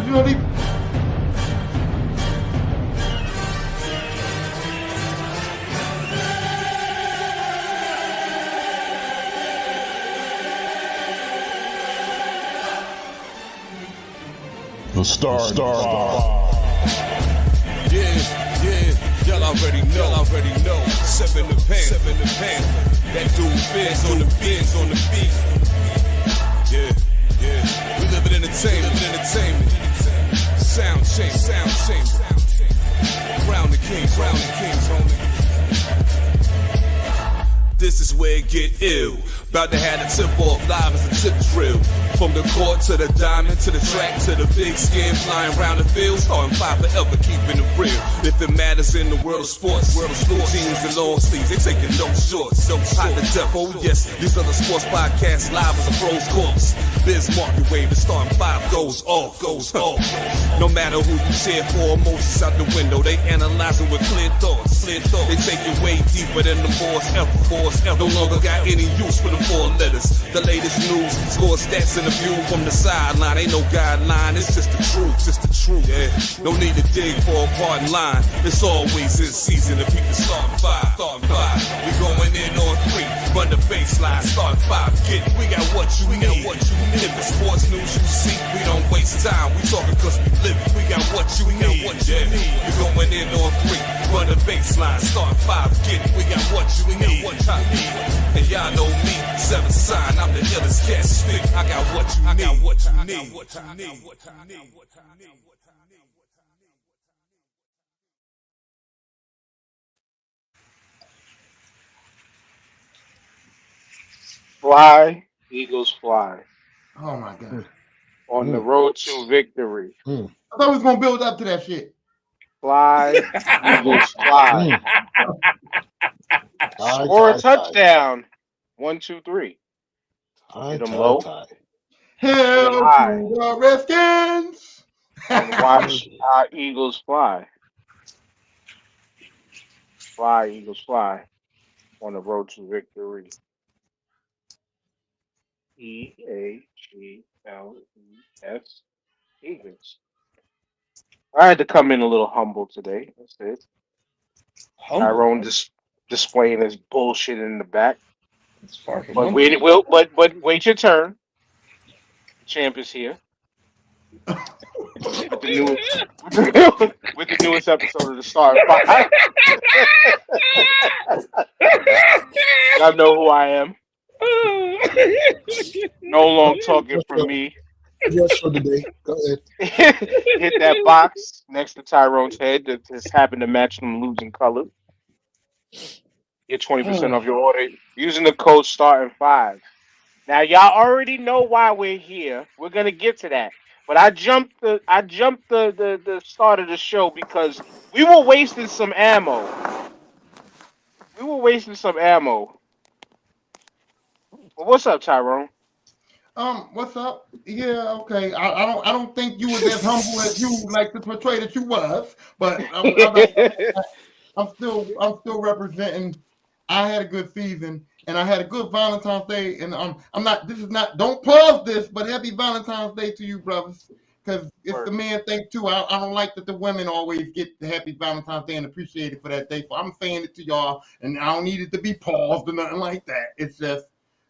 you know these. The Star. Yeah, y'all already know. Seven the pan. That dude Fizz on the beat. Yeah. We live in entertainment. Sound change. Crown the kings, homie. This is where it get ill. About to have the tip off live as the tip drill. From the court to the diamond, to the track, to the big skin, flying around the field, starting five forever, keeping it real. If it matters in the world of sports, jeans and long sleeves, they taking no shorts. Hot to death, oh yes, these other sports podcasts live as a pros course. Biz market wave, the starting five goes off. No matter who you cheer for, emotions out the window, they analyzing with clear thoughts. They take it way deeper than the boys ever. No longer got any use for the four letters. The latest news, score stats and the view from the sideline. Ain't no guideline, it's just the truth. Yeah, no need to dig for a pardon line. It's always in season if people starting five. We going in on three, run the baseline, start five. We got what you need. If the sports news you see, we don't waste time. We talking cause we live it. We got what you need. We going in on three, run the baseline, start five. We got what you need. And y'all know me, seven sign, I'm the illest cat stick. I got what you need. Fly, Eagles fly. Oh my god! On the road to victory. I thought we was gonna build up to that shit. Fly, Eagles fly. Score a touchdown. 1, 2, 3. Hit them low. Hell to the Redskins! And watch our Eagles fly. Fly, Eagles fly. On the road to victory. Eagles. Eagles. I had to come in a little humble today. That's it. Tyrone displaying his bullshit in the back. But wait your turn. The champ is here. with the newest episode of the Star Five. Y'all know who I am. No long talking from me. Yes, for today. Go ahead. Hit that box next to Tyrone's head that just happened to match them losing color. Get 20% off your order using the code STARTING5. Now y'all already know why we're here. We're gonna get to that. But I jumped the start of the show because we were wasting some ammo. Well, what's up, Tyrone? What's up? Yeah, okay. I don't think you was as humble as you like to portray that you was, but I'm still representing. I had a good season and I had a good Valentine's Day, and I'm not. This is not. Don't pause this, but happy Valentine's Day to you, brothers, because it's the man thing too. I don't like that the women always get the happy Valentine's Day and appreciate it for that day. So I'm saying it to y'all, and I don't need it to be paused or nothing like that. It's just.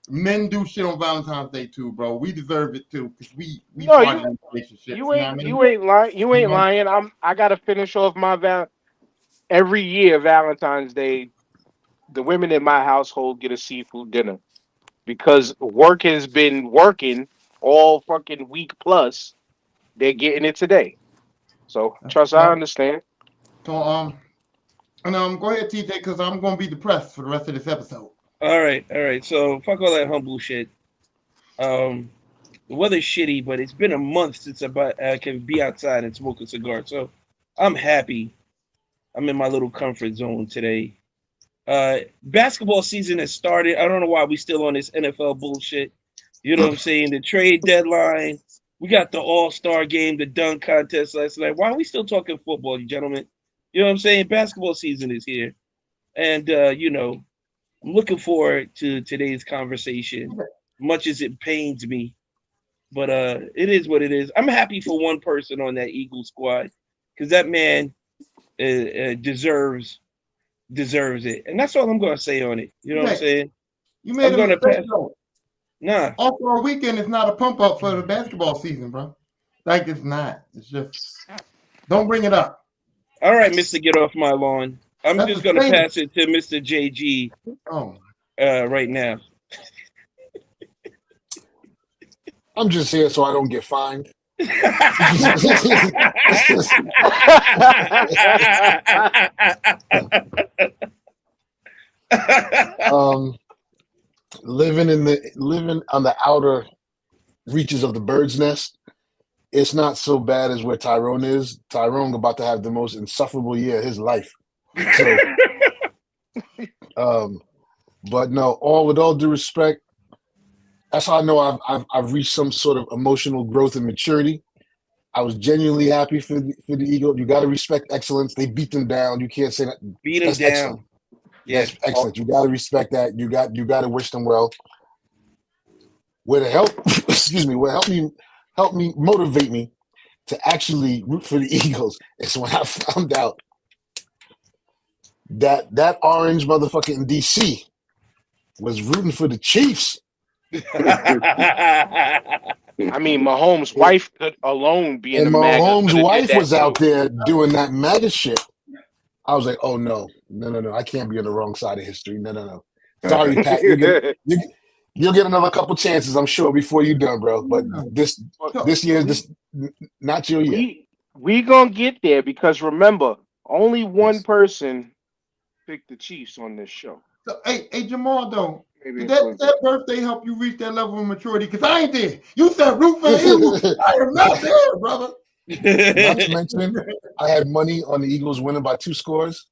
Men do shit on Valentine's Day too, bro. We deserve it too, because we part of relationships. You ain't lying. I gotta finish off my every year Valentine's Day. The women in my household get a seafood dinner because work has been working all fucking week plus. They're getting it today. So trust, I understand. So go ahead, TJ, because I'm gonna be depressed for the rest of this episode. All right. So fuck all that humble shit. The weather's shitty, but it's been a month since I can be outside and smoke a cigar. So I'm happy. I'm in my little comfort zone today. Basketball season has started. I don't know why we still on this NFL bullshit. You know what I'm saying? The trade deadline. We got the All-Star game, the dunk contest last night. Why are we still talking football, you gentlemen? You know what I'm saying? Basketball season is here. And, I'm looking forward to today's conversation, much as it pains me But it is what it is. I'm happy for one person on that Eagle squad because that man deserves it, and that's all I'm gonna say on it. You know what I'm Right. saying? You made I'm a gonna mistake pass. though. Nah. All-Star Weekend is not a pump up for the basketball season, bro. Like it's not. It's just don't bring it up. All right, Mister, get off my lawn. I'm That's just the gonna same. pass it to Mr. JG Oh, right now. I'm just here so I don't get fined. um, living on the outer reaches of the bird's nest. It's not so bad as where Tyrone is. Tyrone about to have the most insufferable year of his life. So, but no, with all due respect, that's how I know I've reached some sort of emotional growth and maturity. I was genuinely happy for the Eagles. You got to respect excellence. They beat them down. You can't say that. Beat him That's excellent. down. Yeah. That's excellent. You got to respect that. You got to wish them well. Where to help? Excuse me. What help me motivate me to actually root for the Eagles is when I found out that orange motherfucker in DC was rooting for the Chiefs. I mean, Mahomes' wife could alone be in And the MAGA. Mahomes' coulda did wife that was out too. there doing that MAGA shit. I was like, oh no. I can't be on the wrong side of history. No. Sorry, Pat. You'll get another couple chances, I'm sure, before you're done, bro. But this year is this not your year. We gonna get there because remember, only one person picked the Chiefs on this show. so, hey, Jamal, though, Maybe did it's one that birthday help you reach that level of maturity? Because I ain't there. You said root for the Eagles. I am not there, brother. Not to mention, I had money on the Eagles winning by 2 scores,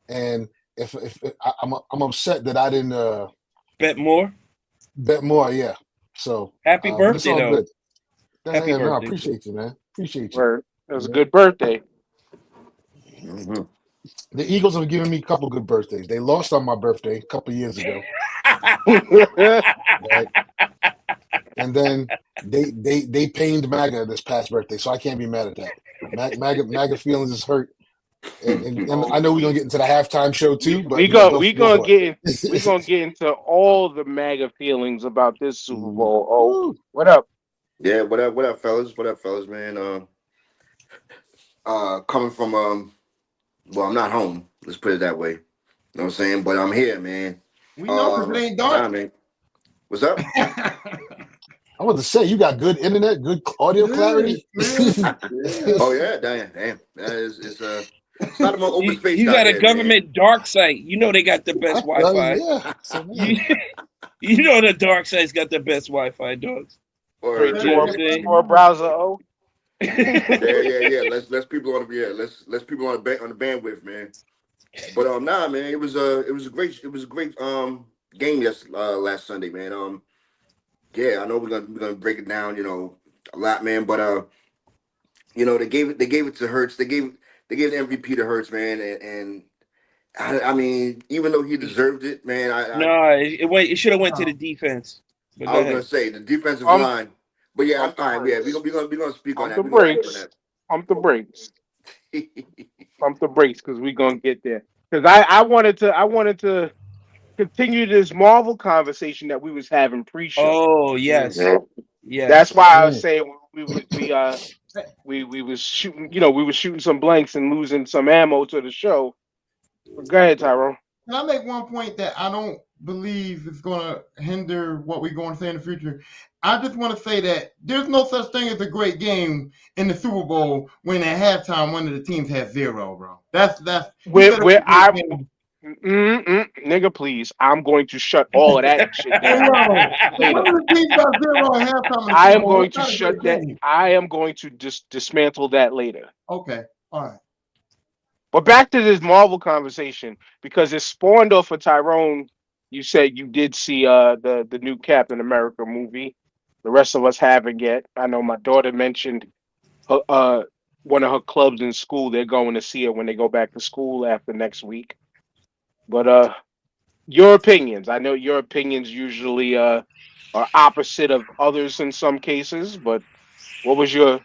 and if I'm upset that I didn't Bet more. bet more. Yeah, so Happy but it's birthday, all though. good. Happy No, I birthday. appreciate you, man. Appreciate you. Word. It was a good birthday. The Eagles have given me a couple good birthdays. They lost on my birthday a couple years ago, right? And then they pained MAGA this past birthday, so I can't be mad at that. MAGA feelings is hurt, and I know we're gonna get into the halftime show too. But we go gonna for get it. into all the MAGA feelings about this Super Bowl. Oh, Woo. what up? Yeah, what up, fellas? What up, fellas, man? Coming from well, I'm not home. Let's put it that way. You know what I'm saying? But I'm here, man. We know because it ain't dark. Man. What's up? I want to say you got good internet, good audio clarity. Oh yeah, damn. That is it's not about open space. You out got a here, government dark site. You know they got the best Wi-Fi. Yeah. So, man. You know the dark site's got the best Wi-Fi, dogs. Or Tor browser. Oh, yeah. Let's people on let's people on the bandwidth, man. But nah, man, it was a great game last Sunday, man. Yeah, I know we're gonna break it down, a lot, man. But they gave it to Hurts. They gave the MVP to Hurts, man, and I mean, even though he deserved it, man, it should have went to the defense. But I was gonna say the defensive line. But yeah, all right, yeah, we're gonna speak on that. Pump the brakes. Pump the brakes because we're gonna get there. Because I wanted to continue this Marvel conversation that we was having pre-show. Oh yes. That's why I was saying we was shooting. We was shooting some blanks and losing some ammo to the show. But go ahead, Tyrone. Can I make one point that I don't believe is going to hinder what we're going to say in the future? I just want to say that there's no such thing as a great game in the Super Bowl when at halftime one of the teams has 0, bro. That's where I nigga, please. I'm going to shut all of that shit down. I am going to shut that. I am going to dismantle that later. Okay, all right. But back to this Marvel conversation because it spawned off of Tyrone. You said you did see the new Captain America movie. The rest of us haven't yet. I know my daughter mentioned one of her clubs in school. They're going to see it when they go back to school after next week. But Your opinions. I know your opinions usually are opposite of others in some cases, but what was your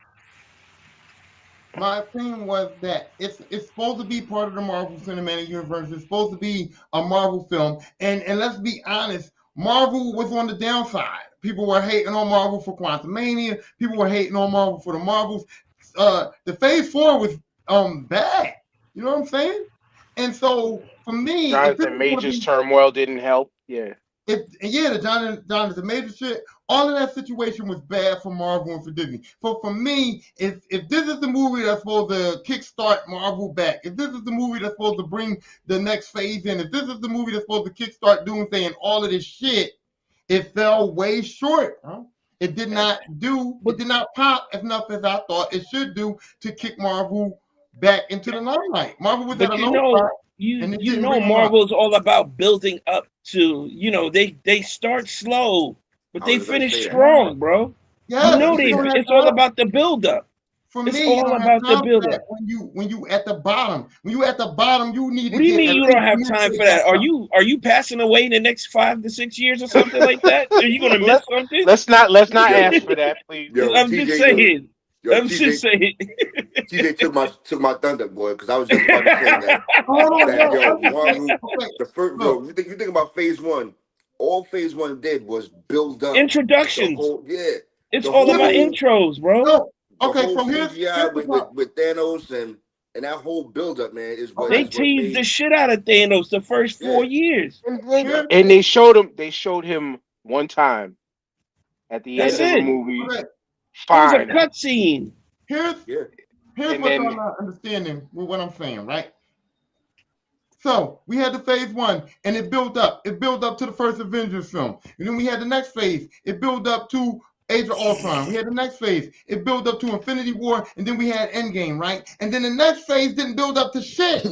My opinion was that it's supposed to be part of the Marvel Cinematic Universe. It's supposed to be a Marvel film, and let's be honest, Marvel was on the downside. People were hating on Marvel for Quantumania. People were hating on Marvel for the Marvels. The Phase 4 was bad. You know what I'm saying? And so for me, if this Jonathan is going to Major's be turmoil didn't help? Yeah. the Jonathan Major shit, all of that situation was bad for Marvel and for Disney. So for me, if this is the movie that's supposed to kickstart Marvel back, if this is the movie that's supposed to bring the next phase in, if this is the movie that's supposed to kickstart Doomsday and all of this shit, it fell way short. Huh? It did not pop as enough as I thought it should do to kick Marvel back into the limelight. Marvel was at a But you low spot, know, and it you didn't know, bring them up. Marvel's all about building up to. They start slow, but I they was gonna finish say that. strong, bro. Yeah, You know but you don't it's all about the build up. For It's me, you all don't have about the time for build that up. when you at the bottom. When you at the bottom, you need What to do you get mean at you least don't have midway time for back that? Are up. you passing away in the next 5 to 6 years or something like that? Are you gonna miss Let something? let's not Yo, ask for that, please. I'm just saying. I'm just TJ, saying. TJ took my thunder, boy, because I was just about to say that. Hold on, That yo, yo, I'm just saying. Marvel, Okay, the first look, you think about Phase 1? All Phase 1 did was build up the Introductions. whole It's the all about whole intros, bro. no. the Okay, whole so here's CGI the problem. with Thanos and that whole build up, man, Okay, They is what teased the made shit out of Thanos the first yeah 4 years. yeah And they showed him one time at the That's end of a it. movie. okay, It was a Fine. cutscene. here's yeah. here's And what y'all then not understanding with what I'm saying, right? So we had the Phase 1, and it built up. It built up to the first Avengers film, and then we had the next phase. It built up to Age of Ultron. We had the next phase. It built up to Infinity War, and then we had Endgame, right? And then the next phase didn't build up to shit.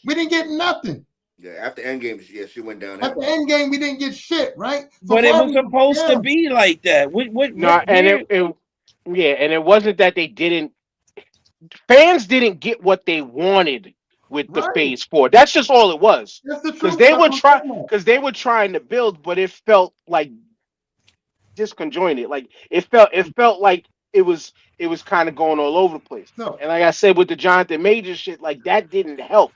We didn't get nothing. Yeah, after Endgame, yeah, she went At downhill. the Endgame, we didn't get shit, right? So But it was Marvel was supposed to down, be like that. no, and it wasn't that they didn't. Fans didn't get what they wanted with the right? Phase 4. That's just all it was. That's the Because truth. they That's were what I'm talking about. trying to build, but it felt like disconjointed. Like it felt like it was kind of going all over the place. No, And like I said with the Jonathan Major shit, like that didn't help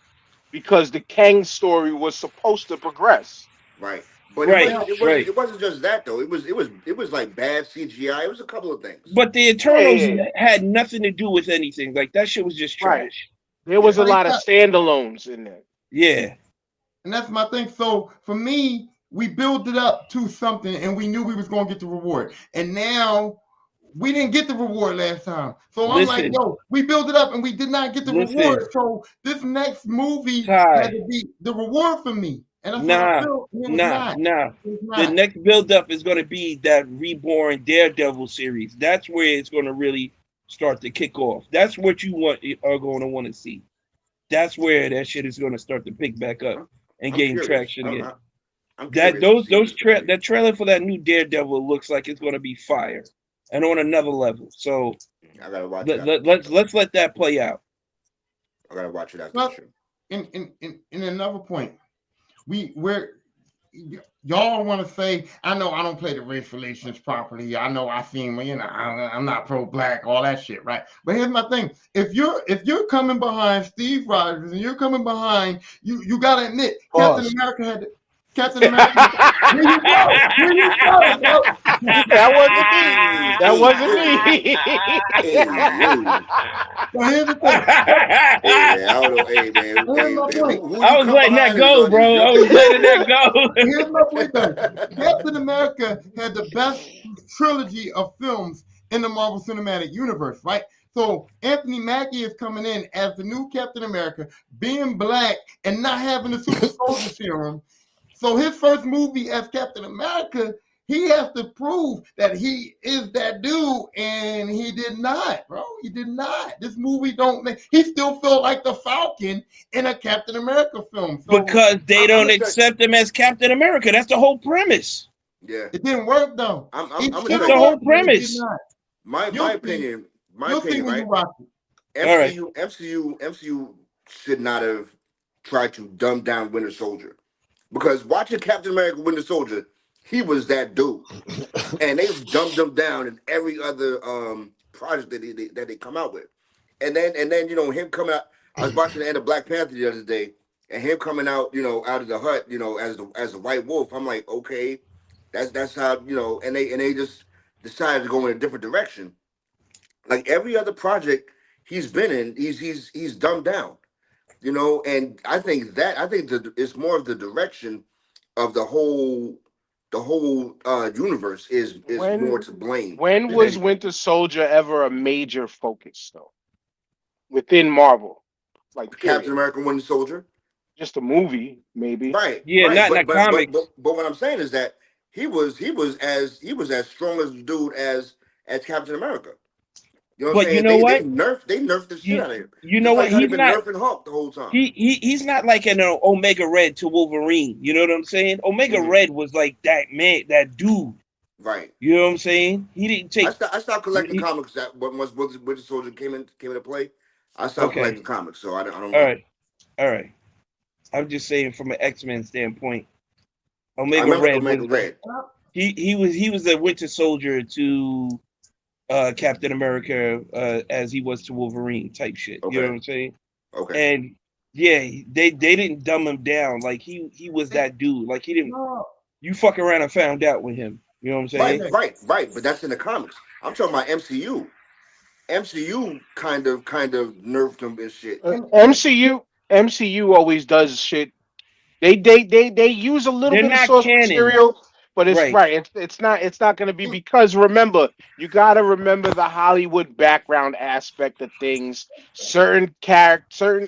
because the Kang story was supposed to progress. Right. But right, now, right. it wasn't just that though. It was like bad CGI. It was a couple of things. But the Yeah, Eternals yeah, had nothing to do with anything. Like that shit was just right. trash. There was a like lot of that. standalones in there. Yeah. And that's my thing. So for me, we built it up to something, and we knew we was gonna get the reward. And now we didn't get the reward last time. So I'm like, Listen, yo, we built it up, and we did not get the listen, reward. So this next movie Ty. had to be the reward for me, and that's what I Nah, feel. It was not. nah. It was The not. next build up is going to be that Reborn Daredevil series. That's where it's going to really start to kick off. That's what you are going to want to see. That's where that shit is going to start to pick back up and I'm gain curious. traction again. I'm That curious to see what it's gonna be. that trailer for that new Daredevil looks like it's going to be fire and on another level. So I gotta watch it. let's let that play out. I gotta watch it after But the show. in another point, y'all want to say, I know I don't play the race relations properly. I know I seem, I'm not pro-black, all that shit, right? But here's my thing: if you're coming behind Steve Rogers and you're coming behind, you gotta admit, Pause. Captain America had Captain America. Here you go, bro. That wasn't me. That wasn't me. But here's the thing. Hey man, I don't know. Hey man, Here's my point. who I you was come letting that behind is go, on bro. I was letting that go. Here's my point, though. Captain America had the best trilogy of films in the Marvel Cinematic Universe, right? So Anthony Mackie is coming in as the new Captain America, being black and not having the super soldier serum. So his first movie as Captain America, he has to prove that he is that dude, and he did not, bro. He did not. This movie don't make. He still felt like the Falcon in a Captain America film. So Because they don't gonna say- accept him as Captain America. That's the whole premise. Yeah, it didn't work though. I'm It gonna should've tell you whole worked, but it did premise. not. my You'll see. opinion. My You'll see opinion, when you right? watch it. All right. MCU should not have tried to dumb down Winter Soldier. because watching Captain America: Winter Soldier, he was that dude, and they dumbed him down in every other project that they come out with, and then him coming out. I was watching the end of Black Panther the other day, and him coming out, out of the hut, as the White Wolf. I'm like, okay, that's how, and they just decided to go in a different direction. Like every other project he's been in, he's dumbed down, and I think that it's more of the direction of the whole universe is more to blame. When than was anything. Winter Soldier ever a major focus though within Marvel? Like Captain period. America: Winter Soldier? Just a movie, maybe. Right. Yeah, right. not in But, the but comics. what I'm saying is that he was as strong as a dude as Captain America. You know what I'm But you saying? know what? They nerfed the shit You out of him. you know Just what? like how they've He's been not. nerfing Hulk the whole time. He's not like an Omega Red to Wolverine. You know what I'm saying? Omega Mhm. Red was like that man, that dude. Right. You know what I'm saying? He didn't take. I stopped collecting he- comics that once Winter Soldier came into play. I stopped okay, collecting comics, so I don't all know. right. I'm just saying from an X-Men standpoint, I Omega remember Red Omega was Red. he was a Winter Soldier to Captain America as he was to Wolverine type shit. You know what Okay. I'm saying? Okay. And yeah, they didn't dumb him down. Like he was that dude. Like he didn't. No, You fuck around and found out with him. You know what I'm saying? Right. But that's in the comics. I'm talking about MCU. MCU kind of nerfed him and shit. MCU always does shit. They use a little They're bit of not source canon, material, but it's right? right. It's not going to be, because remember, you got to remember the Hollywood background aspect of things. Certain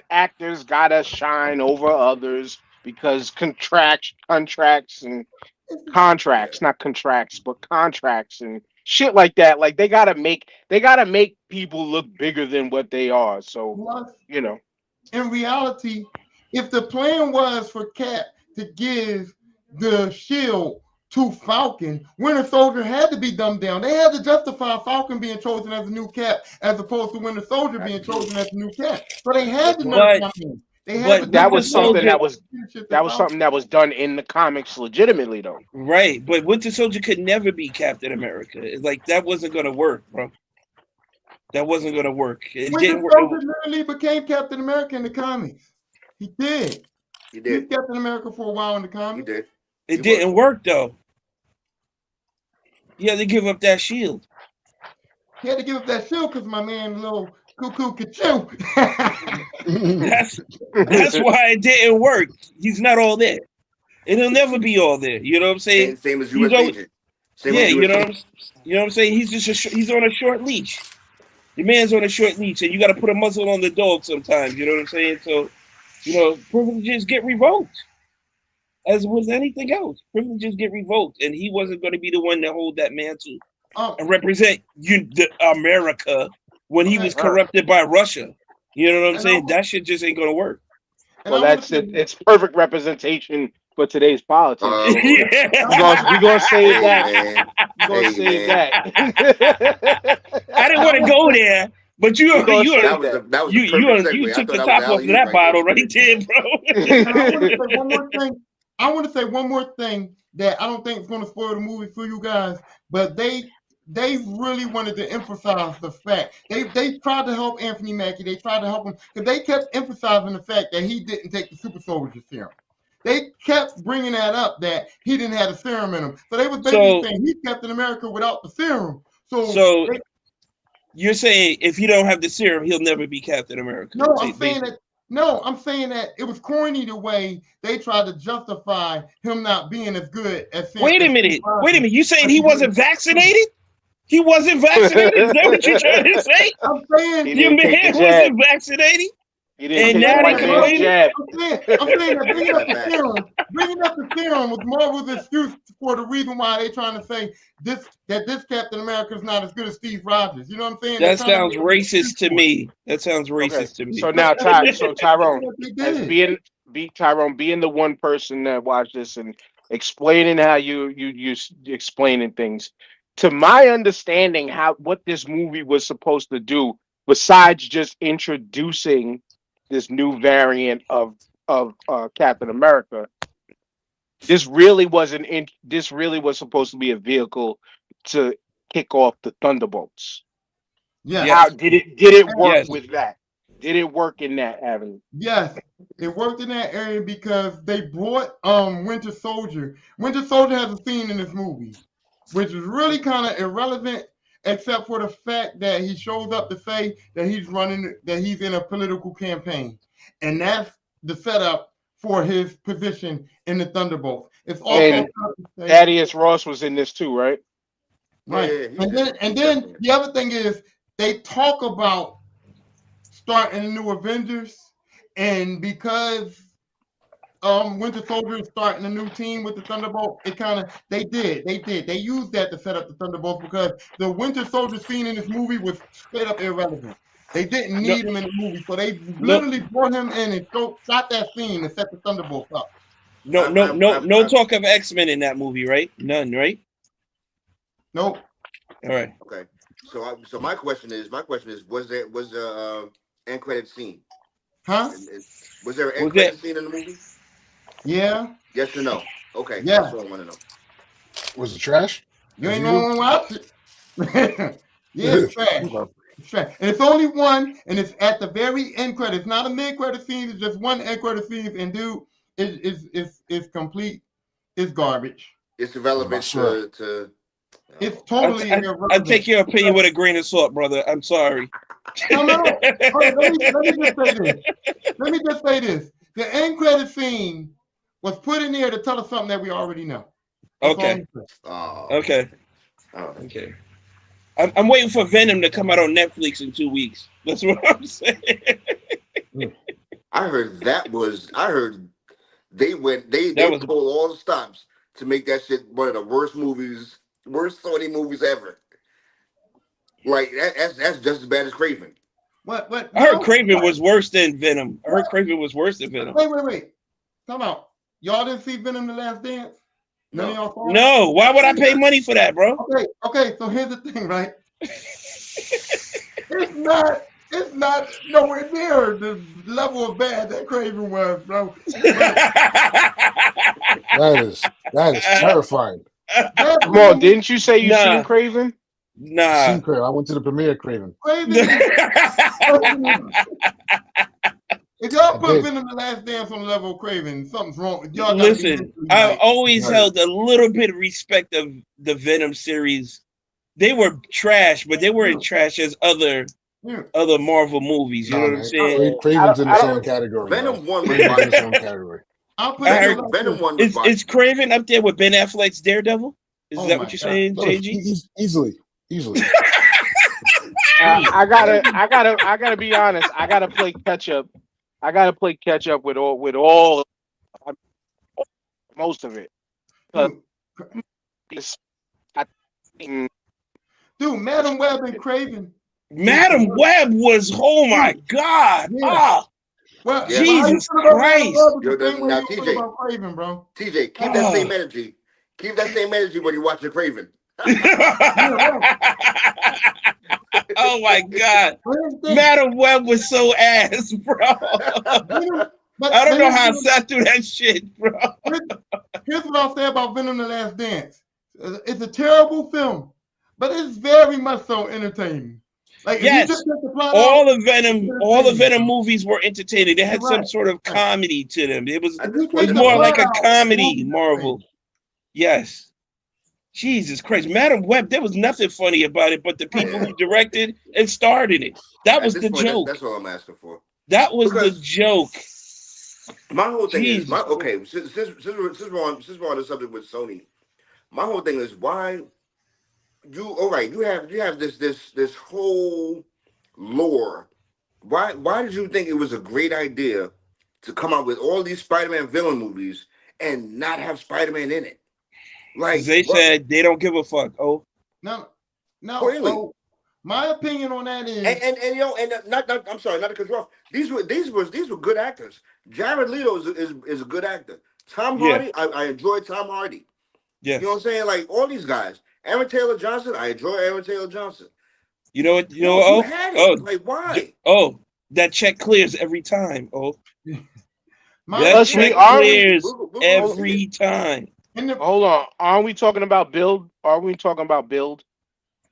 actors gotta shine over others because contracts and Yeah. contracts, not contracts, but contracts and shit like that. Like they gotta make people look bigger than what they are. So plus, you know. in reality, if the plan was for Cap to give the shield to Falcon, Winter Soldier had to be dumbed down. They had to justify Falcon being chosen as a new Cap as opposed to Winter Soldier That's being true. chosen as a new Cap. So they That's a had good to point. nerf But him. They had to but But that dumb Winter was him down something Soldier, to leadership to that was Falcon. something that was done in the comics legitimately though. right? But Winter Soldier could never be Captain America. It's like that wasn't gonna work, bro. That wasn't gonna work. It Winter didn't work. Soldier literally became Captain America in the comics. He did. He He was did. Captain America for a while in the He comics. did. It He didn't was. work though. He had to give up that shield. He had to give up that shield because my man, little cuckoo Kachu. That's why it didn't work. He's not all there. And he'll never be all there. You know what I'm saying? Same as He's U.S. always, Agent. Same yeah. as U.S. Agent. You know what I'm saying? He's just he's on a short leash. The man's on a short leash, and you got to put a muzzle on the dog sometimes. You know what I'm saying? So, privileges get revoked, as with anything else. Privileges get revoked, and he wasn't going to be the one to hold that mantle and represent America when he Okay. was corrupted by Russia. You know what I'm And saying? That shit just ain't going to work. and Well, I want to that's say, it. It's perfect representation for today's politics. Oh, So Yeah. we're gonna save hey that. man. We're gonna Hey save man. that. I didn't want to go there, but We're gonna That save was the that. that was the perfect you segue. I took thought the that was top off of alley oop that right there. bottle You right did. there, bro. and I want to say one more thing. I want to say one more thing that I don't think is going to spoil the movie for you guys, but they really wanted to emphasize the fact they tried to help Anthony Mackie. They tried to help him because they kept emphasizing the fact that he didn't take the super soldier serum. They kept bringing that up that he didn't have a serum in him. So they was basically So, saying he's Captain America without the serum. so you're saying if he don't have the serum, he'll never be Captain America? No, I'm saying that. No, I'm saying that it was corny the way they tried to justify him not being as good as. Wait a minute. You saying he wasn't vaccinated? He wasn't vaccinated? Is that what you're trying to say? I'm saying He Your didn't take the man jab. wasn't vaccinated, He didn't and take the now they white man's complaining. jab. I'm saying that bringing up the serum was Marvel's excuse for the reason why they're trying to say this Captain America is not as good as Steve Rogers. You know what I'm saying? That sounds racist to me. That sounds Okay. racist to me. So now, Tyrone, as Did. Tyrone being the one person that watched this and explaining how you explaining things. To my understanding, what this movie was supposed to do, besides just introducing this new variant of Captain America, This really wasn't in. This really was supposed to be a vehicle to kick off the Thunderbolts. Yes. How did it work Yes. with that? Did it work in that avenue? Yes, it worked in that area because they brought Winter Soldier. Winter Soldier has a scene in this movie, which is really kind of irrelevant, except for the fact that he shows up to say that he's in a political campaign, and that's the setup for his position in the Thunderbolts. It's also And Thaddeus Ross was in this too, right? right. Yeah, And then the other thing is they talk about starting a new Avengers, and because Winter Soldier is starting a new team with the Thunderbolts, they used that to set up the Thunderbolts because the Winter Soldier scene in this movie was straight up irrelevant. They didn't need him in the movie, so they literally brought him in and shot that scene to set the Thunderbolts up. No talk of X-Men in that movie, right? None, right? Nope. All right. Okay. So my question is, was there end credit scene? Huh? Was there an end credit scene in the movie? Yeah. Yes or no? Okay. Yeah. That's what I want to know. Was it trash? You ain't gonna watch it. Yeah, it's trash. It's trash. And it's only one, and it's at the very end credit. It's not a mid credit scene. It's just one end credit scene, and dude, it's complete. It's garbage. It's irrelevant to It's totally irrelevant. I take your opinion with a grain of salt, brother. I'm sorry. No. Let me just say this. The end credit scene was put in there to tell us something that we already know. That's Okay. Oh. Okay. Oh. Okay. I'm waiting for Venom to come out on Netflix in 2 weeks. That's what I'm saying. I heard they pulled all the stops to make that shit one of the worst Sony movies ever. Like that's just as bad as Craven. What? I heard Craven was worse than Venom. Wait. Come out. Y'all didn't see Venom: The Last Dance? No. Why would I pay money for that, bro? Okay. So here's the thing, right? It's not nowhere near the level of bad that Craven was, bro. That is terrifying. Come on, didn't you say you seen Craven? Nah. Seen Craven. I went to the premiere of Craven. If y'all put Venom: The Last Dance on the level of Craven, something's wrong. Y'all listen, I've always held a little bit of respect of the Venom series. They were trash, but they weren't trash as other Marvel movies. You know what I'm saying? Craven's in its own category. Venom 1 was in its own category. Venom 1 was Is Craven up there with Ben Affleck's Daredevil? Is that what you're saying, JG? Easily. I gotta be honest. I gotta play catch up. I gotta play catch up with all most of it. Dude, Madam Web and Craven. Madam Web was, oh my God. Yeah. Ah. Well, Jesus Christ. Now, TJ, keep that same energy. Keep that same energy when you watch the Craven. Oh my God. Madam Web was so ass, bro. I don't know how I sat through that shit, bro. Here's what I'll say about Venom: The Last Dance. It's a terrible film, but it's very much so entertaining. Like, yes, all the Venom movies were entertaining. They had some sort of comedy to them. It was more like a comedy Marvel. Yes. Jesus Christ, Madam Web, there was nothing funny about it, but the people who directed and starred in it. That was the joke. That's all I'm asking for. That was the joke. My whole thing is, since we're on the subject with Sony, my whole thing is why you have this whole lore. Why did you think it was a great idea to come out with all these Spider-Man villain movies and not have Spider-Man in it? Like they said they don't give a fuck. Oh no. Really? So my opinion on that is, I'm sorry, not to cut you off. These were good actors. Jared Leto is a good actor. Tom Hardy, I enjoy Tom Hardy. Yeah, you know what I'm saying? Like all these guys. Aaron Taylor Johnson, I enjoy Aaron Taylor Johnson. You know what? Like why? That check clears every time. My That Plus, we check are clears we'll every time. in the hold on. Aren't we talking about build? Are we talking about build?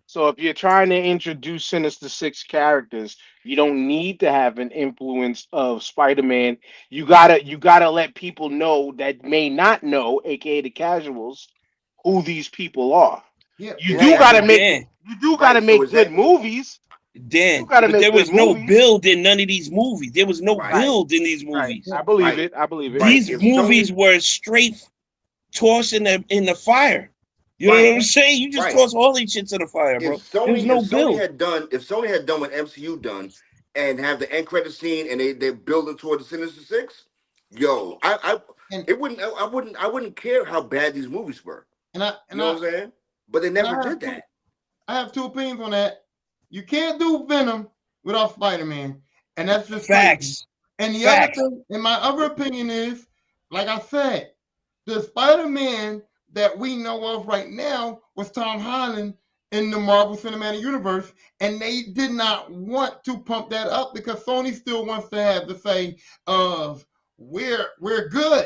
So if you're trying to introduce Sinister Six characters, you don't need to have an influence of Spider-Man. You gotta let people know that may not know, aka the casuals, who these people are. yeah, You Right, do I gotta mean, make Dan, you do gotta right. So make is good that movies. You Dan, gotta but make there good was no movies. build in none of these movies. There was no right? Right, build in these right. movies. I believe Right, it. I believe it. right. These If movies Sony, were straight tossed in the fire. You know what right, I'm saying? You just right. toss all these shits in the fire, bro. There's no build. If Sony had done what MCU done and have the end credit scene and they're building toward the Sinister Six, yo, and I wouldn't care how bad these movies were. and I You and know I what I'm saying? But they and never I did have two, that. I have two opinions on that. You can't do Venom without Spider-Man, and that's just crazy. Facts. And the other Facts. thing, and my other opinion is, like I said, the Spider-Man that we know of right now was Tom Holland in the Marvel Cinematic Universe, and they did not want to pump that up because Sony still wants to have the say of we're good.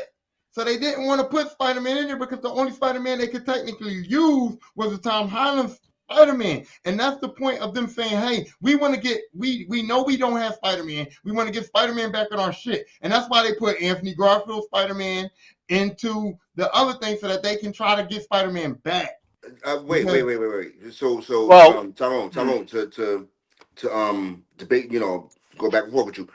So they didn't want to put Spider-Man in there because the only Spider-Man they could technically use was the Tom Holland Spider-Man. And that's the point of them saying, hey, we want to get, we know we don't have Spider-Man. We want to get Spider-Man back on our shit. And that's why they put Anthony Garfield Spider-Man into the other thing so that they can try to get Spider-Man back. Wait. So Well, Tyrone, to debate, go back and forth with you.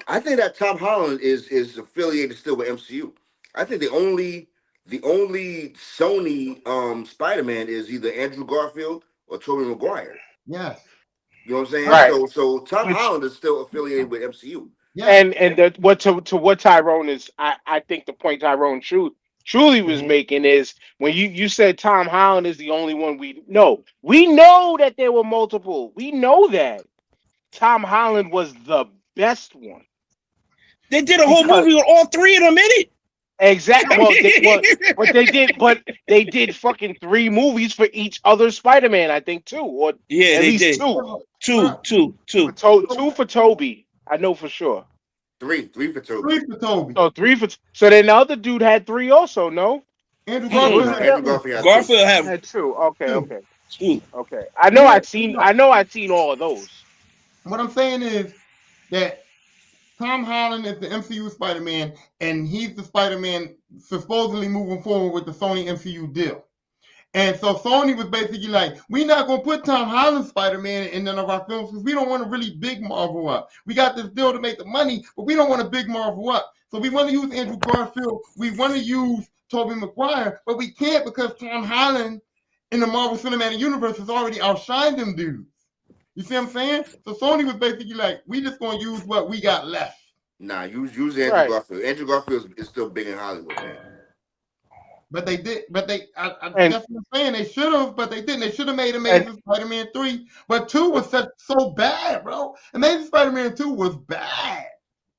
I think that Tom Holland is affiliated still with MCU. I think the only Sony Spider-Man is either Andrew Garfield or Tobey Maguire. Yes. You know what I'm saying? right. So Tom Which Holland is still affiliated with MCU. Yes. what to what Tyrone is, I think the point Tyrone truly was Mhm. making is when you said Tom Holland is the only one we know. We know that there were multiple. We know that Tom Holland was the best one They did a whole because movie with all three of them in it. exactly. But they did fucking 3 movies for each other Spider-Man. I think 2 or Yeah, at they least did. 2. Two. For 2 for Toby. I know for sure. Three for Tobey. 3 for Toby. So 3 for so then the other dude had 3 also. No. Andrew No, Garfield Mm-mm. had Andrew 2. Garfield had two. Garfield have Had 2. Okay. 2. Okay. two. Okay. I know Yeah. I'd seen all of those. What I'm saying is that Tom Holland is the MCU Spider-Man, and he's the Spider-Man supposedly moving forward with the Sony MCU deal. And so Sony was basically like, we're not going to put Tom Holland Spider-Man in none of our films because we don't want to really big Marvel up. We got this deal to make the money, but we don't want to big Marvel up. So we want to use Andrew Garfield. We want to use Tobey Maguire, but we can't because Tom Holland in the Marvel Cinematic Universe has already outshined them dudes. You see what I'm saying? So Sony was basically like, we just going to use what we got left. Nah, use Andrew Right. Garfield. Andrew Garfield is still big in Hollywood, man. But they did, I And definitely saying they should have, but they didn't. They should have made Amazing Spider-Man 3, but 2 was so bad, bro. Amazing Spider-Man 2 was bad.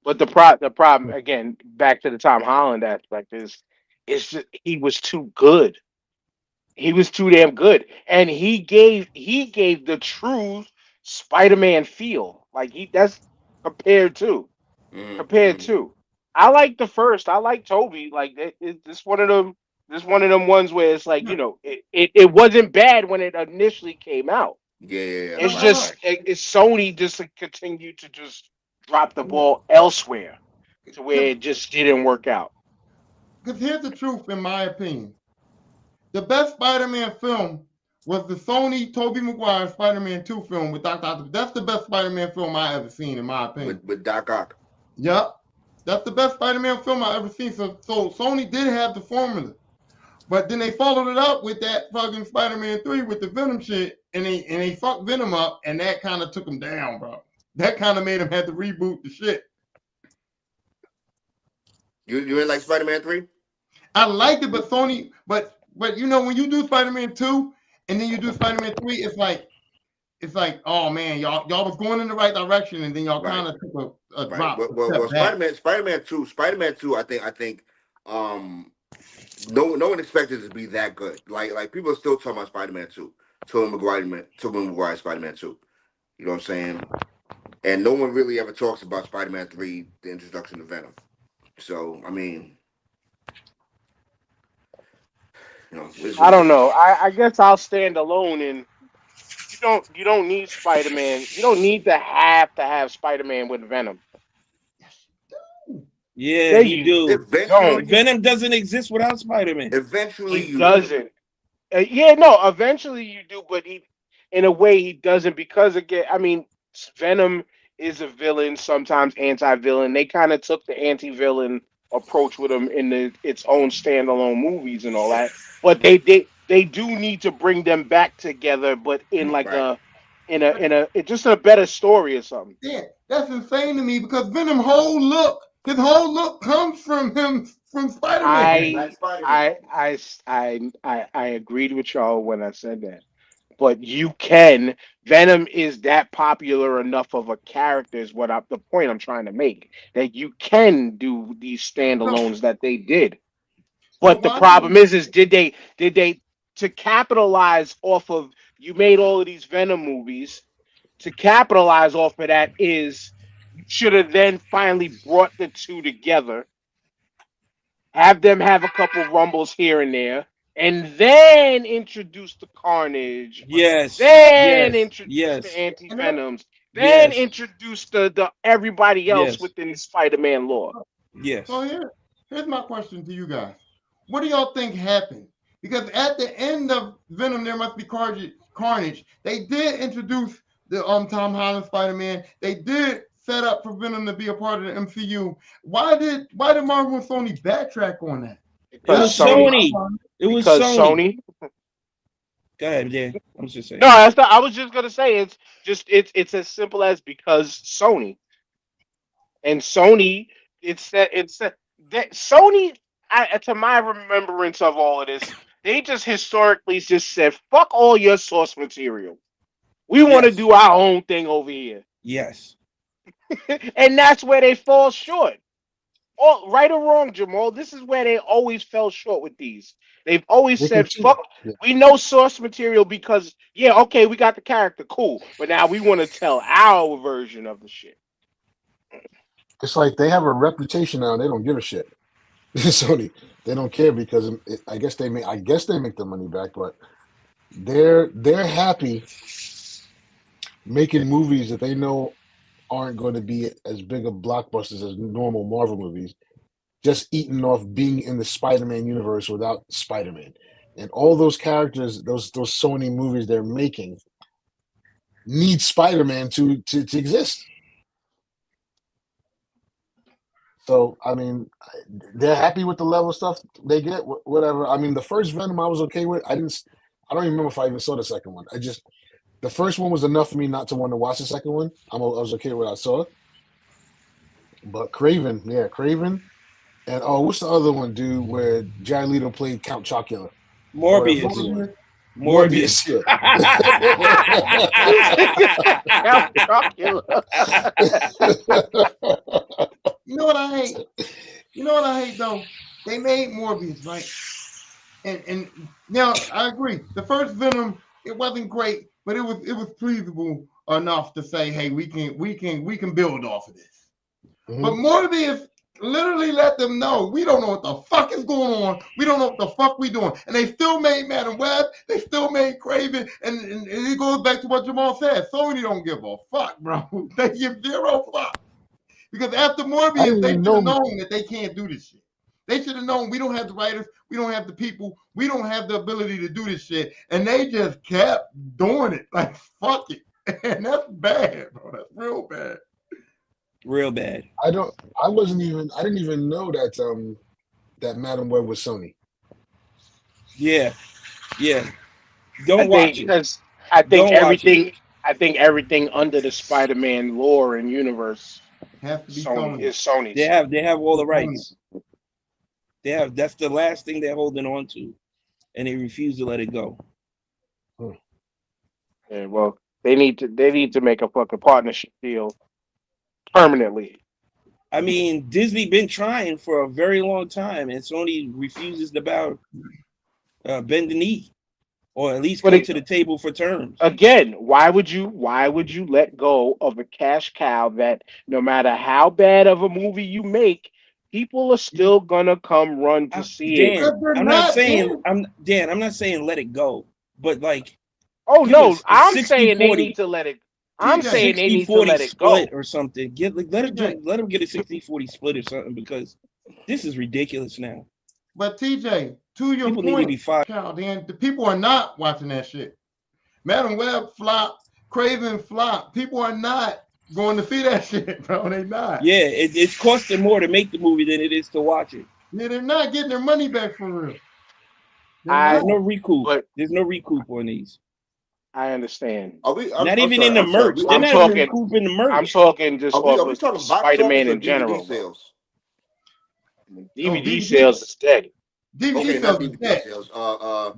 but the problem again, back to the Tom Holland aspect is just he was too good. He was too damn good, and he gave the true Spider-Man feel. Like that's compared to compared Mm-hmm. to. I like the first. I like Toby. Like it's one of them. This one of them ones where it's like it wasn't bad when it initially came out. Yeah. It's No, just it's Sony just to continue to just drop the ball elsewhere to where it just didn't work out. because here's the truth, in my opinion. The best Spider-Man film was the Sony Tobey Maguire Spider-Man 2 film with Dr. Octopus. That's the best Spider-Man film I ever seen, in my opinion. With Doc Ock. Yep. That's the best Spider-Man film I ever seen. So Sony did have the formula. But then they followed it up with that fucking Spider-Man 3 with the Venom shit, and they fucked Venom up, and that kind of took him down, bro. That kind of made him have to reboot the shit. You didn't like Spider-Man 3? I liked it, but Sony, but when you do Spider-Man 2 and then you do Spider-Man 3, it's like, oh man, y'all was going in the right direction, and then y'all kind of took a Right. drop. Well, Spider-Man 2, I think no one expected it to be that good. Like people are still talking about Spider-Man 2. Tobey Maguire Spider-Man 2. You know what I'm saying? And no one really ever talks about Spider-Man 3, the introduction of Venom. So I mean, it's I what it don't is. know. I guess I'll stand alone. And you don't need Spider-Man. You don't need to have Spider-Man with Venom. Yeah, Yeah, you you do. Eventually, don't. Venom doesn't exist without Spider-Man. eventually He you do. doesn't. Yeah, no. Eventually you do, but in a way, he doesn't because again, I mean, Venom is a villain, sometimes anti-villain. They kind of took the anti-villain approach with him in its own standalone movies and all that. But they do need to bring them back together, but in like Right. it's just a better story or something. Yeah, that's insane to me because Venom his whole look comes from him from Spider-Man. Like I Spider-Man. I agreed with y'all when I said that. But you can. Venom is that popular enough of a character is the point I'm trying to make. That you can do these So, standalones that they did. so But the why problem is did they to capitalize off of you made all of these Venom movies to capitalize off of that is you should have then finally brought the two together, have them have a couple rumbles here and there, and then introduce the Carnage, Yes, then yes, introduce the yes, Anti and that, Venoms, then yes, introduce the everybody else yes, within the Spider-Man lore. so yes. here's my question to you guys. What do y'all think happened? Because at the end of Venom, there must be Carnage. They did introduce the Tom Holland Spider-Man. They did set up for Venom to be a part of the MCU. Why did Marvel and Sony backtrack on that? It Because That's was still Sony, my Sony. problem. It was because Sony. Sony. Go ahead, yeah. I'm just No, saying. that's not. I was just gonna say it's as simple as because Sony and Sony. It's that Sony. To my remembrance of all of this, they just historically just said, "Fuck all your source material. We want to Yes, do our own thing over here," yes. and that's where they fall short. All right or wrong, Jamal, this is where they always fell short with these. They've always They can said, cheat. "Fuck, Yeah. we know source material because yeah, okay, we got the character, cool, but now we want to tell our version of the shit." It's like they have a reputation now. They don't give a shit. Sony, they don't care because I guess they make the money back, but they're happy making movies that they know aren't going to be as big of blockbusters as normal Marvel movies, just eating off being in the Spider-Man universe without Spider-Man. And all those characters, those Sony movies they're making need Spider-Man to exist. So I mean, they're happy with the level of stuff they get, whatever. I mean, the first Venom I was okay with. I don't even remember if I even saw the second one. The first one was enough for me not to want to watch the second one. I was okay with what I saw. But Craven, yeah, Craven, and what's the other one, dude? Where Jared Leto played Count Chocula. Oh, that funny Morbius. one. Morbius. Yeah. Count Chocula. You know what I hate? You know what I hate though? They made Morbius, right? And now I agree. The first Venom, it wasn't great, but it was pleasable enough to say, hey, we can build off of this. Mhm. But Morbius literally let them know we don't know what the fuck is going on. We don't know what the fuck we doing. And they still made Madam Web. They still made Craven. And it goes back to what Jamal said. Sony don't give a fuck, bro. They give zero fuck. Because after I Morbius, didn't they even should have know. known that they can't do this shit. They should have known we don't have the writers, we don't have the people, we don't have the ability to do this shit. And they just kept doing it. Like, fuck it. And that's bad, bro. That's real bad. Real bad. I didn't even know that Madam Web was Sony. Yeah, yeah. I Don't think watch it. because I think Don't watch it. everything under the Spider-Man lore and universe Has to be Sony Sony. is Sony's. They have all the Sony. rights. That's the last thing they're holding on to, and they refuse to let it go. Yeah, well, they need to make a fucking partnership deal permanently. I mean, Disney been trying for a very long time, and Sony refuses to bend the knee, or at least But come it- to the table for terms. Again, why would you let go of a cash cow that no matter how bad of a movie you make, people are still gonna come run to see it. Dan, They're I'm not not, saying Dan. I'm not saying let it go, but like Oh give no, us a I'm 60, saying they 40. need to let it. I'm TJ, saying they 60, need to 40 let it go. split or something. Let TJ, him get a 60-40 split or something because this is ridiculous now. but TJ, to your People need to be point, fired. child, Dan, the people are not watching that shit. Madam Web flop, Craven flop. People are not going to see that shit, bro. They not. Yeah, it's costing more to make the movie than it is to watch it. Yeah, they're not getting their money back for real. They're I- There's not. no recoup. But There's no recoup on these. I understand. Not even in the I'm sorry, merch. They're I'm not talking- even recouping the merch. I'm talking just Are off we of talking box office Spider-Man or in DVD general. sales? DVD DVD? sales is dead. DVD Okay, not sales is DVD dead. sales.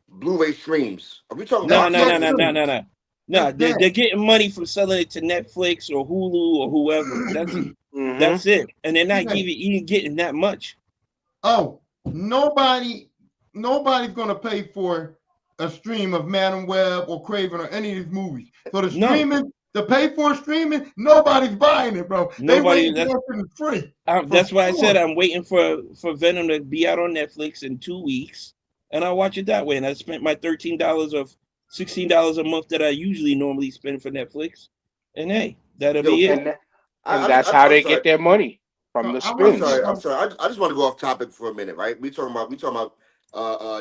Blu-ray streams. Are we talking No. box office? No, That's they're dead. getting money from selling it to Netflix or Hulu or whoever. Mhm. That's it. And they're not Okay. even getting that much. Oh, nobody's gonna pay for a stream of Madam Web or Craven or any of these movies. So the No. streaming, the pay for streaming, nobody's buying it, bro. Nobody- They waiting for it free. That's why I sure. said I'm waiting for Venom to be out on Netflix in 2 weeks, and I'll watch it that way. And I spent my $13 or $16 a month that I usually normally spend for Netflix, and hey, that'll be it. And that's how they get their money from the I spins. I'm sorry. I just want to go off topic for a minute, right? We talking about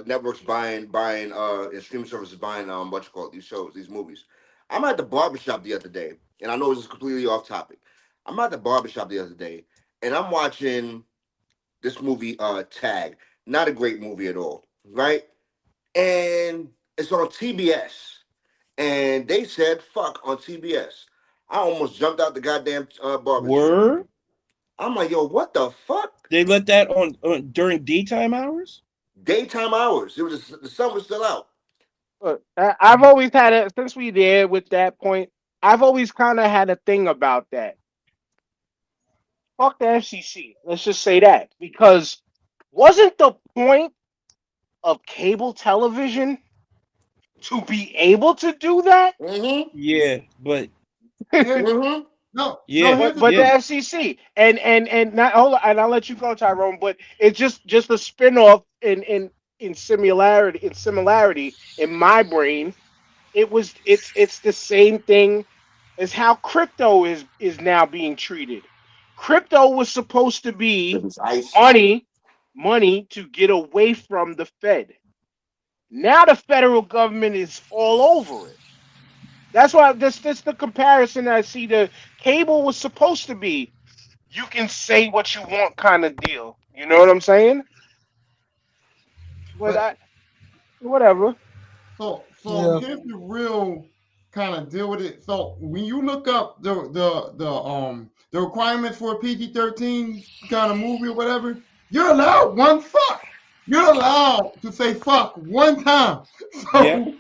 networks buying and streaming services buying what you call it, these shows, these movies. I'm at the barbershop the other day, and I know this is completely off topic. I'm at the barbershop the other day, and I'm watching this movie Tag. Not a great movie at all, right? And it's on TBS, and they said fuck on TBS. I almost jumped out the goddamn barbershop. Word? I'm like, yo, what the fuck? They let that on during daytime hours? Daytime hours. It was the sun was still out. Look, I've always had a, since we there with that point, I've always kind of had a thing about that. Fuck the FCC. Let's just say that. Because wasn't the point of cable television to be able to do that? Mm-hmm. Yeah, but Mm-hmm. No, Yeah, no, here's But the the thing. FCC and not hold on, and I'll let you go, Tyrone. But it's just a spinoff in similarity in my brain. It's the same thing as how crypto is now being treated. Crypto was supposed to be Ice. money to get away from the Fed. Now the federal government is all over it. That's why this the comparison I see. The cable was supposed to be you can say what you want kind of deal. You know what I'm saying? But whatever. So Yeah. here's the real kind of deal with it. So when you look up the requirements for a PG-13 kind of movie or whatever, you're allowed one fuck. You're allowed to say fuck one time. So Yeah.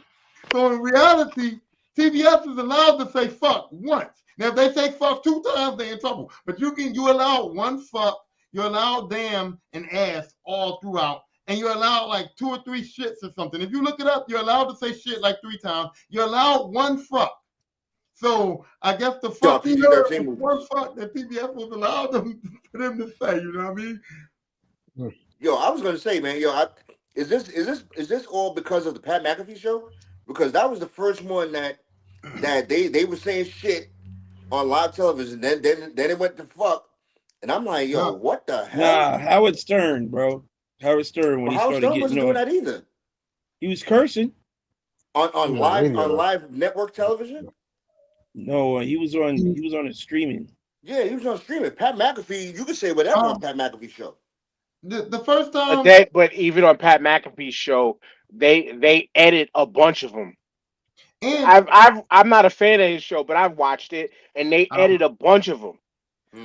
so in reality, TBS is allowed to say fuck once. Now if they say fuck 2 times, they're in trouble. But you allow one fuck, you allow damn and ass all throughout. And you're allowed like 2 or 3 shits or something. If you look it up, you're allowed to say shit like 3 times. You're allowed one fuck. So I guess the fuck you heard PG-13 was one fuck that PBS was allowed them for them to say. You know what I mean? Yo, I was gonna say, man, is this all because of the Pat McAfee show? Because that was the first one that they were saying shit on live television. Then it went to fuck, and I'm like, yo, what the hell? Nah, Howard Stern, bro. Howard Stern when Well, he Howard started Stern wasn't getting doing on. that either He was cursing. on Yeah, live radio. live network television. No, he was on a streaming. Yeah, he was on streaming. Pat McAfee, you could say whatever on Pat McAfee show. The first time, But even on Pat McAfee's show, they edit a bunch of them. and I'm not a fan of his show, but I've watched it, and they edit a bunch of them.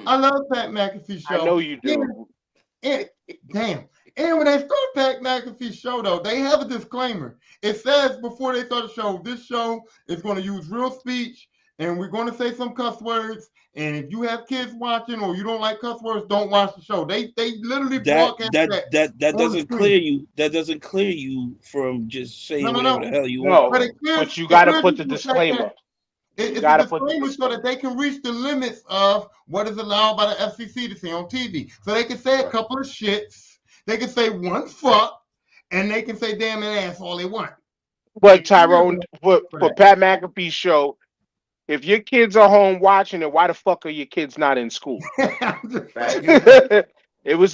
I love Pat McAfee show. I know you do. And damn. And when they start Pat McAfee's show, though, they have a disclaimer. It says before they start the show, this show is going to use real speech, and we're going to say some cuss words. And if you have kids watching or you don't like cuss words, don't watch the show. They literally broadcast That on doesn't the clear you. That doesn't clear you from just saying No. whatever the hell you want. No, But it clears- but you it got to clears put you the from the fact disclaimer. It's a gotta put disclaimer so that they can reach the limits of what is allowed by the FCC to say on TV. So they can say a Right. couple of shits, they can say one fuck, and they can say damn and ass all they want. But They Tyrone, for that. Pat McAfee's show, if your kids are home watching it, why the fuck are your kids not in school? I'm just Facts. saying. It was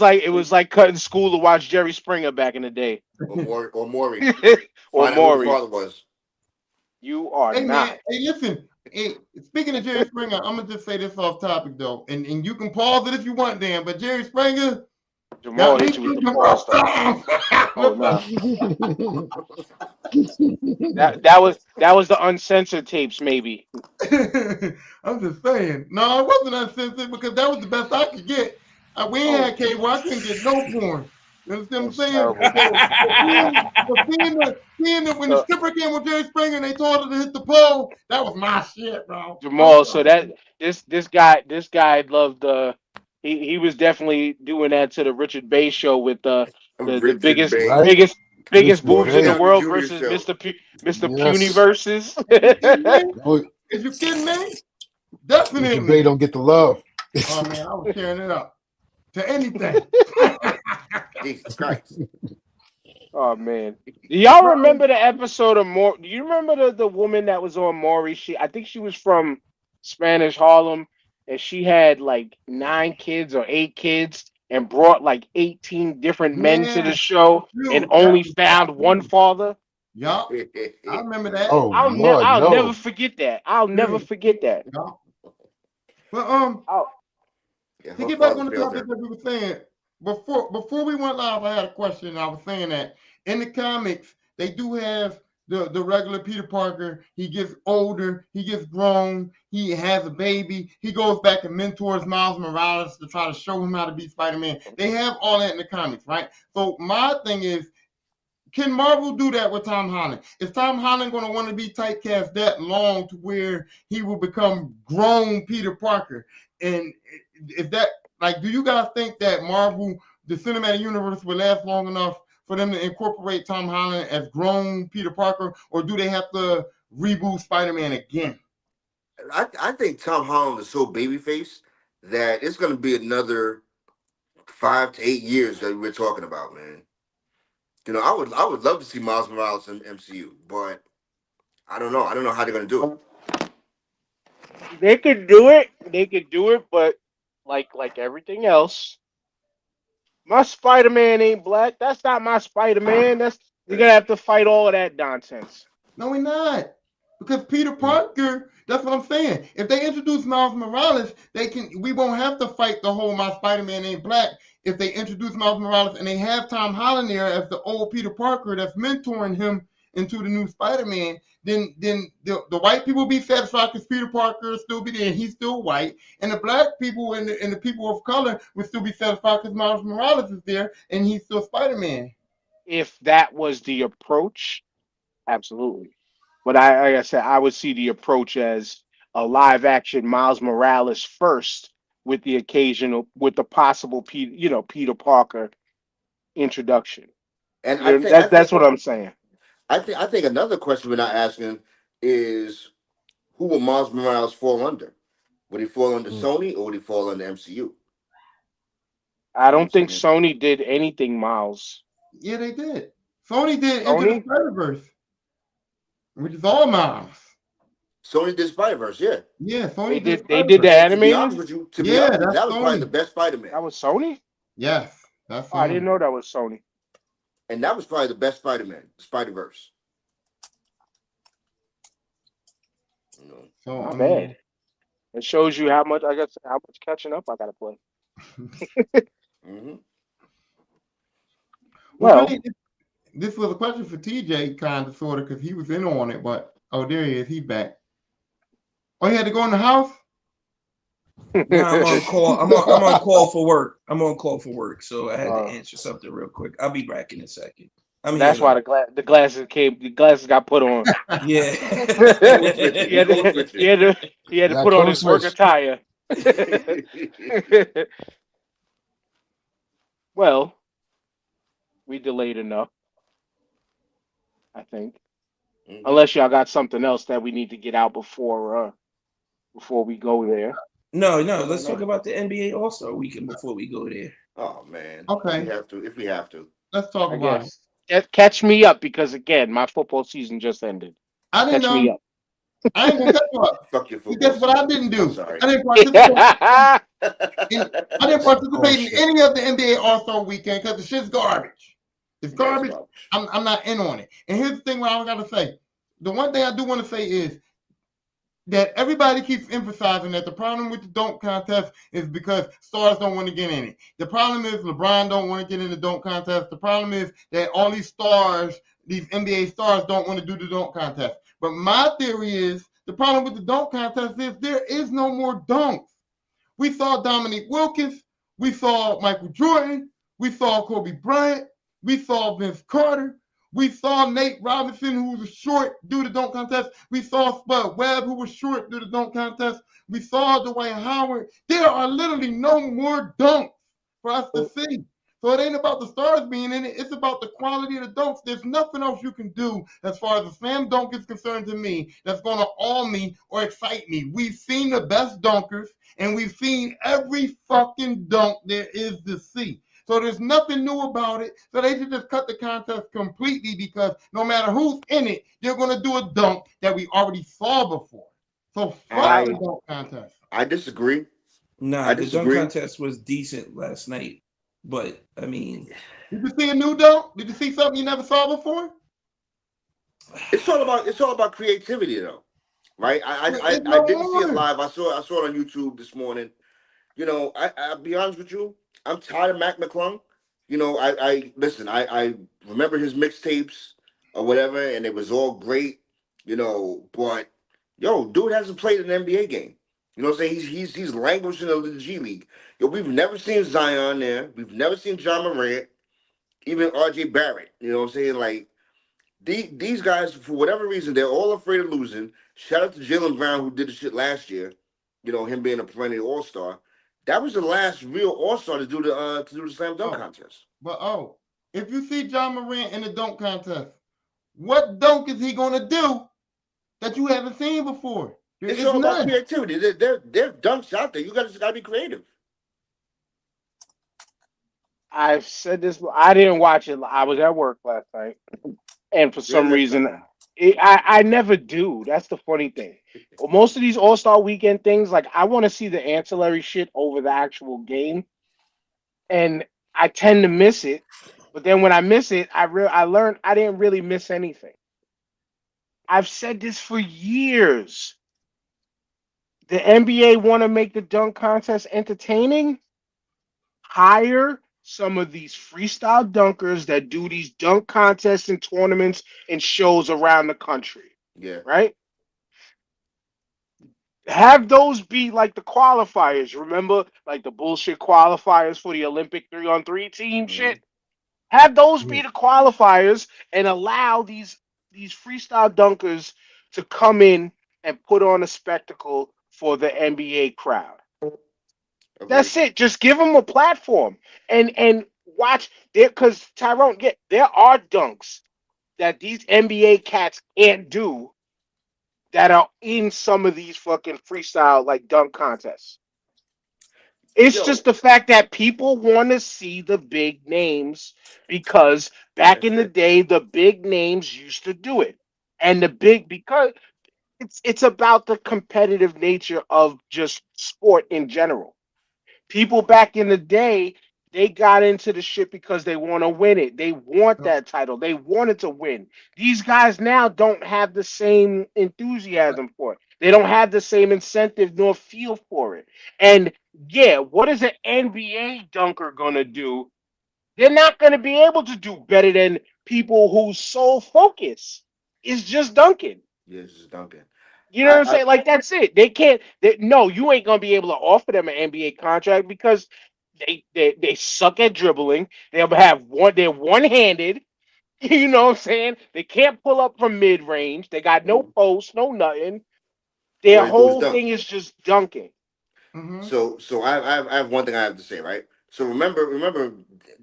like cutting school to watch Jerry Springer back in the day. Or Maury. Or Find out who the Maury. father was. You are Hey man, not. hey listen. Hey, speaking of Jerry Springer, I'm gonna just say this off topic though, and you can pause it if you want, Dan. But Jerry Springer Jamal got me hit you with through the the pause first stuff. time. Oh no. That was the uncensored tapes, maybe. I'm just saying. No, it wasn't uncensored because that was the best I could get. We ain't had cable. I couldn't get no porn. You understand what I'm That's saying? terrible. Seeing that when the So, stripper came with Jerry Springer and they told her to hit the pole, that was my shit, bro. Jamal, so that this guy loved he was definitely doing that to the Richard Bay show with the Richard biggest Bay. Right? biggest Richard boobs in the Bay. Robert Downey world Jr. versus show. Mr. Puny Yes. versus. kidding me? Oh, Is you kidding me? Richard Definitely. Bay don't get the love. Oh man, I was tearing it up to anything. Jesus Christ. Oh man. Do y'all remember the episode of More? Do you remember the woman that was on Maury? I think she was from Spanish Harlem, and she had like 9 kids or 8 kids and brought like 18 different men to the Yeah, show and true. only That found one father. yup, I remember that. Oh Lord, I'll never no. forget that. I'll never forget that. Yup. But Oh, Yeah, to her get back father on the failed topic her. that we were saying before we went live, I had a question. I was saying that in the comics they do have the regular Peter Parker. He gets older, he gets grown, he has a baby, he goes back and mentors Miles Morales to try to show him how to be Spider-Man. They have all that in the comics, right? So my thing is, can Marvel do that with Tom Holland? Is Tom Holland going to want to be typecast that long to where he will become grown Peter Parker? And is that like, do you guys think that Marvel, the cinematic universe, will last long enough for them to incorporate Tom Holland as grown Peter Parker, or do they have to reboot Spider-Man again? I think Tom Holland is so babyface that it's going to be another 5 to 8 years that we're talking about, man. You know, I would love to see Miles Morales in MCU, but I don't know. I don't know how they're going to do it. they could do it. They could do it, but like everything else, my Spider-Man ain't black. That's not my Spider-Man. You're gonna have to fight all of that nonsense. No, we're not. Because Peter Parker, that's what I'm saying. If they introduce Miles Morales, we won't have to fight the whole my Spider-Man ain't black. If they introduce Miles Morales and they have Tom Holland there as the old Peter Parker that's mentoring him into the new Spider-Man, then the white people will be satisfied because Peter Parker will still be there and he's still white. And the black people and the people of color will still be satisfied because Miles Morales is there and he's still Spider-Man. If that was the approach, absolutely. But like I said, I would see the approach as a live action Miles Morales first, with the possible Peter Parker introduction. And That's what I'm saying. I think another question we're not asking is who will Miles Morales fall under? Would he fall under Sony or would he fall under MCU? I don't think Sony did anything, Miles. Yeah, they did. Sony did Into Sony? the Spider-Verse, which is all Miles. Sony did Spider-Verse, yeah. Yeah, Sony did. They did the To be honest animated. with you, Yeah, that that's was probably Sony. the best Spider-Man. That was Sony. Yes, that's Oh, I Sony. didn't know that was Sony. And that was probably the best Spider-Man, Spider-Verse. You know. So Not bad. It shows you how much catching up I gotta play. Mm-hmm. Well, really, this was a question for TJ, kind of, sort of, because he was in on it. But there he is. He's back. Oh, he had to go in the house. No, I'm on call. I'm on call for work. I'm on call for work, so I had to answer something real quick. I'll be back in a second. That's why the glasses got put on. Yeah. he had to put on his work attire. Well, we delayed enough, I think. Unless y'all got something else that we need to get out before we go there. No. Let's talk about the NBA All-Star Weekend before we go there. Oh man. Okay. If we have to. Let's talk I about it. guess. Catch me up because again, my football season just ended. I didn't Catch me up. I ain't gonna guess what. Fuck your football. Guess what I didn't I'm do? sorry. I didn't participate. I didn't participate Oh, in shit. any of the NBA All-Star Weekend because the shit's garbage. It's garbage. That's I'm not in on it. And here's the thing: what I gotta say. The one thing I do want to say is that everybody keeps emphasizing that the problem with the dunk contest is because stars don't want to get in it. The problem is LeBron don't want to get in the dunk contest. The problem is that all these stars, these NBA stars, don't want to do the dunk contest. But my theory is the problem with the dunk contest is there is no more dunks. We saw Dominique Wilkins. We saw Michael Jordan. We saw Kobe Bryant. We saw Vince Carter. We saw Nate Robinson, who was short due to dunk contest. We saw Spud Webb, who was short due to dunk contest. We saw Dwight Howard. There are literally no more dunks for us to see. So it ain't about the stars being in it. It's about the quality of the dunks. There's nothing else you can do as far as the slam dunk is concerned to me that's going to awe me or excite me. We've seen the best dunkers, and we've seen every fucking dunk there is to see. So there's nothing new about it. So they should just cut the contest completely because no matter who's in it, they're going to do a dunk that we already saw before. So fuck the dunk contest. I disagree. Nah, I the dunk disagree. contest was decent last night, but I mean, Did you see a new dunk? Did you see something you never saw before? It's all about creativity though. Right? I didn't see it live. I saw it on YouTube this morning. You know, I'll be honest with you. I'm tired of Mac McClung. You know, I listen, I remember his mixtapes or whatever, and it was all great, you know, but yo, dude hasn't played an NBA game. You know what I'm saying? He's languishing in the G League. Yo, we've never seen Zion there. We've never seen John Morant, even RJ Barrett. You know what I'm saying? Like these guys, for whatever reason, they're all afraid of losing. Shout out to Jaylen Brown who did the shit last year. You know, him being a perennial all-star. That was the last real all-star to do the slam dunk contest. But if you see John Morant in the dunk contest, what dunk is he gonna do that you haven't seen before? It's all about creativity. There are dunks out there. You just gotta be creative. I've said this. I didn't watch it. I was at work last night, and for some reason, I never do. That's the funny thing. Most of these All-Star Weekend things, like I want to see the ancillary shit over the actual game, and I tend to miss it. But then when I miss it, I learned I didn't really miss anything. I've said this for years. The NBA want to make the dunk contest entertaining. Hire some of these freestyle dunkers that do these dunk contests and tournaments and shows around the country. Yeah. Right? Have those be like the qualifiers. Remember, like the bullshit qualifiers for the Olympic 3-on-3 team shit? Have those be the qualifiers and allow these freestyle dunkers to come in and put on a spectacle for the NBA crowd. Okay. That's it. Just give them a platform and watch there, because Tyrone, there are dunks that these NBA cats can't do that are in some of these fucking freestyle like dunk contests. It's just the fact that people want to see the big names because back in the day, the big names used to do it. And because it's about the competitive nature of just sport in general. People back in the day, they got into the shit because they want to win it. They want that title. They wanted to win. These guys now don't have the same enthusiasm for it. They don't have the same incentive nor feel for it. And yeah, what is an NBA dunker going to do? They're not going to be able to do better than people whose sole focus is just dunking. Yeah, it's just dunking. You know what I'm saying? Like, that's it. They can't. No, you ain't going to be able to offer them an NBA contract because they suck at dribbling. They'll have they're one-handed. You know what I'm saying? They can't pull up from mid-range. They got no post, no nothing. Their whole thing is just dunking. Mm-hmm. So I have one thing I have to say, right? So remember,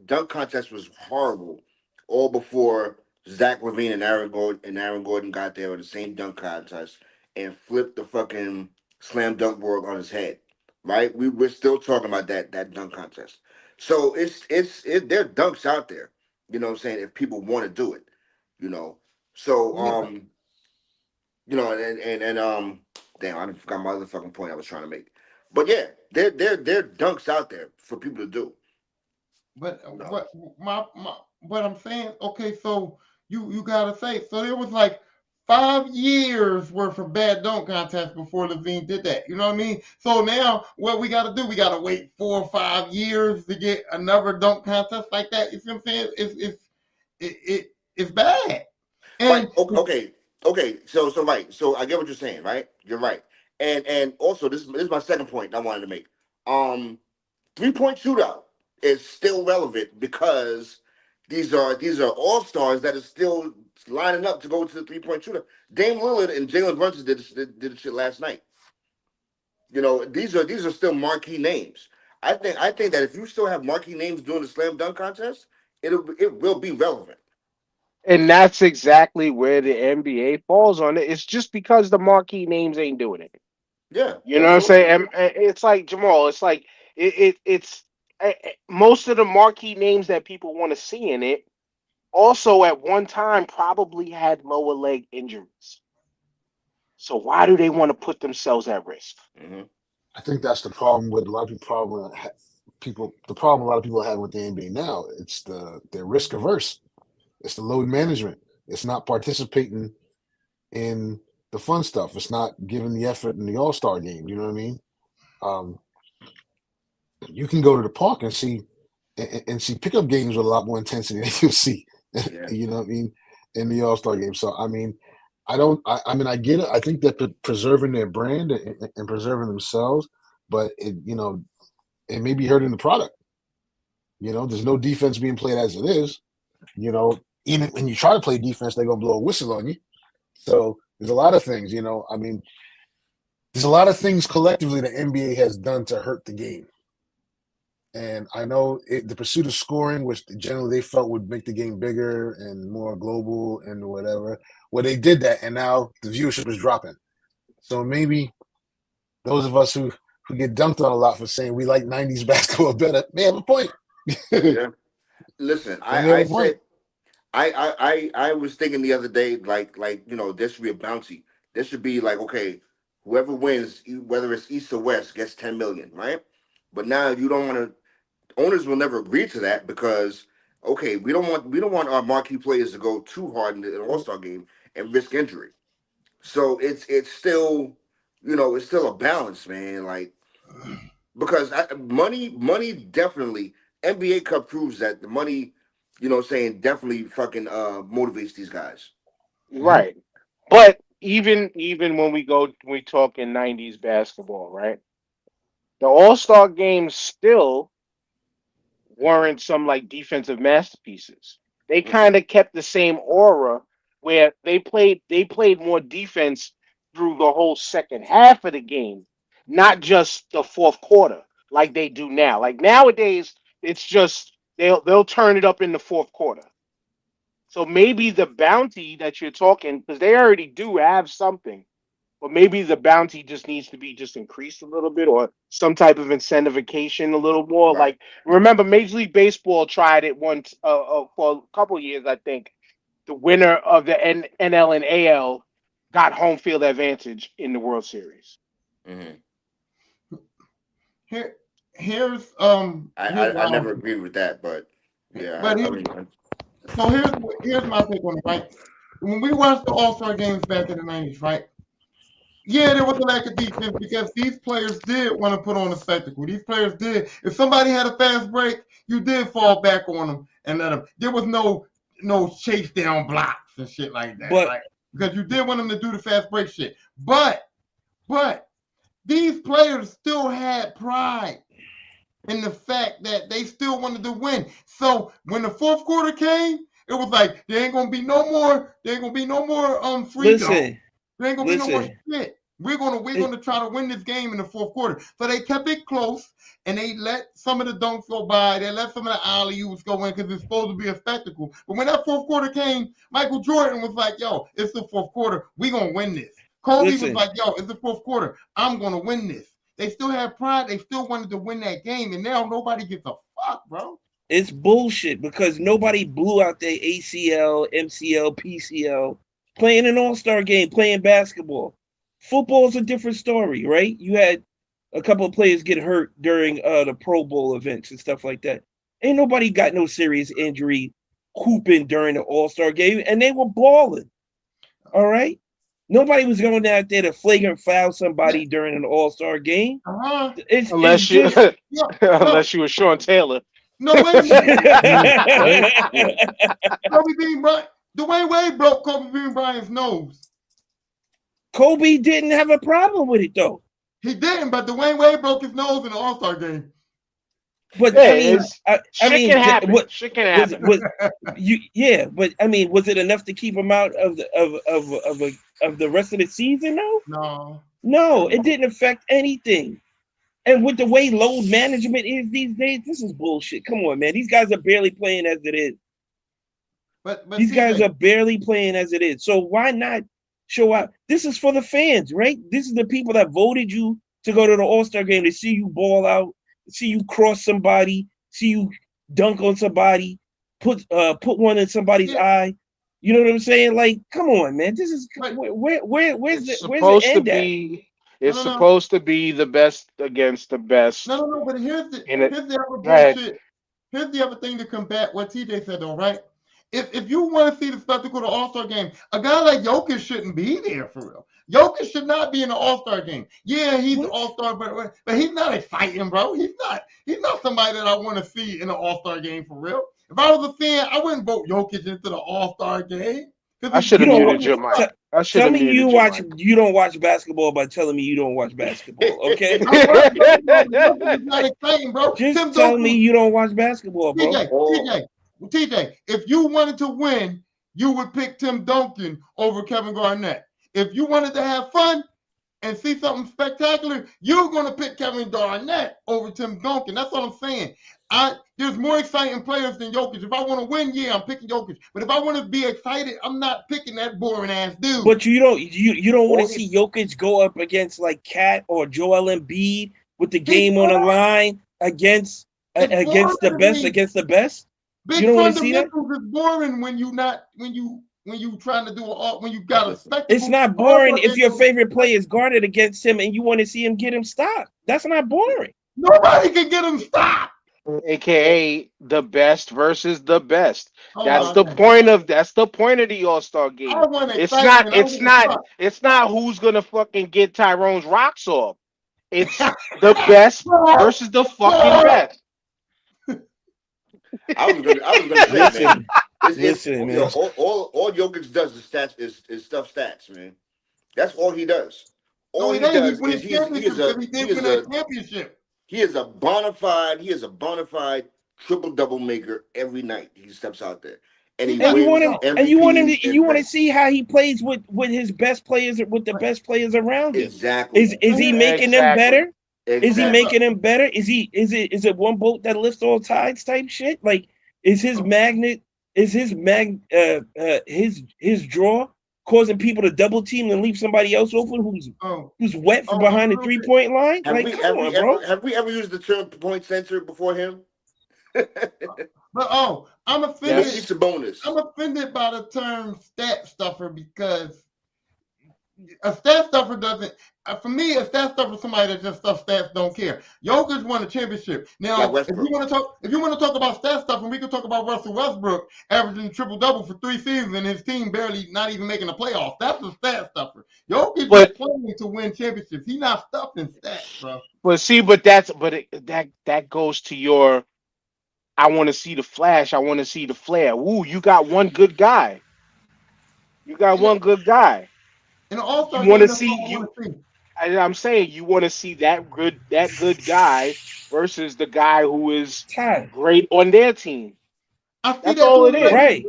dunk contest was horrible all before Zach LaVine and Aaron Gordon got there on the same dunk contest and flipped the fucking slam dunk world on his head. Right? We're still talking about that dunk contest. So there are dunks out there. You know what I'm saying? If people want to do it, you know. So Yeah. damn, I forgot my other fucking point I was trying to make. But yeah, there are dunks out there for people to do. But No. what I'm saying, okay, so you gotta say, so there was like 5 years worth of bad dunk contests before Levine did that. You know what I mean? So now what we gotta do, we gotta wait 4 or 5 years to get another dunk contest like that. You see what I'm saying? It's bad. Right. And Okay. So right. So I get what you're saying. Right. You're right. And also this is my second point I wanted to make. 3-point shootout is still relevant because these are all stars that are still lining up to go to the 3-point shootout. Dame Lillard and Jalen Brunson did the shit last night. You know, these are still marquee names. I think that if you still have marquee names doing the slam dunk contest, it will be relevant. And that's exactly where the NBA falls on it. It's just because the marquee names ain't doing it. Yeah, You know what I'm absolutely. saying? And it's like Jamal. It's like most of the marquee names that people want to see in it also at one time probably had lower leg injuries. So why do they want to put themselves at risk? Hmm. I think that's the problem with a lot of people. The problem a lot of people have with the NBA now. It's they're risk averse. It's the load management. It's not participating in the fun stuff. It's not giving the effort in the All Star game. You know what I mean? Um, you can go to the park and see pickup games with a lot more intensity than you'll see. Yeah. You know what I mean? In the All Star game. So I mean, I don't. I mean, I get it. I think they're preserving their brand and preserving themselves, but it may be hurting the product. There's no defense being played as it is. Even when you try to play defense, they're gonna blow a whistle on you. So there's a lot of things. I mean, there's a lot of things collectively the NBA has done to hurt the game. And I know the pursuit of scoring, which generally they felt would make the game bigger and more global and whatever. Well, they did that, and now the viewership is dropping. So maybe those of us who get dunked on a lot for saying we like '90s basketball better may have a point. Yeah. Listen, They may have I a point. said I was thinking the other day, there should be a bounty. There should be like, okay, whoever wins, whether it's East or West, gets 10 million, right? But now you don't want to. Owners will never agree to that because, okay, we don't want our marquee players to go too hard in the All Star game and risk injury. So it's still, it's still a balance, man. Like because money definitely NBA Cup proves that the money, saying definitely fucking motivates these guys. Mhm. Right. But even when we talk in '90s basketball, right? The All Star games still weren't some like defensive masterpieces. They Mm-mm. kind of kept the same aura where they played more defense through the whole second half of the game, not just the fourth quarter like they do now. Like nowadays, it's just they'll turn it up in the fourth quarter. So maybe the bounty that you're talking, because they already do have something, but maybe the bounty just needs to be just increased a little bit or some type of incentivification a little more. Right. Like remember, Major League Baseball tried it once for a couple years, I think. The winner of the NL and AL got home field advantage in the World Series. Hmm. here here's I, here's I I why. never agree with that, but yeah, But I here, mean, so here's my take on it, right? When we watched the All Star games back in the '90s, right? Yeah, there was a lack of defense because these players did want to put on a spectacle. These players did. If somebody had a fast break, you did fall back on them and let them. There was no chase down blocks and shit like that, But right? Because you did want them to do the fast break shit. But these players still had pride in the fact that they still wanted to win. So when the fourth quarter came, it was like there ain't gonna be no more. There ain't gonna be no more free throw. listen, There ain't gonna be no more listen. shit. We're gonna try to win this game in the fourth quarter. So they kept it close, and they let some of the dunks go by. They let some of the alley-oops go in because it's supposed to be a spectacle. But when that fourth quarter came, Michael Jordan was like, "Yo, it's the fourth quarter. We gonna win this." Kobe was like, "Yo, it's the fourth quarter. I'm gonna win this." They still had pride. They still wanted to win that game, and now nobody gives a fuck, bro. It's bullshit because nobody blew out their ACL, MCL, PCL playing an all-star game, playing basketball. Football's a different story, right? You had a couple of players get hurt during the Pro Bowl events and stuff like that. Ain't nobody got no serious injury hooping during the all-star game, and they were balling. All right? Nobody was going out there to flagrant foul somebody during an all-star game. Unless you were Sean Taylor. No way. Kobe Bean Bryant. Dwayne Wade broke Kobe Bean Bryant's nose. Kobe didn't have a problem with it though. He didn't, but Dwayne Wade broke his nose in the All-Star game. But yeah, I mean, can happen. Shit can happen. But I mean, was it enough to keep him out of the rest of the season? No, it didn't affect anything. And with the way load management is these days, this is bullshit. Come on, man. These guys are barely playing as it is. But these guys are barely playing as it is. So why not show out? This is for the fans, right? This is the people that voted you to go to the All-Star game to see you ball out, see you cross somebody, see you dunk on somebody, put one in somebody's eye. You know what I'm saying? Like, come on, man. This is where's the end at? It's supposed to be the best against the best. No. But here's the other bullshit. Here's the other thing to combat what TJ said, though, right? If you want to see the spectacle of the All-Star game, a guy like Jokic shouldn't be there for real. Jokic should not be in the All-Star game. Yeah, he's an All-Star, but he's not exciting, bro. He's not somebody that I want to see in the All-Star game for real. If I was a fan, I wouldn't vote Jokic into the All-Star game. I should have muted your mic. Tell me you don't watch basketball by telling me you don't watch basketball, okay? Not exciting, bro. Just tell me you don't watch basketball, bro. TJ, if you wanted to win, you would pick Tim Duncan over Kevin Garnett. If you wanted to have fun and see something spectacular, you're going to pick Kevin Garnett over Tim Duncan. That's what I'm saying. There's more exciting players than Jokic. If I want to win, I'm picking Jokic. But if I want to be excited, I'm not picking that boring ass dude. But you don't want to see Jokic go up against like Cat or Joel Embiid with the game on the line against the best. Big you don't want to see that? Is boring when you trying to do when you got a spectacle. It's not boring if your favorite player is guarded against him and you want to see him get him stopped. That's not boring. Nobody can get him stopped. AKA the best versus the best. That's the point of the All-Star game. It's not who's gonna fucking get Tyrone's rocks off. It's the best versus the fucking best. I was gonna say, man. Listen, man. All Jokic does is stuff stats, man. That's all he does. He is a bona fide triple-double maker every night. He steps out there. You want to see how he plays with his best players, with the best players around him. Exactly. Is he making them better? Exactly. Is he making them better? Is it one boat that lifts all tides type shit? Like, is his draw causing people to double team and leave somebody else open who's wet from behind the 3-point line? Have we ever used the term point center before him? But I'm offended. It's a bonus. I'm offended by the term stat stuffer because a stat stuffer doesn't. For me, a stat stuffer is somebody that just stuff stats, don't care. Jokic won a championship. Now, if you want to talk about stat stuff, and we can talk about Russell Westbrook averaging triple-double for 3 seasons and his team barely not even making the playoffs. That's a stat stuffer. Jokic is playing to win championships. He's not stuffing stats, bro. That goes to your. I want to see the flash. I want to see the flare. Woo, you got one good guy. You got one good guy. And also, you want to see. I'm saying you want to see that good guy versus the guy who is great on their team. That's all it is. Right.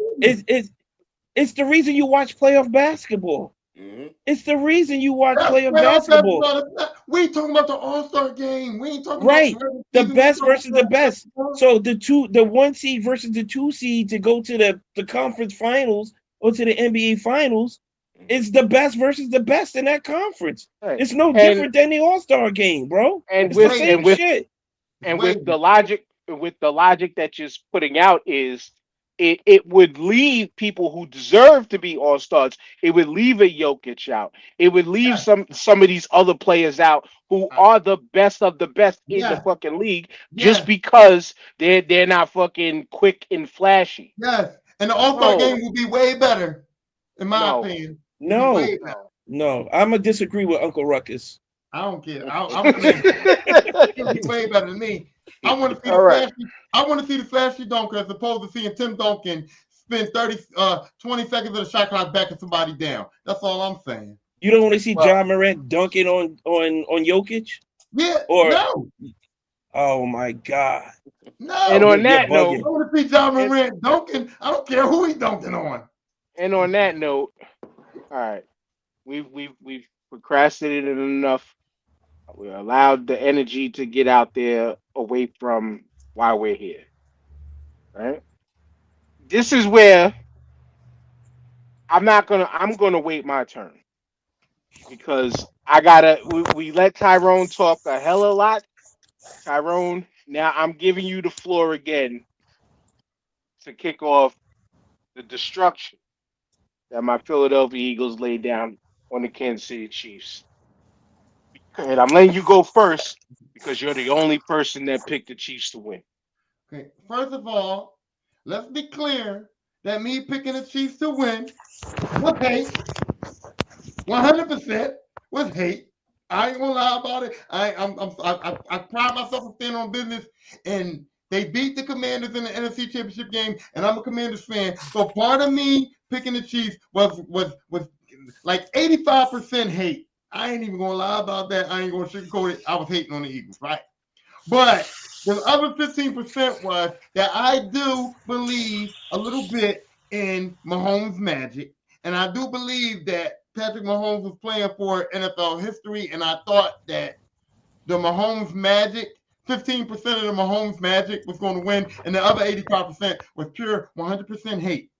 It's the reason you watch playoff basketball. Mhm. It's the reason you watch That's playoff where I'm basketball. we ain't talking about the All-Star game. We ain't talking Right. about regular The season. We best talking versus the about best. playoffs. So the 1 seed versus the 2 seed to go to the conference finals or to the NBA finals is the best versus the best in that conference. Right. It's no And different than the All-Star game, bro. and It's the with same and with shit. and Wait, with the logic that you're putting out is it would leave people who deserve to be all stars. It would leave a Jokic out. It would leave yes, some of these other players out who uh, are the best of the best in the yes, fucking league just yes, because they're not fucking quick and flashy. yes. And the All-Star No, game will be way better, in my no, opinion. It'll be No, way better. no. no. I'm gonna disagree with Uncle Ruckus. I don't care. I'm saying it'll be way better than me. I want to see All the right. flashy. I want to see the flashy dunker as opposed to seeing Tim Duncan spend 20 seconds of the shot clock backing somebody down. That's all I'm saying. You don't want to see Well, John Morant dunking on Jokic? Yeah, Or no, oh my God. and no. You're, on you're that I note, bugging. want to see John and, Morant dunking. I don't care who he dunking on. on that note, all right, we've procrastinated enough. We allowed the energy to get out there away from why we're here. Right? This is where I'm gonna wait my turn because we let Tyrone talk a hell of a lot. Tyrone, now I'm giving you the floor again to kick off the destruction that my Philadelphia Eagles laid down on the Kansas City Chiefs. And I'm letting you go first because you're the only person that picked the Chiefs to win. Okay, first of all, let's be clear that me picking the Chiefs to win was hate. 100% was hate. I ain't gonna lie about it. I pride myself on staying on business, and they beat the Commanders in the NFC Championship game, and I'm a Commanders fan. So part of me picking the Chiefs was like 85% hate. I ain't even gonna lie about that. I ain't gonna sugarcoat it. I was hating on the Eagles, right? But the other 15% was that I do believe a little bit in Mahomes' magic. And I do believe that Patrick Mahomes was playing for NFL history. And I thought that the Mahomes magic, 15% of the Mahomes magic was going to win. And the other 85% was pure 100% hate.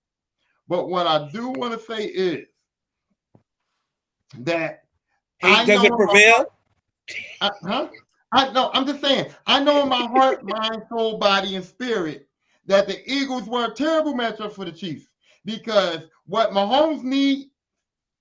But what I do want to say is that I Hate know doesn't prevail. I'm just saying, I know in my heart, mind, soul, body, and spirit that the Eagles were a terrible matchup for the Chiefs because what Mahomes need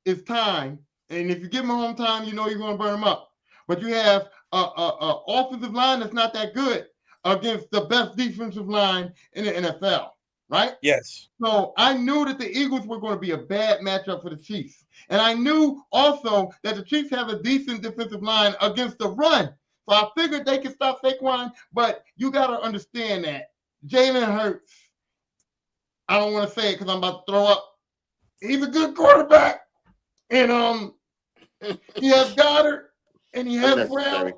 is time. And if you give Mahomes time, you know you're going to burn him up. But you have a offensive line that's not that good against the best defensive line in the NFL, right? Yes. So I knew that the Eagles were going to be a bad matchup for the Chiefs. And I knew also that the Chiefs have a decent defensive line against the run. So I figured they could stop Saquon, but you got to understand that Jalen Hurts, I don't want to say it because I'm about to throw up. He's a good quarterback. And he has Goddard and he has Brown Unnecessary.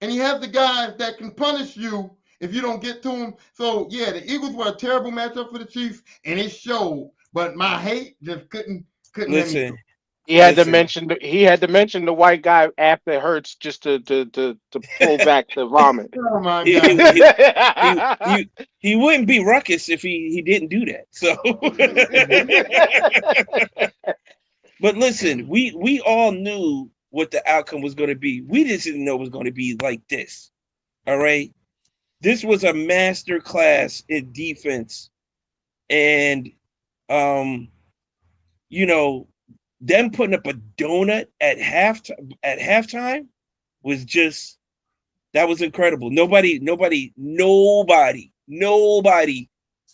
and he has the guys that can punish you if you don't get to him. So yeah, the Eagles were a terrible matchup for the Chiefs, and it showed. But my hate just couldn't let me Listen, through. He had to listen. mention the white guy after Hurts just to pull back the vomit. Oh my He, God. he, he wouldn't be Ruckus if he didn't do that. So but listen, we all knew what the outcome was going to be. We just didn't know it was going to be like this. All right. This was a master class in defense. And you know, them putting up a donut at halftime was just that was incredible. Nobody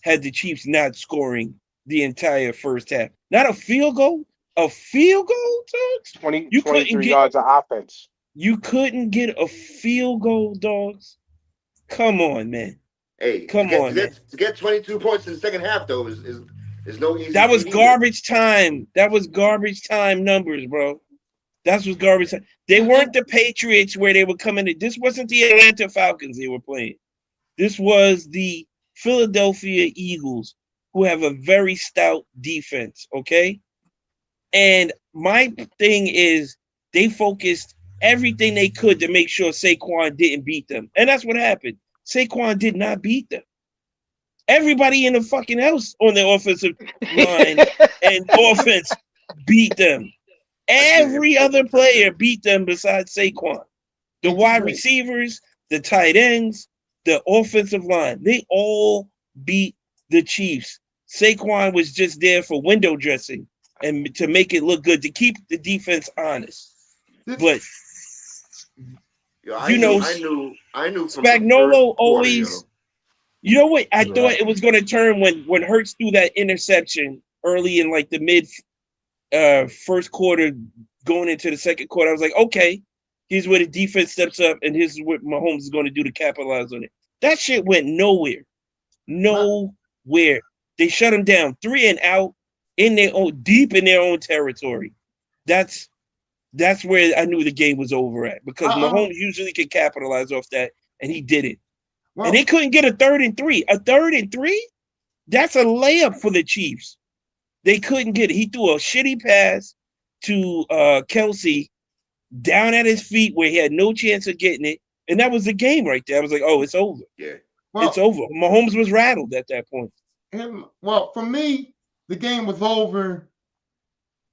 had the Chiefs not scoring the entire first half. Not a field goal. A field goal, dogs? 23 yards of offense. You couldn't get a field goal, dogs. Come on, man. Hey, Come on, man. to get 22 points in the second half though is no easy. That was feat either. garbage time. That was garbage time numbers, bro. That was garbage time. They weren't the Patriots where they were coming in. This wasn't the Atlanta Falcons they were playing. This was the Philadelphia Eagles, who have a very stout defense, okay? And my thing is they focused everything they could to make sure Saquon didn't beat them. And that's what happened. Saquon did not beat them. Everybody in the fucking house on the offensive line and offense beat them. Every other player beat them besides Saquon. The wide receivers, the tight ends, the offensive line, they all beat the Chiefs. Saquon was just there for window dressing and to make it look good, to keep the defense honest. But Yo, I knew from Spagnuolo always. You know what? I thought it was going to turn when Hurts threw that interception early in like the mid first quarter, going into the second quarter. I was like, okay, here's where the defense steps up, and here's what Mahomes is going to do to capitalize on it. That shit went nowhere. Nowhere. They shut him down 3 and out in their own, deep in their own territory. That's where I knew the game was over at, because Mahomes usually can capitalize off that, and he didn't. And they couldn't get a 3rd and 3. A 3rd and 3? That's a layup for the Chiefs. They couldn't get it. He threw a shitty pass to Kelsey down at his feet where he had no chance of getting it. And that was the game right there. I was like, oh, it's over. Yeah. It's over. Mahomes was rattled at that point. Well, for me, the game was over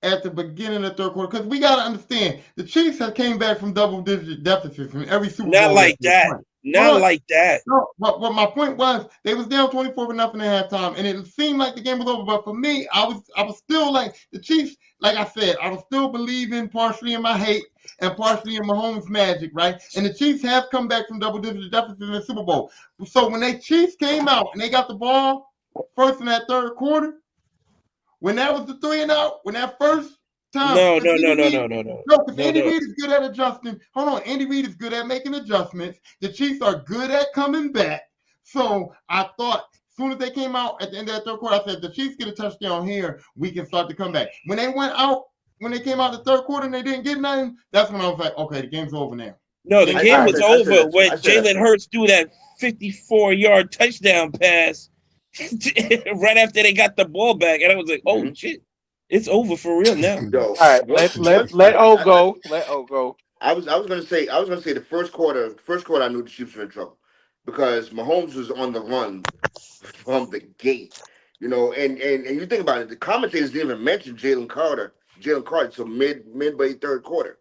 at the beginning of the third quarter, because we got to understand the Chiefs have came back from double-digit deficits from every Super Bowl. Not like that. Not like that. No, but my point was they was down 24-0 at halftime, and it seemed like the game was over. But for me, I was still like the Chiefs. Like I said, I was still believing partially in my hate and partially in Mahomes' magic, right? And the Chiefs have come back from double-digit deficits in the Super Bowl. So when they Chiefs came out and they got the ball first in that third quarter, when that was the 3 and out, when that first time. No. No, because Andy Reid is good at adjusting. Hold on, Andy Reid is good at making adjustments. The Chiefs are good at coming back. So I thought as soon as they came out at the end of that third quarter, I said, the Chiefs get a touchdown here, we can start to come back. When they went out, when they came out the third quarter and they didn't get nothing, that's when I was like, okay, the game's over now. No, the game was over when Jalen Hurts threw that 54-yard touchdown pass right after they got the ball back. And I was like, oh, shit. It's over for real now. All right, let O go. Let O go. I was gonna say the first quarter I knew the Chiefs were in trouble, because Mahomes was on the run from the gate. You know, and you think about it, the commentators didn't even mention Jalen Carter till midway third quarter,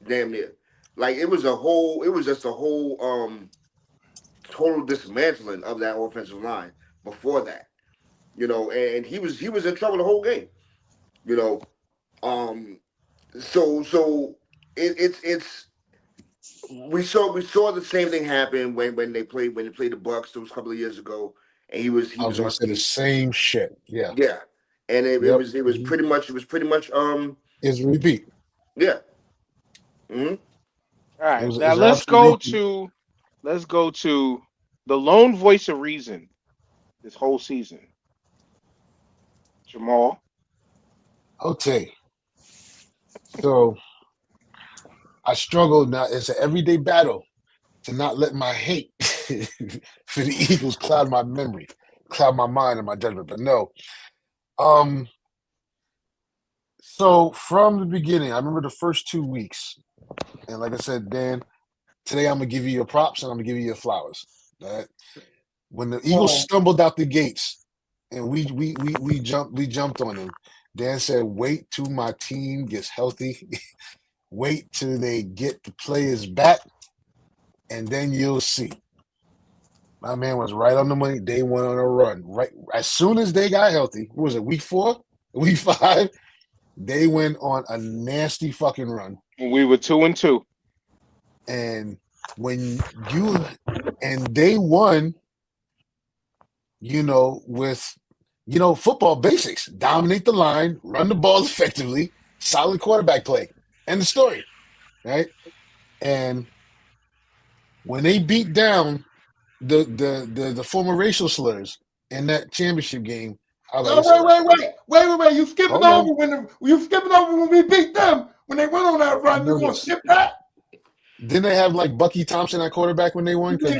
damn near. Like it was just a whole total dismantling of that offensive line before that. You know, and he was in trouble the whole game. You know, so it's we saw the same thing happen when they played the Bucks. It was a couple of years ago, and I was gonna say the same shit. Yeah, and it was pretty much it's repeat. Yeah. Mm-hmm. All right, now let's go to the lone voice of reason this whole season, Jamal. Okay, so I struggle now. It's an everyday battle to not let my hate for the Eagles cloud my memory, cloud my mind and my judgment. But no, so from the beginning, I remember the first 2 weeks, and like I said, Dan, today I'm gonna give you your props and I'm gonna give you your flowers. Right? When the Eagles stumbled out the gates and we jumped on them. Dan said, wait till my team gets healthy. Wait till they get the players back, and then you'll see. My man was right on the money. They went on a run. Right as soon as they got healthy, what was it, week 4? Week 5? They went on a nasty fucking run. We were 2-2. And they won, with football basics. Dominate the line, run the ball effectively, solid quarterback play. End the story, right? And when they beat down the former racial slurs in that championship game, I was like, wait. You skipping over when we beat them, when they went on that run. You gonna skip that? Didn't they have like Bucky Thompson at quarterback when they won? Because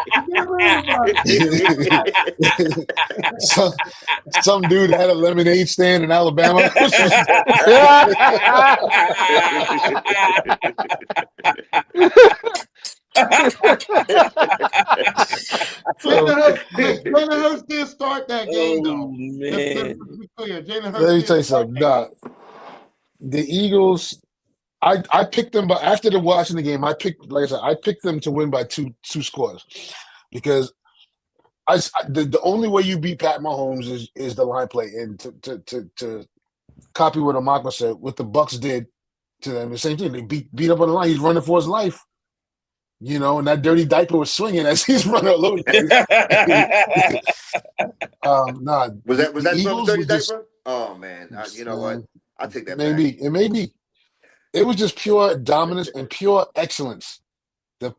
can't read about it. some dude had a lemonade stand in Alabama. Jalen Hurts did start that game, Oh though. man. Let's be clear. Jalen Hurts Let me did tell you start something. that Nah, game. the Eagles. I picked them, but after the watching the game, I picked them to win by two scores because the only way you beat Pat Mahomes is the line play, and to copy what Amakwa said, what the Bucks did to them, the same thing. They beat up on the line. He's running for his life, and that dirty diaper was swinging as he's running all over the place. Nah, Was that the number Eagles 30 was just diaper? Oh man, you know what? I'll take that back. maybe it was just pure dominance and pure excellence. The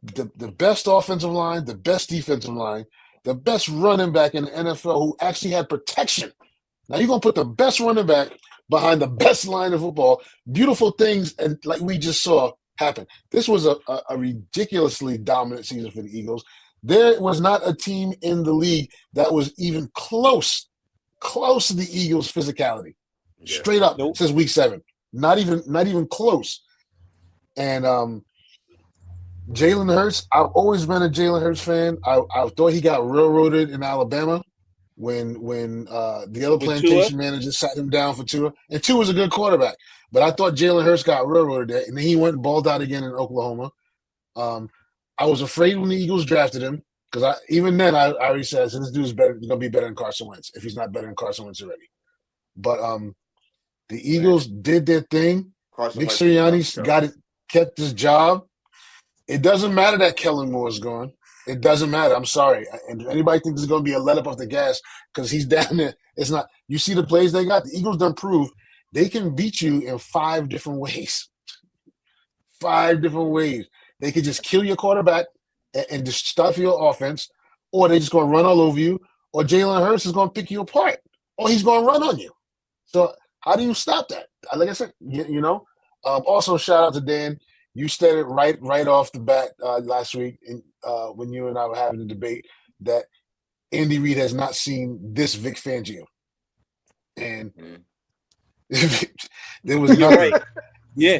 best offensive line, the best defensive line, the best running back in the NFL who actually had protection. Now you're gonna put the best running back behind the best line of football. Beautiful things, and like we just saw happen. This was a ridiculously dominant season for the Eagles. There was not a team in the league that was even close to the Eagles' physicality. Yeah. Straight up Nope. since week 7. Not even close. And Jalen Hurts, I've always been a Jalen Hurts fan. I thought he got railroaded in Alabama when the other With plantation manager sat him down for Tua. And Tua was a good quarterback. But I thought Jalen Hurts got railroaded there, and then he went and balled out again in Oklahoma. I was afraid when the Eagles drafted him because even then I already said this dude's going to be better than Carson Wentz if he's not better than Carson Wentz already. But the Eagles did their thing. Carson Nick Wentz Sirianni's kept his job. It doesn't matter that Kellen Moore is gone. It doesn't matter. I'm sorry. And if anybody thinks there's going to be a let up off the gas because he's down there, it's not. You see the plays they got? The Eagles done prove they can beat you in 5 different ways. 5 different ways. They could just kill your quarterback and just stuff your offense, or they're just going to run all over you, or Jalen Hurts is going to pick you apart, or he's going to run on you. So how do you stop that? Like I said, also shout out to Dan. You said it right off the bat last week when you and I were having a debate that Andy Reid has not seen this Vic Fangio. And there was nothing. Right. Yeah.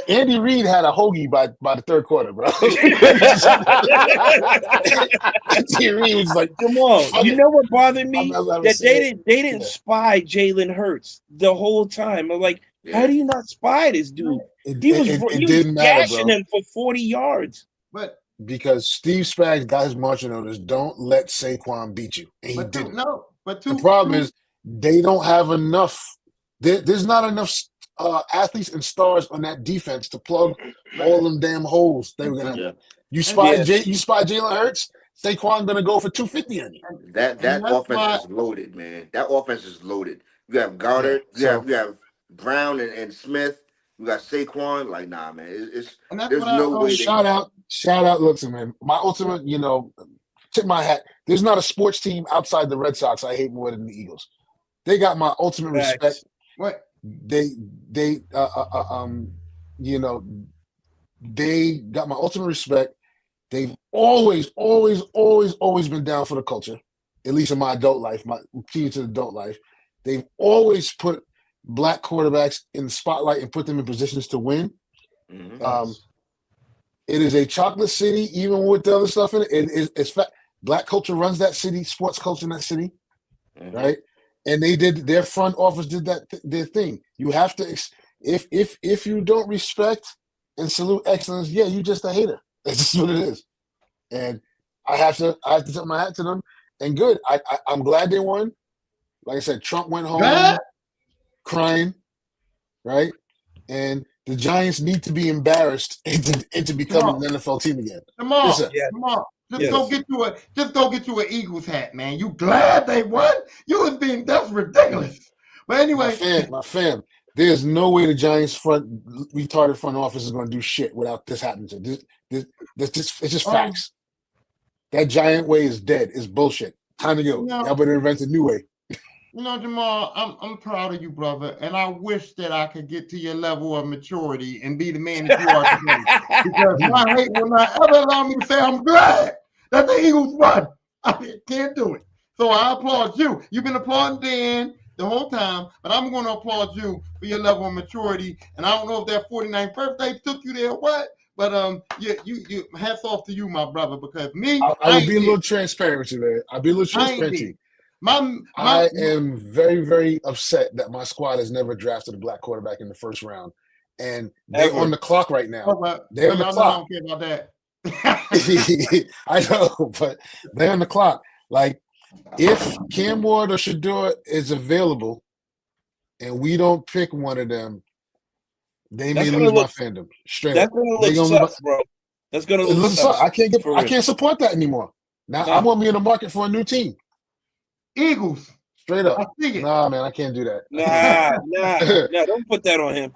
Andy Reid had a hoagie by the third quarter, bro. Andy Reid was like, Come on. You know what bothered me? That they didn't Yeah. spy Jalen Hurts the whole time. I'm like, how do you not spy this dude? He was didn't matter, gashing bro. him for 40 yards. But Because Steve Spags got his marching orders. Don't let Saquon beat you, and he didn't. The problem is they don't have enough. There's not enough athletes and stars on that defense to plug all them damn holes they were gonna. Yeah. You spy Yeah. Jalen Hurts. Saquon gonna go for 250 on you. That that's offense why- is loaded, man. That offense is loaded. You have Goddard, Yeah, you have Brown and Smith. You got Saquon. Like, nah, man. It's and that's there's what no way. Shout out. Listen, man. My ultimate, tip my hat. There's not a sports team outside the Red Sox I hate more than the Eagles. They got my ultimate respect. Facts. what They got my ultimate respect. They've always been down for the culture, at least in my adult life, my key to adult life. They've always put black quarterbacks in the spotlight and put them in positions to win. Mhm. It is a chocolate city, even with the other stuff in it. It's black culture runs that city, sports culture in that city, Mhm. right? And their front office did their thing. You have to, if you don't respect and salute excellence, yeah, you just a hater. That's just what it is. And I have to tip my hat to them. And good, I'm glad they won. Like I said, Trump went home Glad? crying, right? And the Giants need to be embarrassed into becoming an NFL team again. Come on, Listen. Yeah. come on. Just Yes. go get you an Eagles hat, man. You glad they won? That's ridiculous. But anyway, My fam, there's no way the Giants retarded front office is going to do shit without this happening to them. It's just facts. That Giant way is dead. It's bullshit. Time to go. No. Y'all better invent a new way. You know, Jamal, I'm proud of you, brother, and I wish that I could get to your level of maturity and be the man that you are today. Because my hate will not ever allow me to say I'm glad that the Eagles won. I can't do it. So I applaud you. You've been applauding Dan the whole time, but I'm going to applaud you for your level of maturity. And I don't know if that 49th birthday took you there or what, but you hats off to you, my brother. Because me, I will be a ain't little transparent with you, man. I'll be a little I ain't transparent to there. you. My I am very, very upset that my squad has never drafted a black quarterback in the first round. And they're Ever. on the clock right now. They're on the y'all know I clock. don't care about that. I know, but they're on the clock. Like, if Cam Ward or Shador is available and we don't pick one of them, they That's may gonna lose my look- fandom. Straight That's up. gonna They look gonna lose sus, bro. That's gonna It look looks sus. I can't For real. support that anymore. Now Nah. I'm gonna be in the market for a new team. Eagles. Straight I up. see it. Nah, man, I can't do that. I can't do Nah, don't put that on him.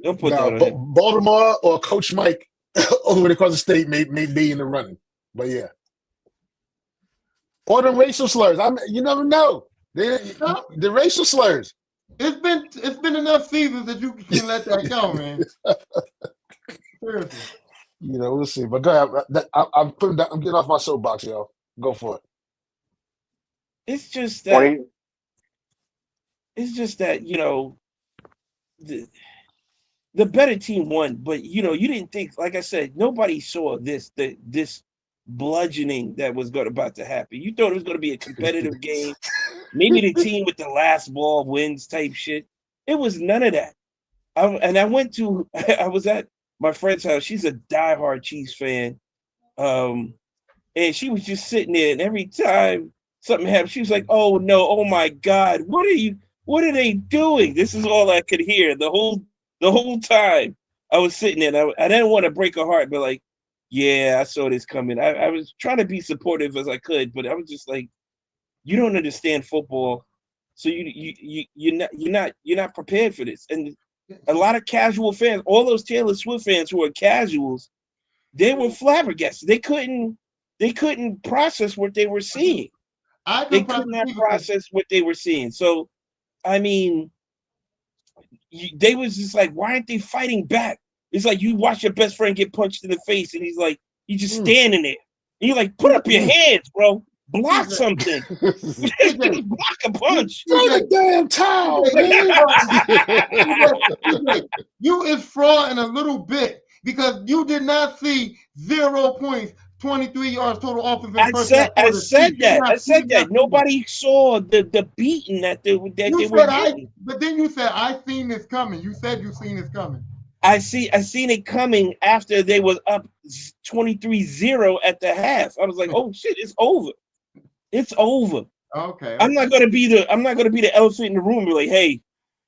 Don't put Nah, that on him. Baltimore or Coach Mike over across the state may be in the running. But yeah. Or the racial slurs. You never know. The racial slurs. It's been enough seasons that you can let that go, man. Seriously. You know, we'll see. But go ahead. I'm getting off my soapbox, y'all. Go for it. It's just that 20. it's just that, you know, the better team won, but you know, you didn't think, like I said, nobody saw this bludgeoning that was about to happen. You thought it was going to be a competitive game. Maybe the team with the last ball wins type shit. It was none of that. I was at my friend's house. She's a diehard Chiefs fan. And she was just sitting there, and every time something happened, she was like, "Oh no, oh my God, what are they doing?" This is all I could hear the whole time. I was sitting there, and I didn't want to break her heart, but like, yeah, I saw this coming. I was trying to be supportive as I could, but I was just like, you don't understand football, so you're not prepared for this. And a lot of casual fans, all those Taylor Swift fans who are casuals, they were flabbergasted. They couldn't process what they were seeing. They could not process what they were seeing. So, I mean, they was just like, why aren't they fighting back? It's like you watch your best friend get punched in the face, and he's like, he's just standing there. And you're like, put up your hands, bro. Block something. Just block a punch. Throw the damn towel, man. You is frauding a little bit because you did not see 0 points, 23 yards total offense. I said that. Nobody saw the beating that they were getting. But then you said, I seen this coming. You said you seen this coming. I seen it coming after they was up 23-0 at the half. I was like, oh shit, it's over. It's over. Okay. I'm not gonna be the elephant in the room and be like, hey,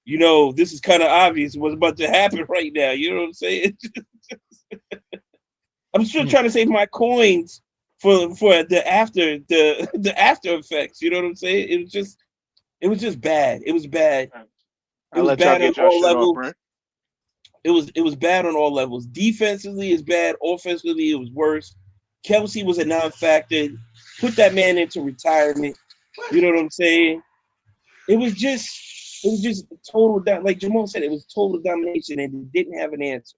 you know, this is kind of obvious what's about to happen right now. You know what I'm saying? I'm still trying to save my coins for the after effects. You know what I'm saying? It was just bad. It was bad. It was bad on all levels. It was bad on all levels. Defensively, it's bad. Offensively, it was worse. Kelsey was a non-factor. Put that man into retirement. You know what I'm saying? It was just total, like Jamal said, it was total domination, and they didn't have an answer.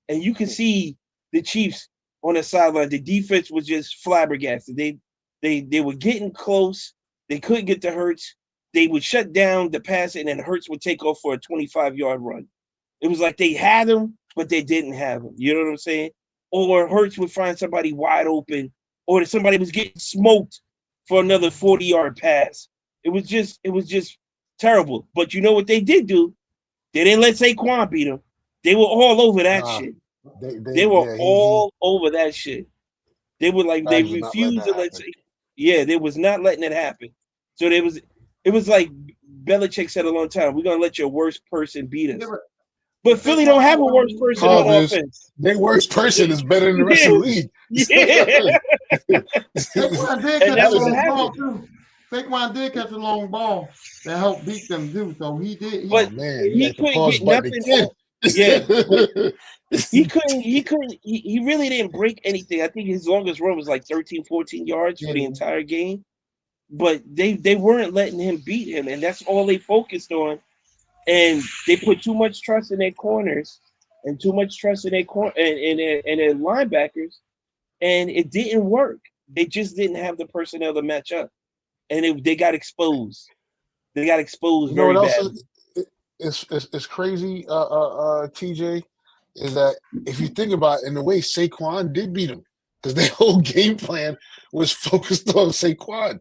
And you can see the Chiefs on the sideline. The defense was just flabbergasted. They were getting close. They couldn't get to Hurts. They would shut down the pass, and then Hurts would take off for a 25-yard run. It was like they had him, but they didn't have him. You know what I'm saying? Or Hurts would find somebody wide open, or somebody was getting smoked for another 40-yard pass. It was just terrible. But you know what they did do? They didn't let Saquon beat them. They were all over that shit. They were all over that shit. They were like, they refused to let Saquon. Yeah, they was not letting it happen. So it was like Belichick said a long time, we're gonna let your worst person beat us. But Philly don't have a worst person on offense. Their worst person is better than the rest of the league. Yeah. Saquon did catch a long ball that helped beat them too. So he did. But he couldn't get nothing. Yeah. He couldn't. He really didn't break anything. I think his longest run was like 13, 14 yards for the entire game. but they weren't letting him beat him, and that's all they focused on. And they put too much trust in their corners and too much trust in their linebackers, and it didn't work. They just didn't have the personnel to match up, and they got exposed. They got exposed You know very what else badly. is crazy, TJ, is that if you think about it, in the way Saquon did beat him, because their whole game plan was focused on Saquon.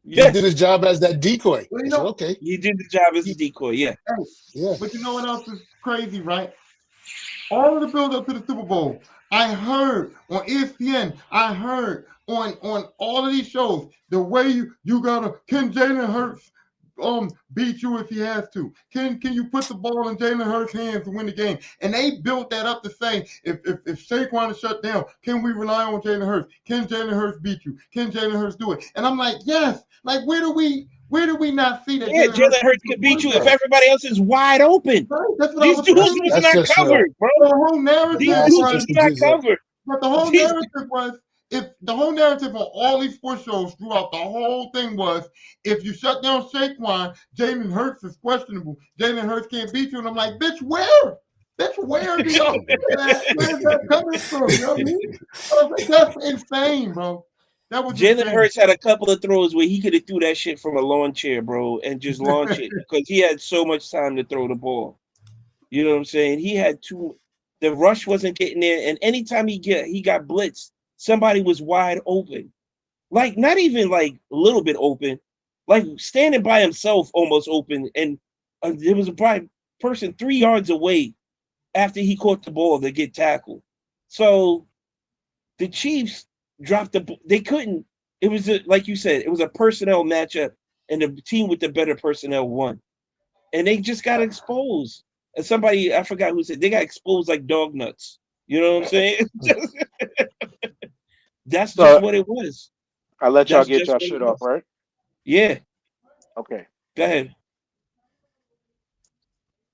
He Yes, did his job as that decoy. Well, I you said, know, okay, he did the job as a decoy. Yeah, hey, yeah. but you know what else is crazy, right? All of the build up to the Super Bowl, I heard on ESPN, I heard on all of these shows, the way you gotta, can Jalen Hurts beat you if he has to? Can you put the ball in Jalen Hurts' hands to win the game? And they built that up to say, if Saquon is shut down, can we rely on Jalen Hurts? Can Jalen Hurts beat you? Can Jalen Hurts do it? And I'm like, yes. Like, where do we not see that yeah. Jalen Hurts Jalen Hurts is could a beat you if quarterback? everybody else is wide open. Right? That's what I These was dudes saying. was That's not just covered, bro. The whole These narrative that's dudes was, was just not a covered. but the whole These, narrative was, if the whole narrative on all these sports shows throughout the whole thing was, if you shut down Saquon, Jalen Hurts is questionable. Jalen Hurts can't beat you. And I'm like, bitch, where? Bitch, where do you where's that coming from? You know what I mean? I was like, that's insane, bro. That was Jalen insane. Hurts had a couple of throws where he could have threw that shit from a lawn chair, bro, and just launch it because he had so much time to throw the ball. You know what I'm saying? He had two. The rush wasn't getting there, and anytime he got blitzed, somebody was wide open, like not even like a little bit open, like standing by himself, almost open, and there was a person 3 yards away after he caught the ball to get tackled. So the Chiefs dropped they couldn't. It was like you said, it was a personnel matchup, and the team with the better personnel won, and they just got exposed. And somebody, I forgot who said, they got exposed like dog nuts. You know what I'm saying? That's just So what it was. I let y'all That's get just y'all what it shit off, was. right? Yeah, Okay. go ahead.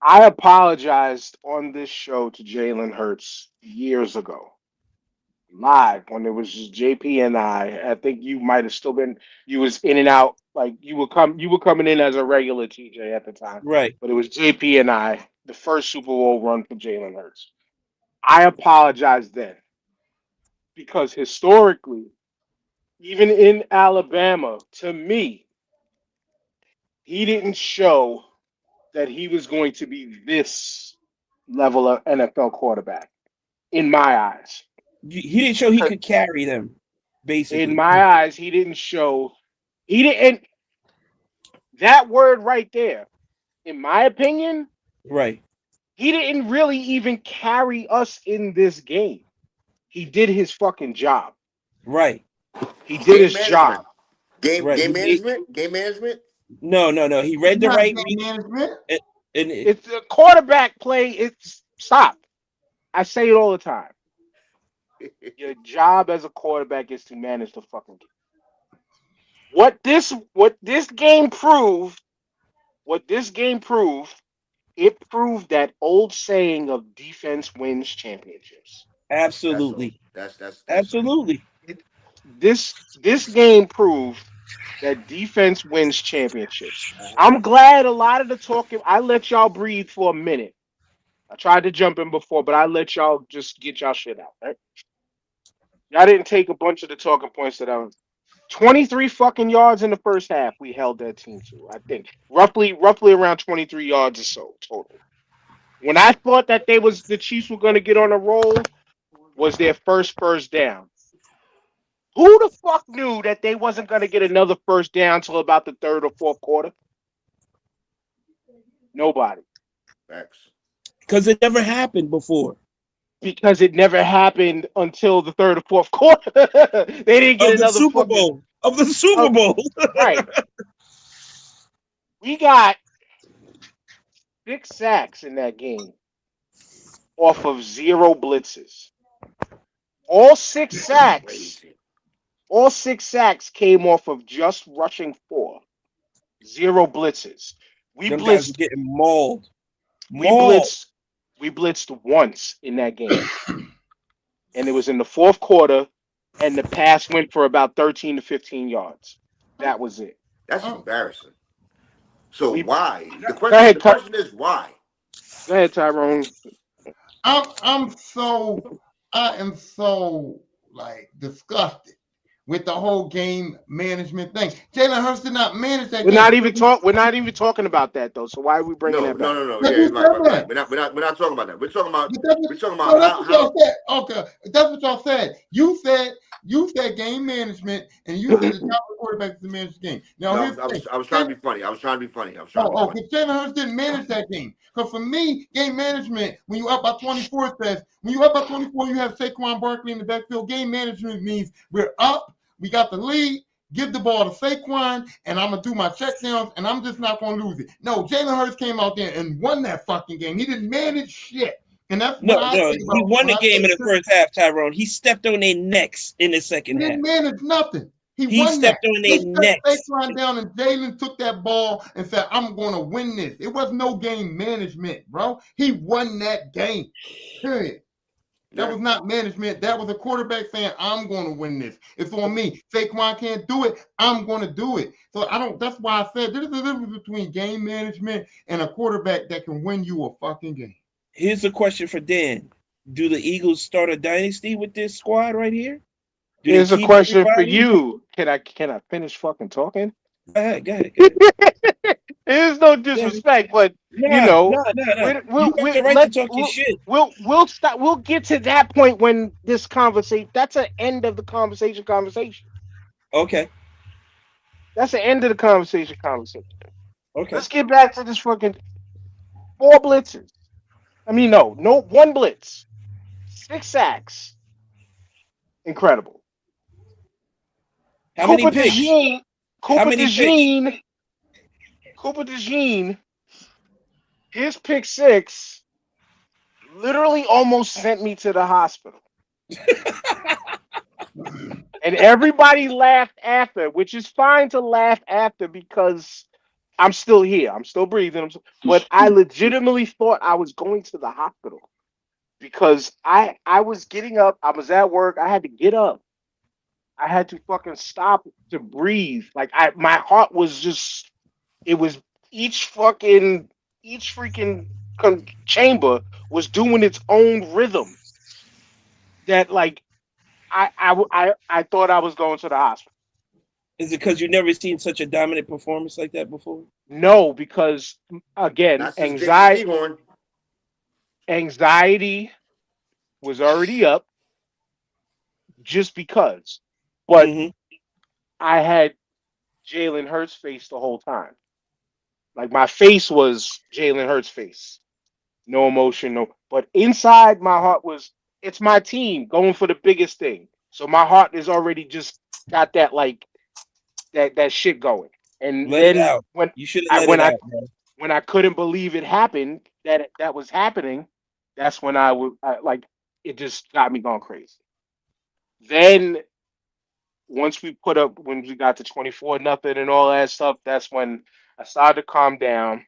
I apologized on this show to Jalen Hurts years ago, live when it was just JP and I. I think you might have still been. You was in and out, like you were coming in as a regular TJ at the time, Right. but it was JP and I, the first Super Bowl run for Jalen Hurts. I apologized then because historically, even in Alabama, to me, he didn't show that he was going to be this level of NFL quarterback in my eyes. He didn't show he could carry them, In basically. my eyes, he didn't show. He didn't. That word right there, in my opinion, Right. he didn't really even carry us in this game. He did his fucking job. Right. He did Game his management. job. Right. Game management. Game management. No. He It's read the not right game read, management. and It's a quarterback play. It's stop. I say it all the time. Your job as a quarterback is to manage the fucking game. What this game proved, it proved that old saying of defense wins championships. That's all. absolutely, That's absolutely. This game proved that defense wins championships. I'm glad a lot of the talking. I let y'all breathe for a minute. I tried to jump in before, but I let y'all just get y'all shit out. Right? Y'all didn't take a bunch of the talking points that I was. 23 fucking yards in the first half. We held that team to. I think roughly around 23 yards or so total. When I thought that the Chiefs were going to get on a roll, was their first down. Who the fuck knew that they wasn't going to get another first down till about the third or fourth quarter? Nobody. facts. Because it never happened before. Because it never happened until the third or fourth quarter. They didn't get Of the another Super fucking Bowl. Of the Super Bowl. right. We got 6 sacks in that game off of 0 blitzes. All 6 sacks, Crazy. all 6 sacks came off of just rushing 4. 0 blitzes. We Them guys were blitzed. getting mauled. We blitzed once in that game, and it was in the fourth quarter, and the pass went for about 13 to 15 yards. That was it. That's Oh. embarrassing. So We- why? The Go ahead, question is why? Go ahead, Tyrone. I am so like disgusted with the whole game management thing. Jalen Hurts did not manage that We're game. not even talking about that though. So why are we bringing No, that back? no. But Yeah, you right. said that. We're not talking about that. We're talking about That's how what y'all said. Okay, that's what y'all said. You said game management, and you said the top of the quarterback is to manage the game. Now No, here's the thing. I was trying to be funny. I was trying to be funny. Because Jalen Hurts didn't manage that game. Because for me, game management, when you up by 24, says when you up by 24, you have Saquon Barkley in the backfield. Game management means we're up, we got the lead. Give the ball to Saquon, and I'm gonna do my checkdowns, and I'm just not gonna lose it. No, Jalen Hurts came out there and won that fucking game. He didn't manage shit, and that's what I think about. He won the game in the first half, Tyrone. He stepped on their necks in the He second half. didn't manage nothing. He won stepped that. on They their shut necks. Saquon down, and Jalen took that ball and said, "I'm going to win this." It was no game management, bro. He won that game. Period. That was not management. That was a quarterback saying, "I'm going to win this. It's on me. Saquon can't do it. I'm going to do it." So I don't. That's why I said there's a difference between game management and a quarterback that can win you a fucking game. Here's a question for Dan: do the Eagles start a dynasty with this squad right here? Do Here's they a keep question for everybody? you. Can I finish fucking talking? Go ahead. There's no disrespect, but you know, Nah. we'll You got the right to talk your shit. we'll stop. We'll get to that point when this conversation. That's the end of the conversation. Okay. That's the end of the conversation. Okay. Let's get back to this fucking 4 blitzes. I mean, no, 1 blitz, 6 sacks. Incredible. How many picks? Cooper DeJean, his pick 6 literally almost sent me to the hospital. And everybody laughed after, which is fine to laugh after because I'm still here. I'm still breathing. But I legitimately thought I was going to the hospital because I was getting up. I was at work. I had to get up. I had to fucking stop to breathe. Like my heart was just, it was each freaking chamber was doing its own rhythm. That like, I thought I was going to the hospital. Is it because you've never seen such a dominant performance like that before? No, because again, anxiety was already up just because. But I had Jalen Hurts face the whole time. Like my face was Jalen Hurts face. No emotion, no. But inside my heart was, it's my team going for the biggest thing. So my heart is already just got that like that shit going. And let then it out. when you should have let it out, bro. When I couldn't believe it happened, that was happening, that's when I like it just got me going crazy. Then once we got to 24-0 and all that stuff, that's when I started to calm down.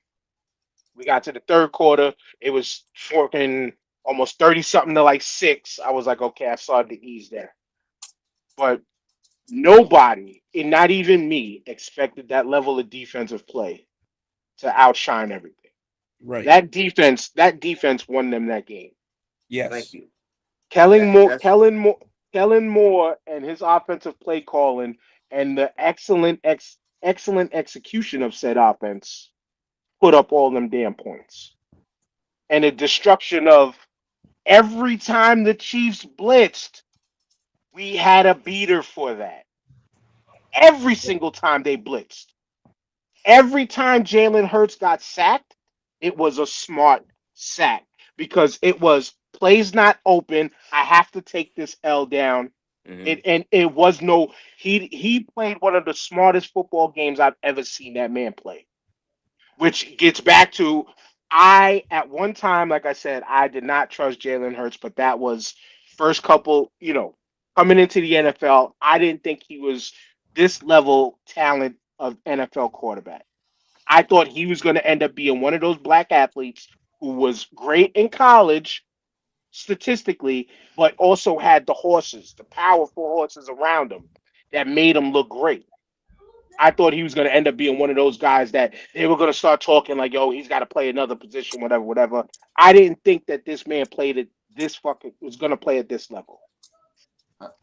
We got to the third quarter. It was fucking almost 30-something to like 6. I was like, okay, I started to ease there. But nobody, and not even me, expected that level of defensive play to outshine everything. Right. That defense won them that game. Yes. Thank you. Kellen Moore and his offensive play calling and the excellent execution of said offense put up all them damn points. And the destruction of every time the Chiefs blitzed, we had a beater for that. Every single time they blitzed. Every time Jalen Hurts got sacked, it was a smart sack because it was plays not open. I have to take this L down. And it was no, he played one of the smartest football games I've ever seen that man play. Which gets back to, at one time, like I said, I did not trust Jalen Hurts, but that was first couple, coming into the NFL, I didn't think he was this level talent of NFL quarterback. I thought he was going to end up being one of those black athletes who was great in college, statistically, but also had the horses, the powerful horses around him that made him look great. I thought he was going to end up being one of those guys that they were going to start talking like, yo, he's got to play another position, whatever. I didn't think that this man played at this fucking was going to play at this level.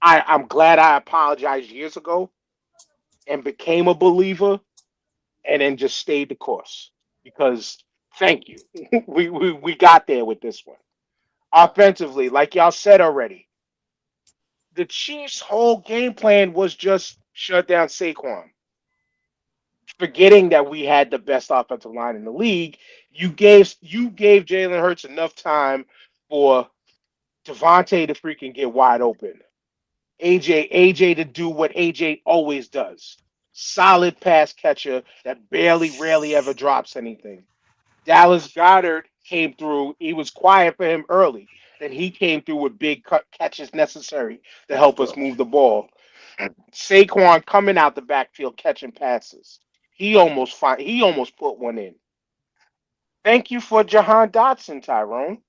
I'm glad I apologized years ago and became a believer and then just stayed the course because thank you. we got there with this one. Offensively, like y'all said already, the Chiefs' whole game plan was just shut down Saquon. Forgetting that we had the best offensive line in the league, you gave Jalen Hurts enough time for Devontae to freaking get wide open. AJ to do what AJ always does. Solid pass catcher that rarely ever drops anything. Dallas Goedert came through. He was quiet for him early. Then he came through with big catches necessary to help us move the ball. Saquon coming out the backfield catching passes. He almost put one in. Thank you for Jahan Dotson, Tyrone.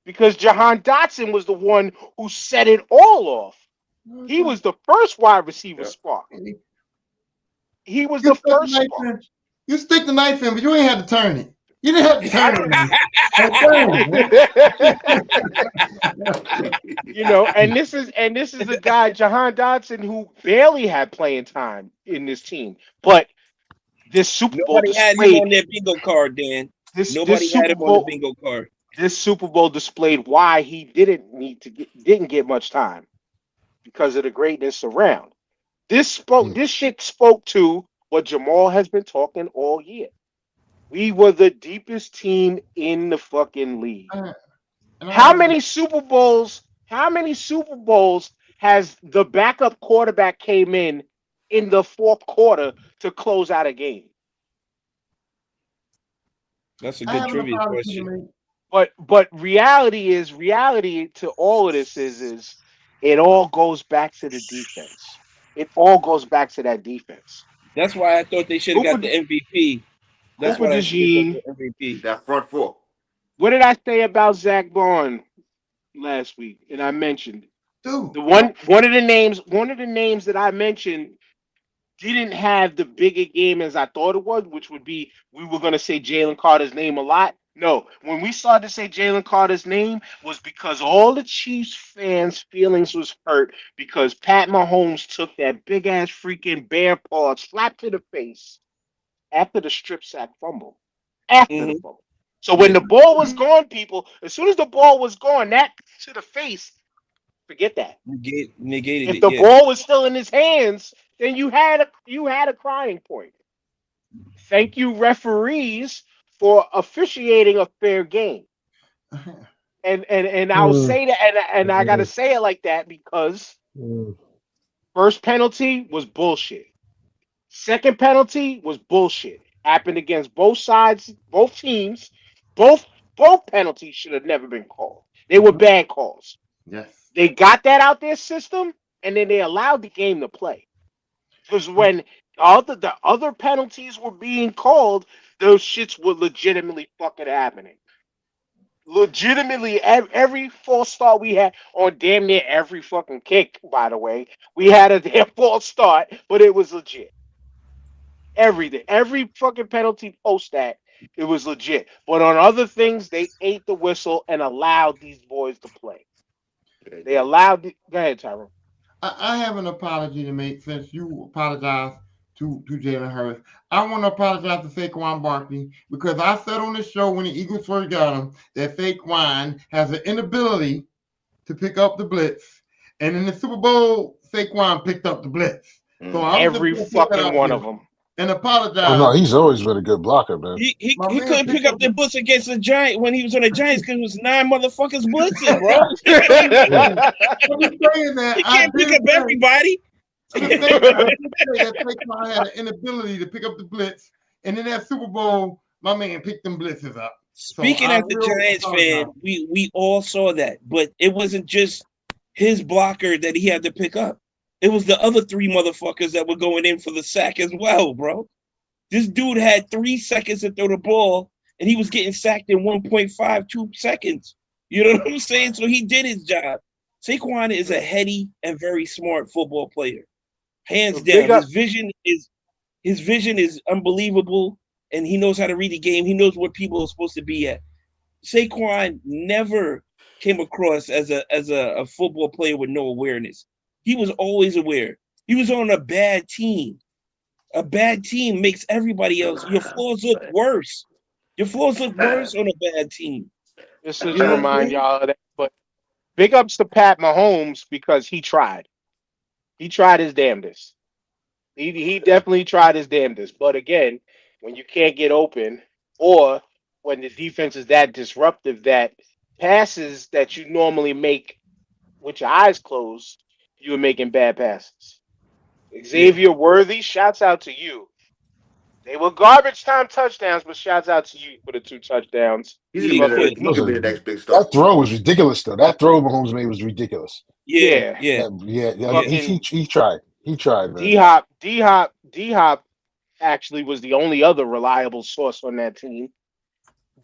Because Jahan Dotson was the one who set it all off. He was the first wide receiver spark. He was the first spark. You stick the knife in, but you ain't had to turn it. You didn't have to turn it. You know, and this is a guy, Jahan Dotson, who barely had playing time in this team. But this Super Bowl Nobody had him on their bingo card, Dan. Nobody had him on the bingo card. This Super Bowl displayed why he didn't get much time because of the greatness around. This shit spoke to what Jamal has been talking all year. We were the deepest team in the fucking league. How many Super Bowls has the backup quarterback came in the fourth quarter to close out a game? That's a good trivia question. But reality to all of this is it all goes back to the defense. It all goes back to that defense. That's why I thought they should have got the MVP. That's what I should have got the MVP. That front four. What did I say about Zach Bond last week? And I mentioned Dude. the one of the names that I mentioned didn't have the bigger game as I thought it was, which would be we were gonna say Jalen Carter's name a lot. No, when we started to say Jalen Carter's name was because all the Chiefs fans' feelings was hurt because Pat Mahomes took that big ass freaking bear paw slap to the face after the strip sack fumble. After the fumble. So when the ball was gone, people, as soon as the ball was gone, that to the face, forget that. Negated if the ball was still in his hands, then you had a crying point. Thank you, referees, for officiating a fair game. And I'll say that, and I gotta say it like that because first penalty was bullshit. Second penalty was bullshit. Happened against both sides, both teams. Both penalties should have never been called. They were bad calls. Yes. They got that out their system, and then they allowed the game to play. Because when the other penalties were being called, those shits were legitimately fucking happening. Legitimately, every false start we had on damn near every fucking kick, by the way, we had a damn false start, but it was legit. Everything. Every fucking penalty post that, it was legit. But on other things, they ate the whistle and allowed these boys to play. They allowed... Go ahead, Tyrone. I have an apology to make since you apologized to Jalen Hurts. I want to apologize to Saquon Barkley because I said on the show when the Eagles first got him that Saquon has an inability to pick up the blitz. And in the Super Bowl, Saquon picked up the blitz. So every fucking one of them. And apologize. Oh, no, he's always been a good blocker, man. He couldn't pick up the blitz against the Giants when he was on the Giants because it was 9 motherfuckers blitzing, bro. He can't pick up everybody. That Saquon had an inability to pick up the blitz, and in that Super Bowl, my man picked them blitzes up. Speaking as the Giants fan, we all saw that, but it wasn't just his blocker that he had to pick up. It was the other 3 motherfuckers that were going in for the sack as well, bro. This dude had 3 seconds to throw the ball, and he was getting sacked in 1.52 seconds. You know what I'm saying? So he did his job. Saquon is a heady and very smart football player. Hands down. His vision is His vision is unbelievable, and he knows how to read the game. He knows what people are supposed to be at. Saquon never came across as a football player with no awareness. He was always aware. He was on a bad team. A bad team makes everybody else. Your flaws look worse. Your flaws look worse on a bad team. Just You to know what I'm remind saying? y'all of that. But big ups to Pat Mahomes because he tried. He tried his damnedest. He definitely tried his damnedest. But again, when you can't get open, or when the defense is that disruptive that passes that you normally make with your eyes closed, you were making bad passes. Xavier Worthy, shouts out to you. They were garbage time touchdowns, but shouts out to you for the 2 touchdowns. He's He gonna be quit. the, he could be the next big star. That throw was ridiculous, though. That throw Mahomes made was ridiculous. Yeah. He tried. He tried, man. D Hop actually was the only other reliable source on that team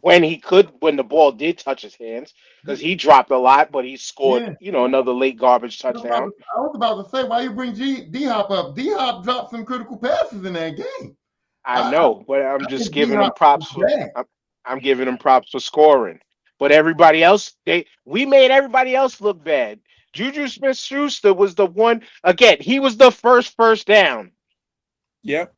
when the ball did touch his hands, because he dropped a lot, but he scored, another late garbage touchdown. I was about to say, why you bring D Hop up? D Hop dropped some critical passes in that game. I know, but I'm just giving him D-Hop props was for bad. I'm giving him props for scoring. But everybody else, we made everybody else look bad. Juju Smith-Schuster was the one, again, he was the first down. Yep.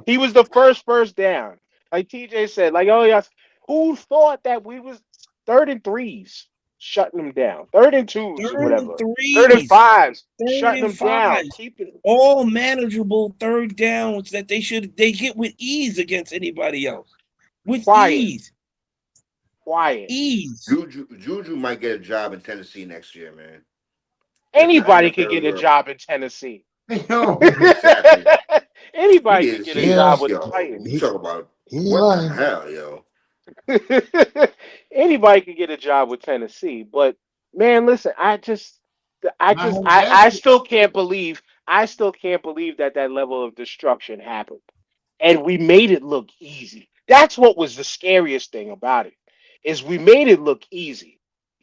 He was the first down. Like TJ said, like, oh yes, who thought that we was 3rd and 3s shutting them down? 3rd and 2s or whatever. 3rd and 5s shutting them down. All manageable 3rd downs that they get with ease against anybody else. With ease. Ease. Juju might get a job in Tennessee next year, man. Anybody could get a job in Tennessee. Exactly. Anybody could get a job with the Titans. You talk about what the hell, yo. Anybody could get a job with Tennessee, but man, listen, I still can't believe that level of destruction happened, and we made it look easy. That's what was the scariest thing about it, is we made it look easy.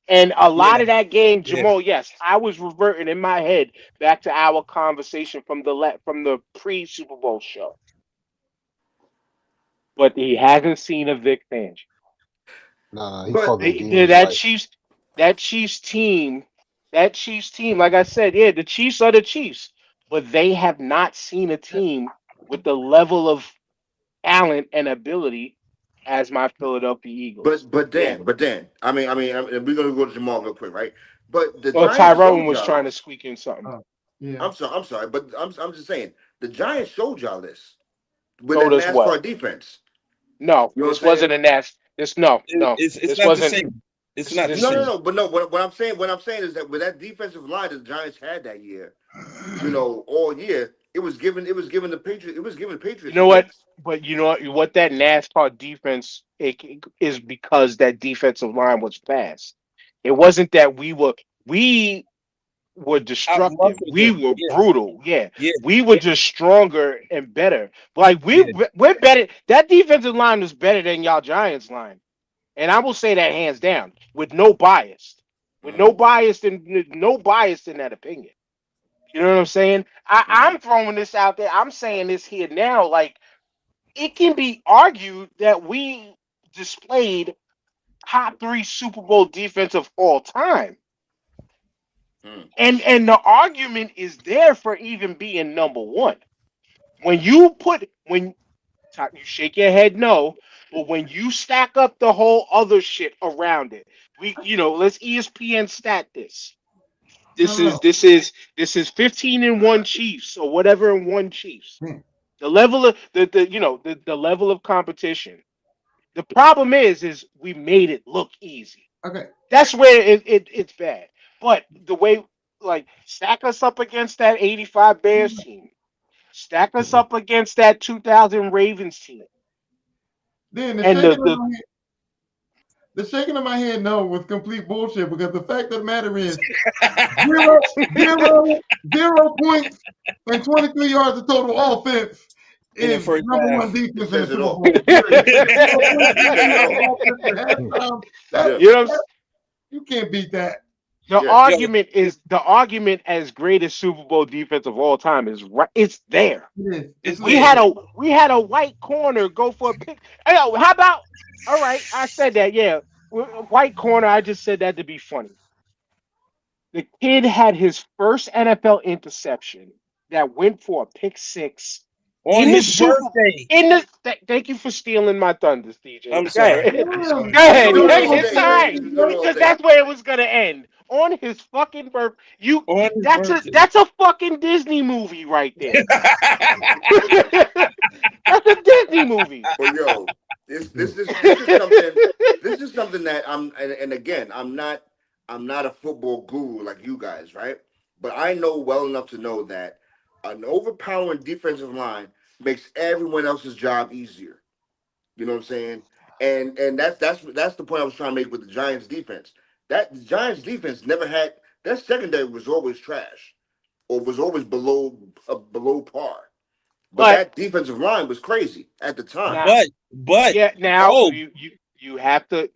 And a lot of that game, Jamal, yes, I was reverting in my head back to our conversation from the pre-Super Bowl show. But he hasn't seen a Vic Fangio. Nah, that Chiefs team, like I said, the Chiefs are the Chiefs, but they have not seen a team with the level of talent and ability as my Philadelphia Eagles. But then, I mean, we're gonna go to Jamal real quick, right? But the Tyrone was trying to squeak in something. I'm sorry, but I'm just saying the Giants showed y'all this with that NASCAR defense. No, this wasn't a NASCAR. It's not the same. It's not the same. No. But no, what I'm saying is that with that defensive line that the Giants had that year, all year, it was given the Patriots. It was given Patriots. You know what? But you know what? That NASCAR defense is because that defensive line was fast. It wasn't that we were destructive. We were brutal. Yeah. We were just stronger and better. Like we're better. That defensive line was better than y'all Giants line, and I will say that hands down with no bias, in that opinion. You know what I'm saying? I'm throwing this out there. I'm saying this here now. Like, it can be argued that we displayed top 3 Super Bowl defense of all time. And the argument is there for even being number 1. When you shake your head no, but when you stack up the whole other shit around it, let's ESPN stat this. This is 15-1 Chiefs or whatever in 1 Chiefs. The level of the level of competition. The problem is we made it look easy. Okay, that's where it's bad. But the way, like, stack us up against that 85 Bears team, stack us up against that 2000 Ravens team. Then the shaking of my head no was complete bullshit, because the fact of the matter is 0 points and 23 yards of total offense is number 1 defense in the Super Bowl. You can't beat that. The Yeah. argument as greatest Super Bowl defense of all time is right. It's there. It is. We had a white corner go for a pick. Hey, yo, how about? All right, I said that. Yeah, white corner. I just said that to be funny. The kid had his first NFL interception that went for a pick six on in the his Super. birthday. Thank you for stealing my thunder, DJ. I'm sorry. Go I'm sorry. ahead. No, It's no, all right. no, Because that's where it was gonna end. On his fucking birthday. On his birthday. That's a fucking Disney movie right there. That's a Disney movie. But yo, this is something that and again, I'm not a football guru like you guys, right? But I know well enough to know that an overpowering defensive line makes everyone else's job easier. You know what I'm saying? And that's the point I was trying to make with the Giants defense. That the Giants defense never had their secondary was always trash or was always below par. But that defensive line was crazy at the time. But yeah, now you have to.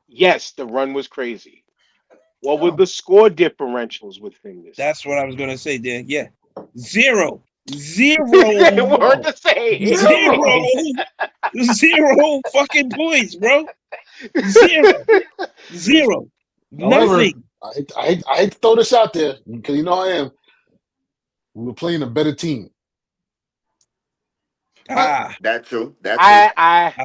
Yes, the run was crazy. What were the score differentials within this? that's what I was gonna say, Dan. Yeah, zero. Word to say. Zero fucking points, bro. Zero. However, Nothing. I hate to throw this out there because you know I am. We were playing a better team. That's true. I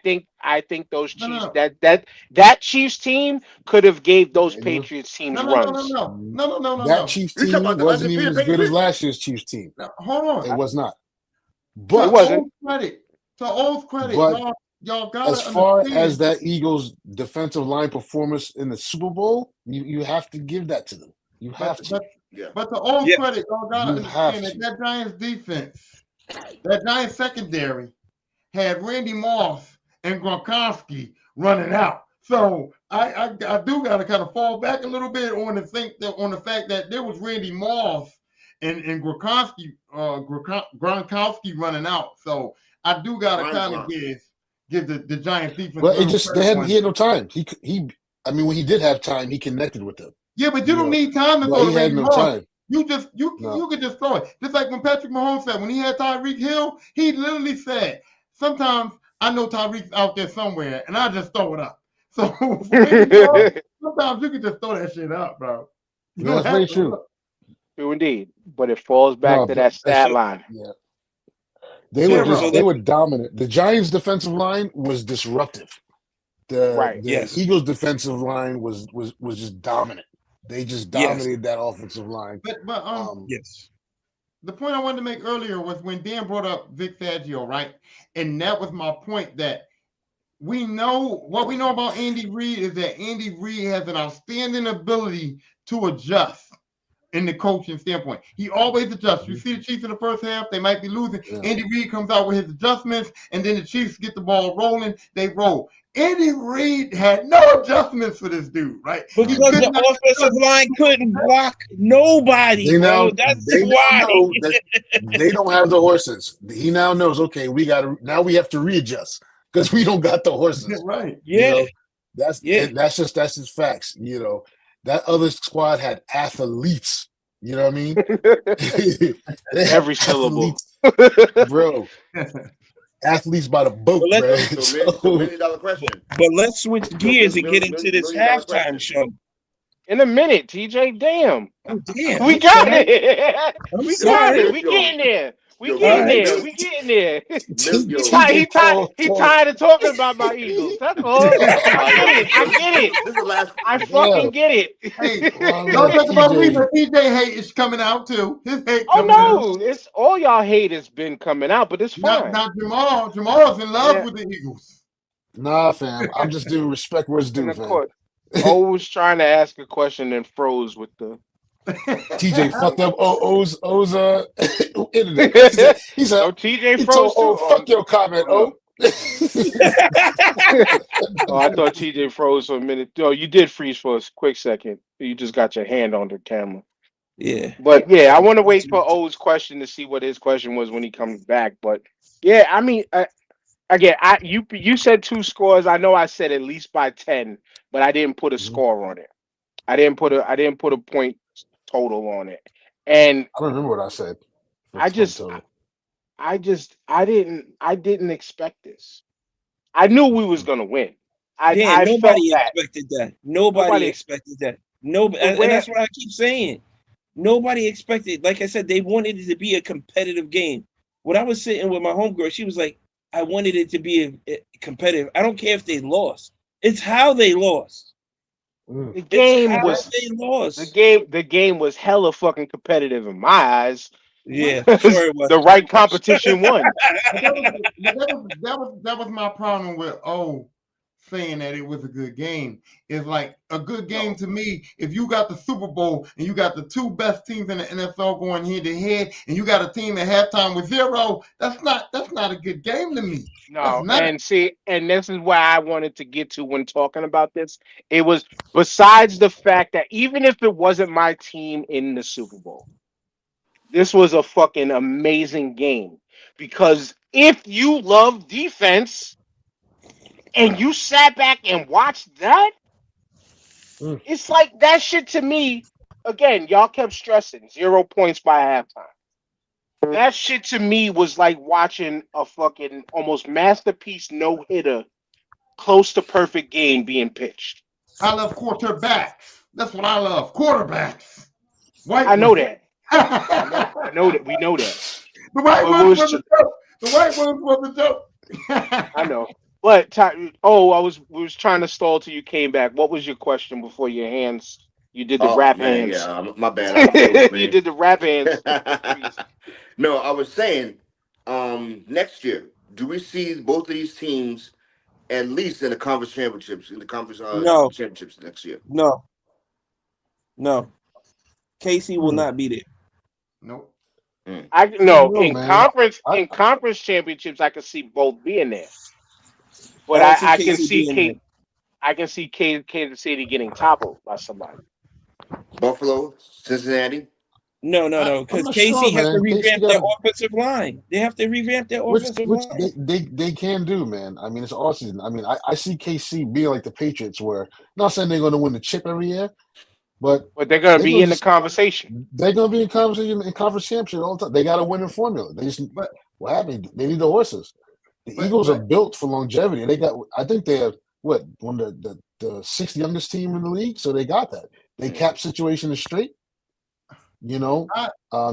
think those Chiefs that Chiefs team could have gave those Patriots teams runs. No. That Chiefs team wasn't even as good as last year's Chiefs team. No, hold on. It was not. But it wasn't. To O's credit, But y'all got as far as that Eagles defensive line performance in the Super Bowl, you have to give that to them. You have to. But to O's credit, y'all got to understand to. that Giants defense, that Giants secondary had Randy Moss and Gronkowski running out. So I do got to kind of fall back a little bit on the fact that there was Randy Moss and Gronkowski running out. So I do got to kind of give the Giants defense. Well, he had no time. When he did have time, he connected with them. Yeah, but you don't need time to throw he had no time. You could just throw it. Just like when Patrick Mahomes said when he had Tyreek Hill, he literally said, sometimes I know Tyreek's out there somewhere and I just throw it up. So sometimes you can just throw that shit up, bro. That's very true. True indeed. But it falls back to that stat line. Yeah. They were dominant. The Giants defensive line was disruptive. The Eagles defensive line was just dominant. They just dominated that offensive line. But yes. The point I wanted to make earlier was when Dan brought up Vic Fangio, right? And that was my point, that what we know about Andy Reid is that Andy Reid has an outstanding ability to adjust in the coaching standpoint. He always adjusts. You see the Chiefs in the first half, they might be losing. Yeah. Andy Reid comes out with his adjustments, and then the Chiefs get the ball rolling, they roll. Andy Reid had no adjustments for this dude, right? Because the offensive line couldn't block nobody. That's why. They don't have the horses. He now knows, okay, we have to readjust because we don't got the horses. Right. Yeah. That's just facts. That other squad had athletes. You know what I mean? Every syllable. Bro. Athletes by the boat, bro. So $1 million question. But let's switch gears and get into this halftime show. In a minute, TJ. Damn. Oh, damn. We got it. We getting there. We getting there. He tired of talking about my Eagles. That's all. I get it. This is the last. I fucking get it. Hey, don't talk about me, but TJ hate is coming out too. His hate. It's all y'all hate has been coming out, but it's fine. Not Jamal. Jamal's in love with the Eagles. Nah, fam. I'm just doing respect where it's due, fam. Always trying to ask a question and froze with the. TJ fucked up O's internet. He said, TJ froze too. Fuck your comment, O. I thought TJ froze for a minute. Oh, you did freeze for a quick second. You just got your hand on the camera. Yeah. But yeah, I want to wait for O's question to see what his question was when he comes back. But yeah, I mean, again, you said 2 scores. I know I said at least by 10, but I didn't put a score on it. I didn't put a point total on it, and I don't remember what I said. I just I didn't expect this. I knew we was gonna win. Dan, I felt nobody that. expected that. Nobody Nobody- expected that. No, The and way- that's what I keep saying. Nobody expected. Like I said, they wanted it to be a competitive game. When I was sitting with my homegirl, she was like, "I wanted it to be a competitive. I don't care if they lost. It's how they lost. Mm. The It's game how was they lost. the game was hella fucking competitive in my eyes. Yeah, sure it was. The right competition won. That was my problem with saying that it was a good game. It's like a good game to me. If you got the Super Bowl and you got the two best teams in the NFL going head to head, and you got a team at halftime with 0, that's not a good game to me. No, That's not. and see, and this is why I wanted to get to when talking about this. It was besides the fact that even if it wasn't my team in the Super Bowl, this was a fucking amazing game. Because if you love defense and you sat back and watched that, Mm. it's like that shit to me. Again, y'all kept stressing 0 points by halftime. That shit to me was like watching a fucking almost masterpiece no hitter, close to perfect game being pitched. I love quarterbacks. That's what I love. Quarterbacks. White I know ones. that. I know that. We know that. The white But ones was was a joke. The white ones was a joke. I know. But we was trying to stall till you came back. What was your question before your hands? You did the rap man, hands. yeah, my bad. I feel You did the rap hands. No, I was saying, next year, do we see both of these teams at least in the conference championships, No. championships next year? No. Casey will not be there. Nope. In man. conference championships, I can see both being there. But I don't see I can KC see being there. I can see Kansas City getting toppled by somebody. Buffalo, Cincinnati. No, I'm because not KC sure, has to man. KC revamp their gotta- offensive line. They have to revamp their Which offensive line. they can do, man. I mean, it's all season. I mean, I see KC being like the Patriots, where not saying they're going to win the chip every year, but But they're gonna They be gonna in the just- conversation. they're going to be in conversation in conference championship all the time. They got a winning formula. They just But- what happened? They need the horses. The But- Eagles but- are built for longevity. They got. I think they're one of the sixth youngest team in the league, so they got that. They cap situation is straight. You know,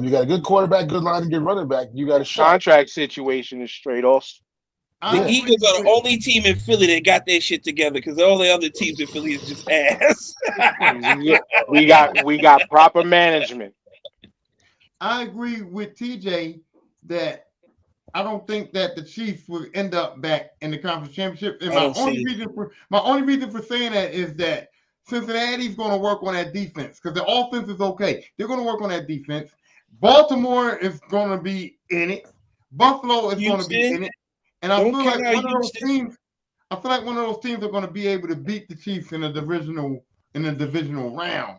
you got a good quarterback, good line, and good running back. You got a shot. Contract situation is straight off. I The agree Eagles are with- the only team in Philly that got their shit together because all the other teams in Philly is just ass. We got proper management. I agree with TJ that I don't think that the Chiefs will end up back in the conference championship. And I my don't only see it. reason for saying that is that Cincinnati's going to work on that defense because the offense is okay. They're going to work on that defense. Baltimore is going to be in it. Buffalo is going to be Houston? in it. And I Don't feel like count out one of those Houston. teams. I feel like one of those teams are going to be able to beat the Chiefs in the divisional round.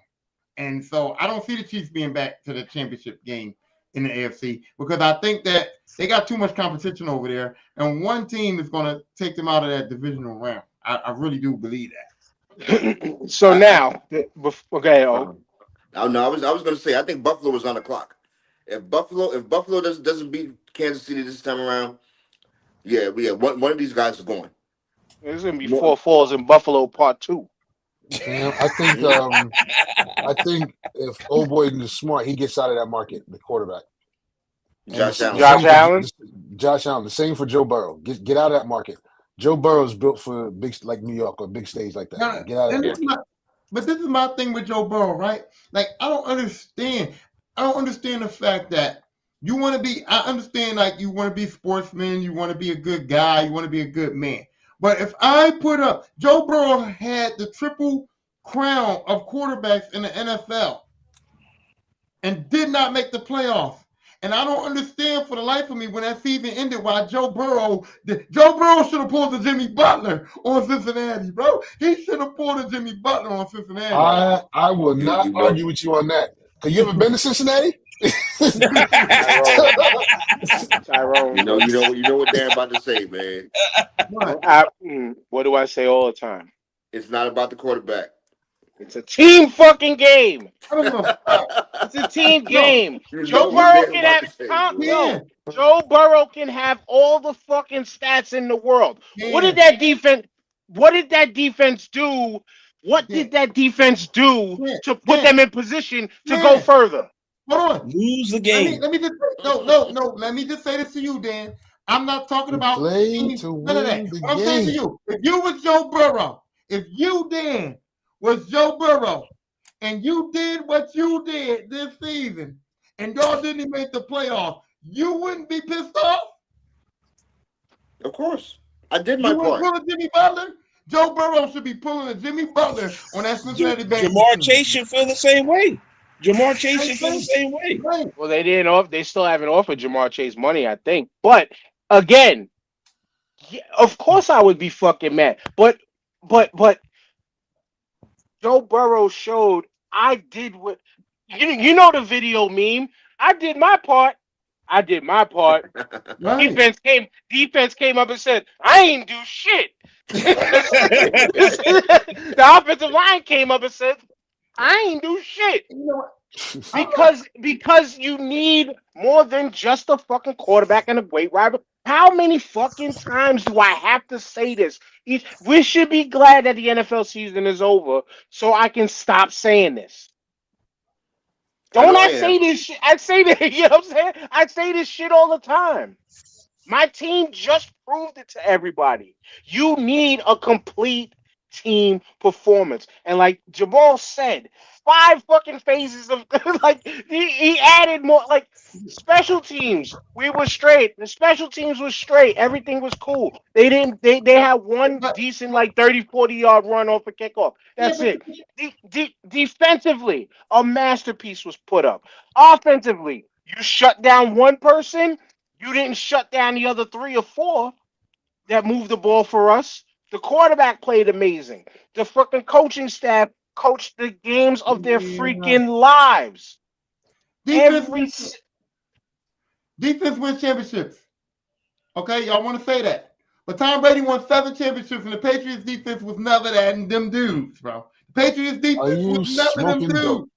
And so I don't see the Chiefs being back to the championship game in the AFC because I think that they got too much competition over there, and one team is going to take them out of that divisional round. I really do believe that. So now, okay. I was going to say I think Buffalo was on the clock. If Buffalo doesn't beat Kansas City this time around, yeah, one of these guys is going. There's gonna be 4 falls in Buffalo Part 2. And I think if old boy is smart, he gets out of that market, the quarterback. And Josh the- Allen. Josh Allen? Josh Allen. The same for Joe Burrow. Get out of that market. Joe Burrow is built for big like New York or big stage like that. Now, Get out of and that market. this is my thing with Joe Burrow, right? Like I don't understand the fact that you want to be. I understand like you want to be a sportsman, you want to be a good guy, you want to be a good man. But if I put up Joe Burrow had the triple crown of quarterbacks in the NFL and did not make the playoffs. And I don't understand for the life of me when that season ended why Joe Burrow should have pulled the Jimmy Butler on Cincinnati, bro. He should have pulled the Jimmy Butler on Cincinnati. I will not You know. argue with you on that. Cause you ever been to Cincinnati? Tyrone. You know what Dan about to say, man. Right. What do I say all the time? It's not about the quarterback. It's a team fucking game. I don't know. It's a team game. You Joe know what Burrow they're can about have to say, Tom, boy. Yeah. Joe Burrow can have all the fucking stats in the world. What did Yeah. that defense? What did that defense do? What Yeah. did that defense do Yeah. to put Yeah. them in position to go Yeah. further? Hold on. Lose the Let game. me just no. Let me just say this to you, Dan. I'm not talking You about play any, to none of that. win the What I'm saying to game. you, if you was Joe Burrow, if you, Dan, was Joe Burrow, and you did what you did this season, and y'all didn't make the playoffs, you wouldn't be pissed off? Of course. I did my You wouldn't part. pull a Jimmy Butler? Joe Burrow should be pulling a Jimmy Butler on that Cincinnati Bengals Jamar team. Chase should feel the same way. Jamar Chase should feel the same way. Right. Well, they didn't off. They still haven't offered Jamar Chase money, I think. But again, yeah, of course I would be fucking mad. But Joe Burrow showed I did what you know the video meme. I did my part. I did my part. Right. Defense came up and said, I ain't do shit. The offensive line came up and said, I ain't do shit. You know what? Because you need more than just a fucking quarterback and a great rival. How many fucking times do I have to say this? We should be glad that the NFL season is over so I can stop saying this. Don't I say this shit? I say that, you know what I'm saying? I say this shit all the time. My team just proved it to everybody. You need a complete team performance. And like Jamal said, 5 fucking phases of like he added more like special teams. We were straight. The special teams was straight. Everything was cool. They had one decent like 30-40 yard run off a kickoff. That's it. Defensively, a masterpiece was put up. Offensively, you shut down one person. You didn't shut down the other 3 or 4 that moved the ball for us. The quarterback played amazing. The fucking coaching staff coached the games of their freaking lives. Defense wins championships. Okay, y'all want to say that. But Tom Brady won 7 championships, and the Patriots defense was never that and them dudes, bro. The Patriots defense was never them dudes. Dope?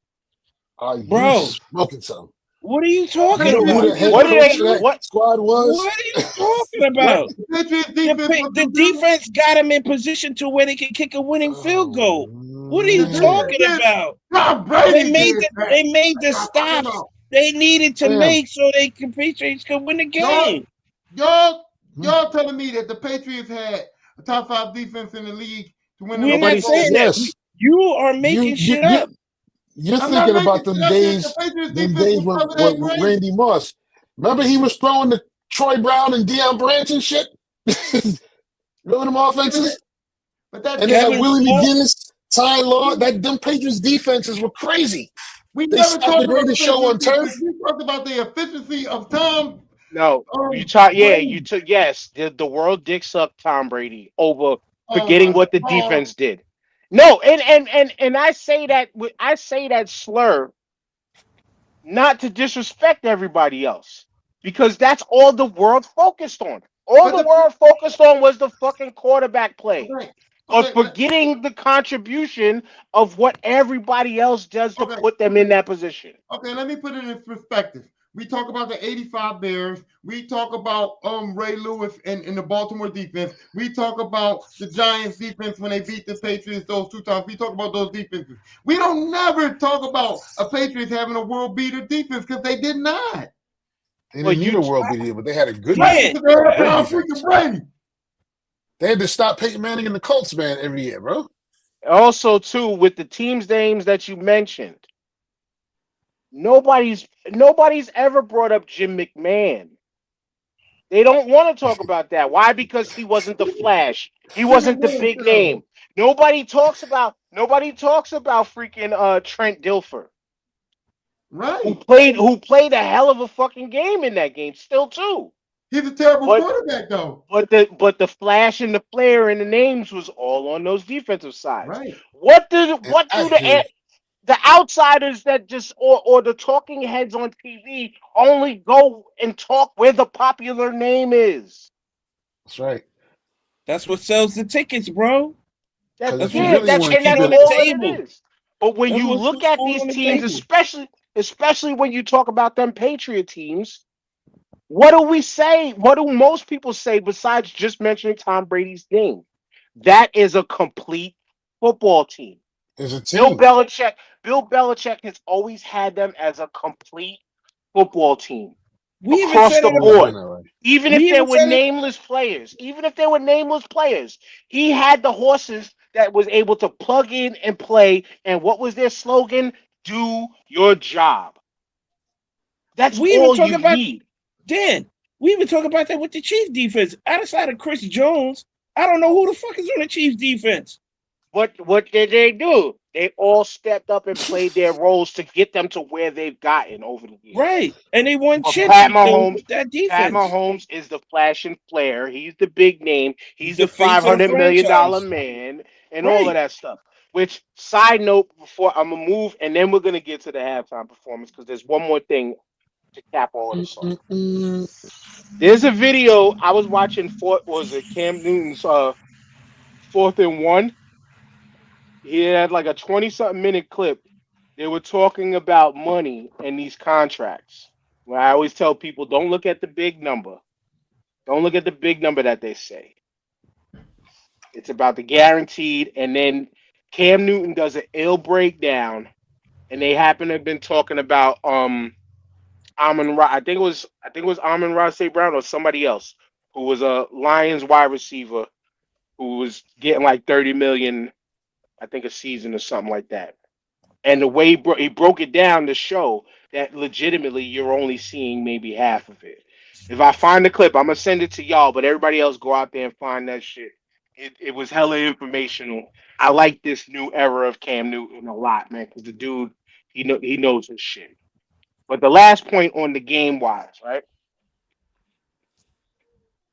Are you Bro. smoking some? What are you talking You know who about? the head What coach did they- of that squad was? What are you talking about? The Patriots defense was The them dudes. defense got him in position to where they can kick a winning field goal. What are you man. talking about? Tom Brady They made did that. they made the That's what I'm talking stops about. they needed to Yeah. make so they Patriots could win the game. Y'all telling me that the Patriots had a top 5 defense in the league to win the We're not Super Bowl? saying that. Yes. You are making shit up. You're I'm not thinking about making them shit up. days, The Patriots them defense days was when, never that when great. Randy Moss. Remember he was throwing the Troy Brown and Deion Branch and shit? Remember them offenses? But that And they had Kevin Willie Smith. McGinnis, Ty Law. Them Patriots defenses were crazy. we They never stopped talked the about greatest show on efficiency. turf. We talked about the efficiency of Tom. No, you took yes. The world dick sucked Tom Brady over forgetting what the defense did. No, and I say that slur not to disrespect everybody else because that's all the world focused on. All But the the- world focused on was the fucking quarterback play. Right. But Okay, forgetting the contribution of what everybody else does to Okay. put them in that position. Okay, let me put it in perspective. We talk about the 85 Bears. We talk about Ray Lewis and the Baltimore defense. We talk about the Giants defense when they beat the Patriots those 2 times. We talk about those defenses. We don't never talk about a Patriots having a world beater defense because they did not. They Well, didn't need a world beater, but they had a good Yeah. defense. They had Tom defense. freaking Brady. They had to stop Peyton Manning and the Colts, man, every year, bro. Also, too, with the teams names that you mentioned, nobody's ever brought up Jim McMahon. They don't want to talk about that. Why? Because he wasn't the Flash. He wasn't the big name. Nobody talks about freaking Trent Dilfer, Right. who played a hell of a fucking game in that game, still too. He's a terrible But- quarterback, though. But the flash and the flair and the names was all on those defensive sides. Right. What do I the outsiders that just or the talking heads on TV only go and talk where the popular name is? That's right. That's what sells the tickets, bro. Because That's if you it. really That's want to and that's keep on it, the all table. it is. But when That's you what's look at going these on the teams, table. especially when you talk about them Patriot teams, what do we say? What do most people say besides just mentioning Tom Brady's name? That is a complete football team. It's a Bill team. Belichick, Bill Belichick has always had them as a complete football team We even across said the it. Always been board. that way. Even if We there even were said it. nameless players, he had the horses that was able to plug in and play. And what was their slogan? Do your job. That's We even all talk you about need. Dan. We even talk about that with the Chiefs defense. Outside of Chris Jones, I don't know who the fuck is on the Chiefs defense. What did they do? They all stepped up and played their roles to get them to where they've gotten over the years. Right, and they won But chips with that Pat defense. Mahomes is the flash and flare. He's the big name. He's the face of the $500 million franchise. man and all of Right. that stuff. Which, side note, before I'm gonna move, and then we're gonna get to the halftime performance because there's one more thing to cap all of this off. There's a video I was watching. Cam Newton's 4th and 1. He had like a 20-something minute clip. They were talking about money and these contracts. Well, I always tell people, don't look at the big number. Don't look at the big number that they say. It's about the guaranteed. And then Cam Newton does an ill breakdown, and they happen to have been talking about Amon-Ra. I think it was Amon-Ra St. Brown or somebody else who was a Lions wide receiver who was getting like 30 million, I think, a season or something like that. And the way he broke it down to show that legitimately you're only seeing maybe half of it. If I find the clip, I'm gonna send it to y'all, but everybody else go out there and find that shit. It was hella informational. I like this new era of Cam Newton a lot, man, because the dude he knows his shit. But the last point on the game wise, right?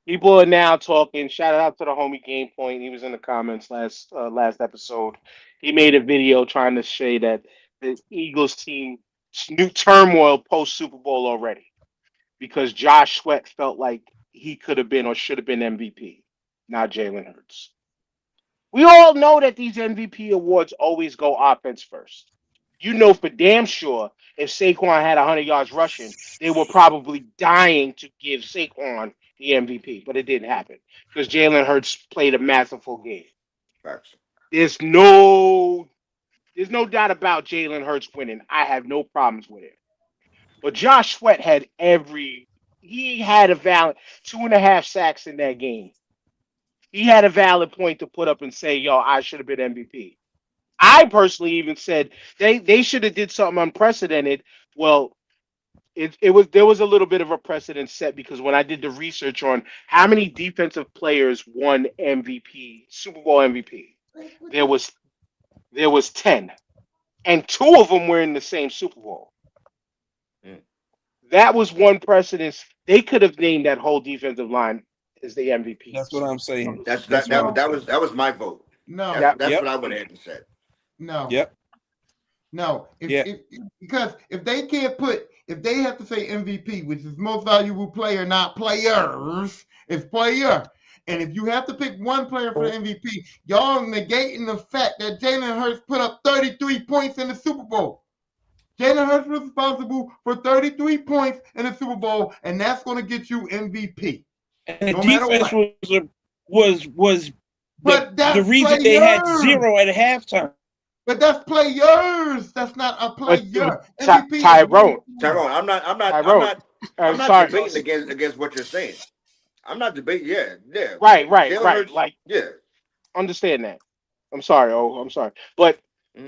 People are now talking. Shout out to the homie Game Point. He was in the comments last episode. He made a video trying to say that the Eagles team new turmoil post Super Bowl already because Josh Sweat felt like he could have been or should have been MVP, not Jalen Hurts. We all know that these MVP awards always go offense first. You know for damn sure if Saquon had 100 yards rushing, they were probably dying to give Saquon the MVP, but it didn't happen because Jalen Hurts played a masterful game. Facts. There's no doubt about Jalen Hurts winning. I have no problems with it. But Josh Sweat he had a valid 2.5 sacks in that game. He had a valid point to put up and say, yo, I should have been MVP. I personally even said they should have did something unprecedented. Well, there was a little bit of a precedent set because when I did the research on how many defensive players won MVP, Super Bowl MVP, there was 10, and 2 of them were in the same Super Bowl. That was one precedent. They could have named that whole defensive line as the MVP. That's what I'm saying. That was my vote. No. That's what I went ahead and said. No. Yep. No. Because if they have to say MVP, which is most valuable player, not players, it's player. And if you have to pick one player for the MVP, y'all negating the fact that Jalen Hurts put up 33 points in the Super Bowl. Jalen Hurts was responsible for 33 points in the Super Bowl, and that's going to get you MVP. And no matter defense what. was But the reason they had 0 at halftime. But that's players. That's not a player. Tyrone, I'm not debating against what you're saying. I'm not debating. Yeah. Right. Hurts, like, yeah. Understand that. I'm sorry. But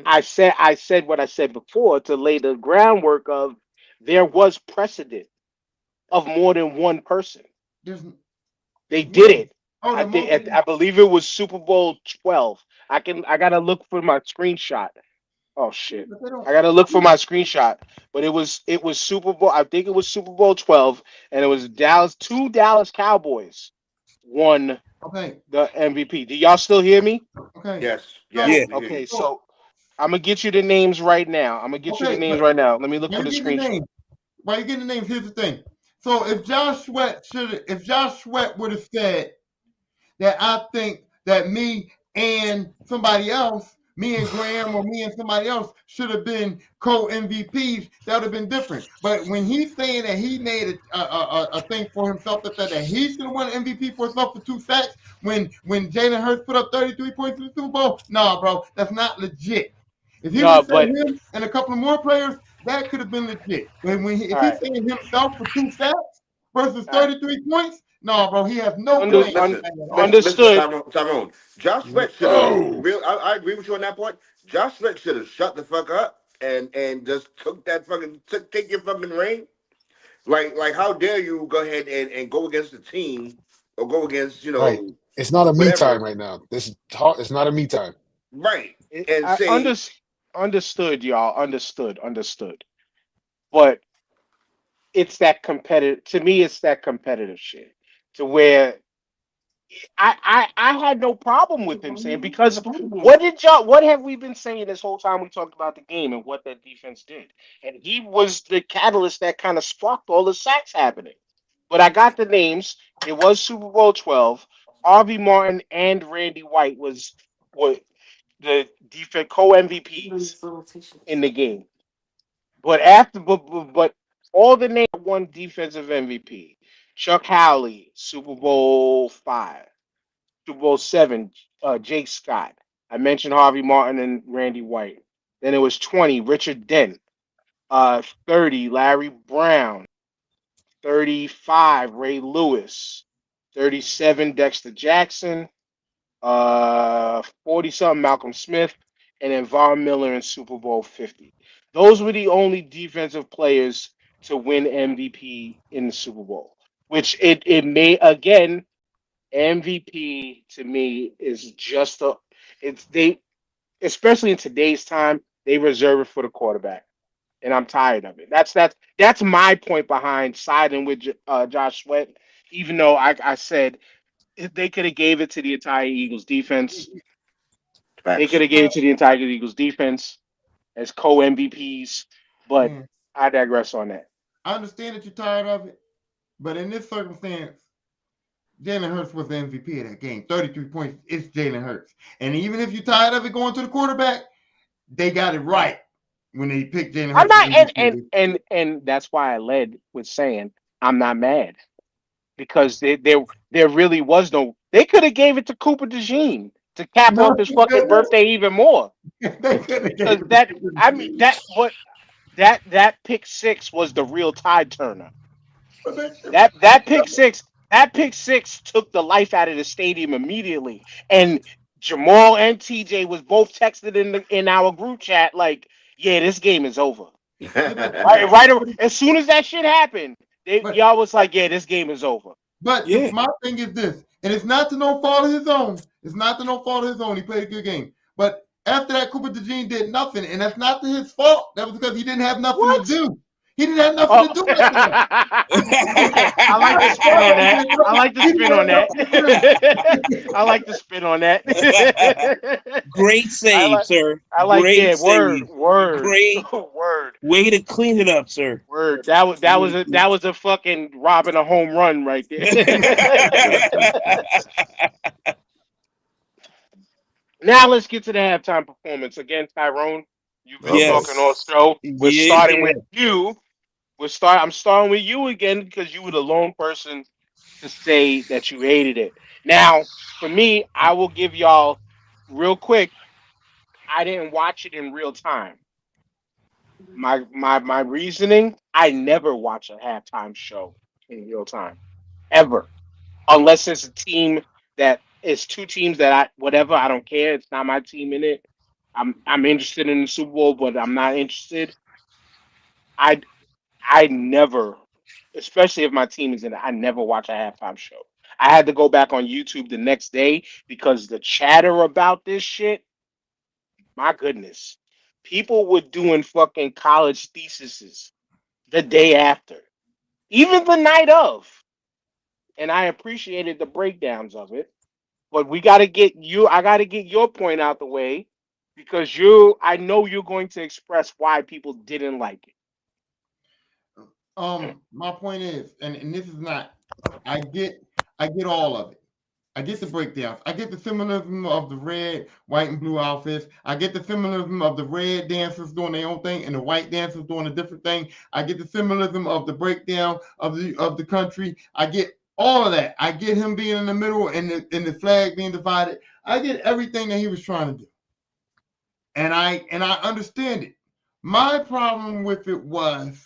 I said what I said before to lay the groundwork of there was precedent of more than one person. They did it. I believe it was Super Bowl 12. I gotta look for my screenshot. Oh shit! I gotta look for my screenshot. But it was Super Bowl. I think it was Super Bowl 12, and it was two Dallas Cowboys won the MVP. Do y'all still hear me? Okay. Yes. Yeah. Okay. So I'm gonna get you the names right now. Let me look for the screenshot. While you getting the names, here's the thing. So if Josh Sweat would have said that I think that me and somebody else me and Graham or me and somebody else should have been co-MVPs, that would have been different. But when he's saying that he made a thing for himself that he should have won MVP for himself for 2 sacks when Jalen Hurts put up 33 points in the Super Bowl, nah, bro, that's not legit. If he No, would say but him and a couple of more players, that could have been legit. But if all he's right. saying himself for 2 sacks versus All right. 33 points, no, bro, he has no Under- claim. Listen, un- at all. understood. Tyrone. Josh Sweat should have real. I agree with you on that point. Josh Sweat should have shut the fuck up and just took that fucking take your fucking reign. Like how dare you go ahead and go against the team or go against Right. It's not a me whatever. time right now. It's not a me time. Right. And I say understood, y'all. Understood. But it's that competitive. To me, it's that competitive shit. To where I had no problem with him saying, because what have we been saying this whole time we talked about the game and what that defense did? And he was the catalyst that kind of sparked all the sacks happening. But I got the names. It was Super Bowl 12. Harvey Martin and Randy White were the defense co-MVPs in the game. But all the names won defensive MVP. Chuck Howley, Super Bowl 5. Super Bowl 7, Jake Scott. I mentioned Harvey Martin and Randy White. Then it was 20, Richard Dent. 30, Larry Brown. 35, Ray Lewis. 37, Dexter Jackson. 40-something, Malcolm Smith. And then Von Miller in Super Bowl 50. Those were the only defensive players to win MVP in the Super Bowl. Which it may, again, MVP to me is just especially in today's time, they reserve it for the quarterback, and I'm tired of it. That's my point behind siding with Josh Sweat. Even though I said if they could have gave it to the entire Eagles defense, they could have gave it to the entire Eagles defense as co MVPs. But Yeah. I digress on that. I understand that you're tired of it, but in this circumstance, Jalen Hurts was the MVP of that game. 33 points. It's Jalen Hurts. And even if you're tired of it going to the quarterback, they got it right when they picked Jalen Hurts. I'm not, and that's why I led with saying I'm not mad, because there really was no. They could have gave it to Cooper DeJean to cap off his fucking birthday even more. Because that pick six was the real tide turner. That pick six took the life out of the stadium immediately. And Jamal and TJ was both texted in our group chat like, yeah, this game is over. Right. As soon as that shit happened, y'all was like, yeah, this game is over. But my thing is this, and it's not to no fault of his own. It's not to no fault of his own. He played a good game. But after that, Cooper DeJean did nothing, and that's not to his fault. That was because he didn't have nothing to do. He didn't have nothing to do with that. I like to spin on that. I like to spin on that. Great save, sir. I like Great save. Word. Great word. Way to clean it up, sir. Word. That was a fucking robbing a home run right there. Now let's get to the halftime performance. Again, Tyrone, you've been talking all show. We're starting with you. I'm starting with you again because you were the lone person to say that you hated it. Now, for me, I will give y'all real quick. I didn't watch it in real time. My reasoning: I never watch a halftime show in real time, ever, unless it's a team that it's two teams that I don't care. It's not my team in it. I'm interested in the Super Bowl, but I'm not interested. I never, especially if my team is in it, I never watch a halftime show. I had to go back on YouTube the next day because the chatter about this shit, my goodness. People were doing fucking college theses the day after, even the night of. And I appreciated the breakdowns of it. But I got to get your point out the way because I know you're going to express why people didn't like it. My point is, and this is not, I get all of it. I get the breakdowns. I get the symbolism of the red, white, and blue outfits. I get the symbolism of the red dancers doing their own thing and the white dancers doing a different thing. I get the symbolism of the breakdown of the country. I get all of that. I get him being in the middle and the flag being divided. I get everything that he was trying to do, and I understand it. My problem with it was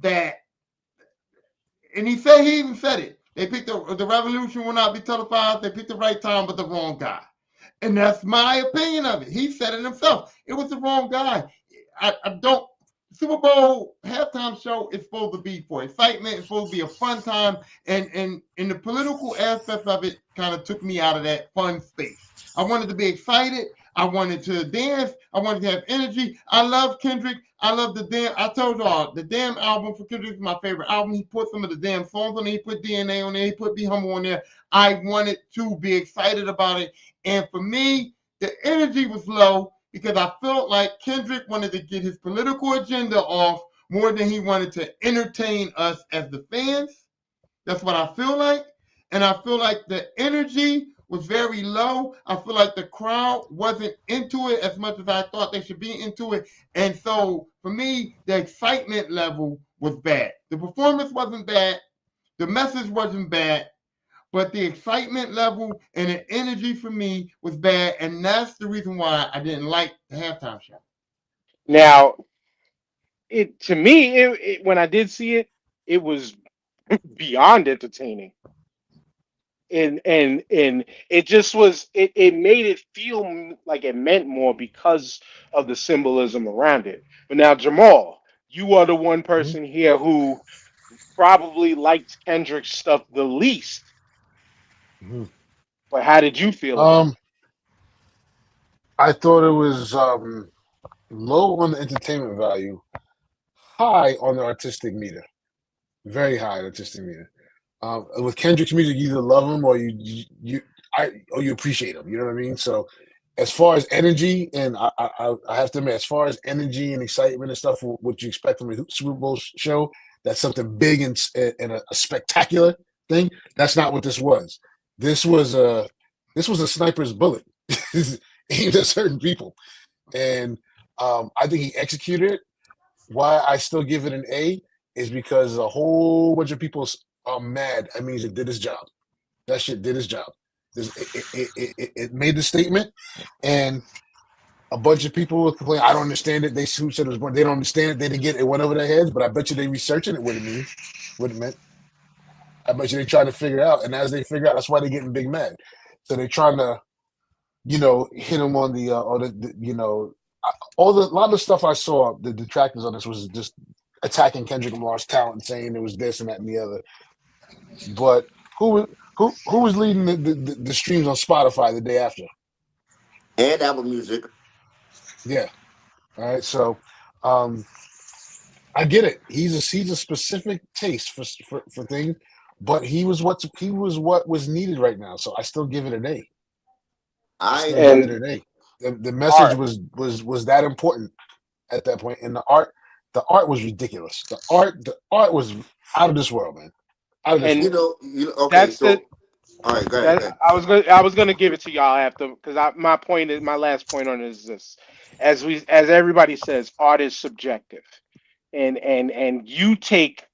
that, and he even said it. They picked the revolution will not be televised. They picked the right time, but the wrong guy. And that's my opinion of it. He said it himself. It was the wrong guy. I don't. Super Bowl halftime show is supposed to be for excitement. It's supposed to be a fun time, and the political aspect of it kind of took me out of that fun space. I wanted to be excited. I wanted to dance. I wanted to have energy. I love Kendrick. I love the damn. I told y'all the damn album for Kendrick is my favorite album. He put some of the damn songs on there. He put DNA on there. He put Be Humble on there. I wanted to be excited about it, and for me, the energy was low because I felt like Kendrick wanted to get his political agenda off more than he wanted to entertain us as the fans. That's what I feel like. And I feel like the energy was very low. I feel like the crowd wasn't into it as much as I thought they should be into it. And so for me, the excitement level was bad. The performance wasn't bad. The message wasn't bad. But the excitement level and the energy for me was bad. And that's the reason why I didn't like the halftime show. Now, to me, when I did see it, it was beyond entertaining. And it just was it made it feel like it meant more because of the symbolism around it. But now, Jamal, you are the one Mhm. person here who probably liked Kendrick's stuff the least. Mhm. But how did you feel about Um, I thought it was low on the entertainment value, high on the artistic meter, very high artistic meter. With Kendrick's music, you either love him or you appreciate him. You know what I mean? So, as far as energy, and I have to admit, as far as energy and excitement and stuff, what you expect from a Super Bowl show, that's something big and a spectacular thing. That's not what this was. This was a sniper's bullet aimed at certain people, and I think he executed it. Why I still give it an A is because a whole bunch of people are mad. That means it did his job. That shit did his job. It made the statement, and a bunch of people were complaining. I don't understand it. They who said it was born. They don't understand it. They didn't get it. It went over their heads. But I bet you they researching it. What it means, what it meant. I bet you they trying to figure it out. And as they figure out, that's why they're getting big mad. So they're trying to, hit them on all the a lot of the stuff I saw. The detractors on this was just attacking Kendrick Lamar's talent, saying it was this and that and the other. But who was leading the streams on Spotify the day after? And Apple Music. Yeah. All right. So I get it. He's a specific taste for things, but he was what was needed right now. So I still give it an A. I still give it and an A. The message art? was that important at that point, and the art was ridiculous. The art was out of this world, man. Out of this And world. Okay. that's So, the all right, go ahead. Go ahead. I was gonna give it to y'all after because my last point on it is this: as everybody says, art is subjective, and you take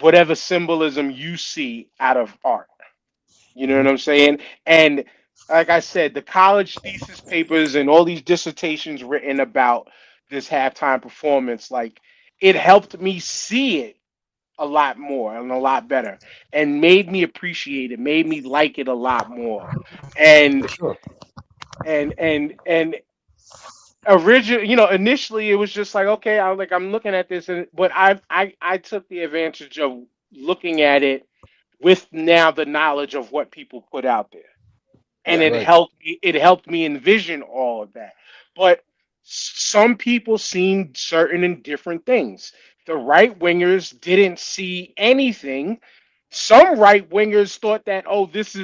whatever symbolism you see out of art. You know what Mhm. I'm saying? And like I said, the college thesis papers and all these dissertations written about this halftime performance, like it helped me see it a lot more and a lot better and made me appreciate it, made me like it a lot more. For And sure. and initially it was just like, okay, I'm looking at this and but I took the advantage of looking at it with now the knowledge of what people put out there and Yeah. Right. it helped me envision all of that. But some people seen certain and different things. The right wingers didn't see anything. Some right wingers thought that, oh, this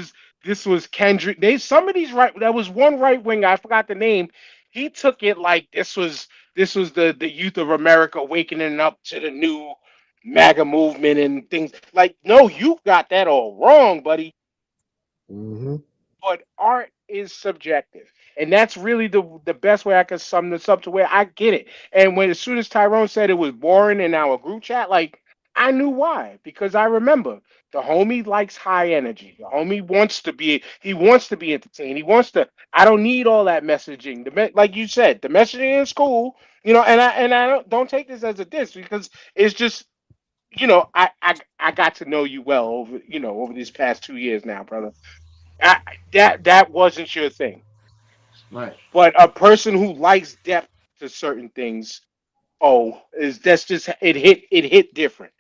was Kendrick. Some of these right, there was one right winger, I forgot the name. He took it like this was the youth of America waking up to the new MAGA movement and things like. No, you got that all wrong, buddy. Mm-hmm. But art is subjective, and that's really the best way I can sum this up to where I get it. And when as soon as Tyrone said it was boring in our group chat, like I knew why because I remember the homie likes high energy. The homie wants to be entertained. He wants to. I don't need all that messaging. Like you said, the messaging is cool, And I don't take this as a diss because it's just I got to know you well over these past 2 years now, brother. That wasn't your thing. Right. But a person who likes depth to certain things, that's just it hit different.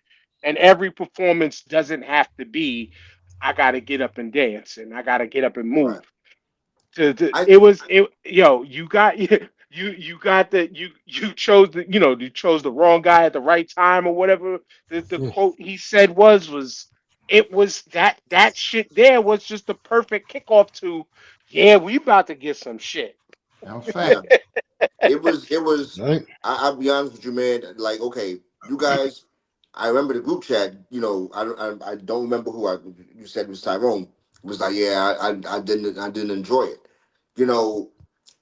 And every performance doesn't have to be I gotta get up and dance and I gotta get up and Right. move. I You got you got you chose you chose the wrong guy at the right time or whatever the quote he said was it was that shit there was just the perfect kickoff to yeah, we about to get some shit. That was yeah. fact. It was. Right. I'll be honest with you, man. Like, okay, you guys. I remember the group chat. I don't remember who you said was Tyrone. It was like, yeah, I didn't enjoy it. You know,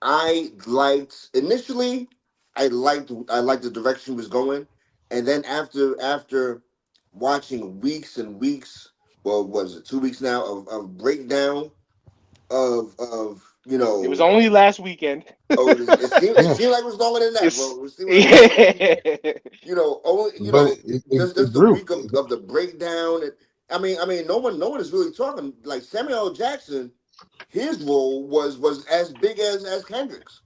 I liked initially. I liked the direction it was going, and then after watching weeks and weeks. Well, was it 2 weeks now of breakdown of It was only last weekend. Oh, it Yeah. seemed like it was longer than that, It's bro. It seemed like it was longer than yeah. only But it just the grew. week of the breakdown. And, I mean, no one is really talking like Samuel L. Jackson. His role was as big as Kendrick's.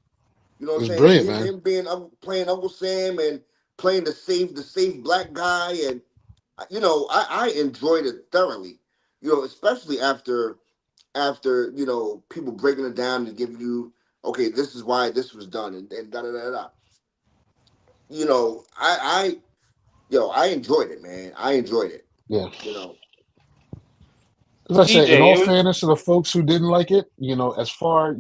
You know It what I'm was saying? brilliant, Him, man. him being playing Uncle Sam and playing the safe black guy, and I enjoyed it thoroughly. Especially after people breaking it down to give you, okay, this is why this was done, and da da da da. I enjoyed it, man. I enjoyed it. Yeah. You know, As I said, in TJ, all it was fairness to the folks who didn't like it, as far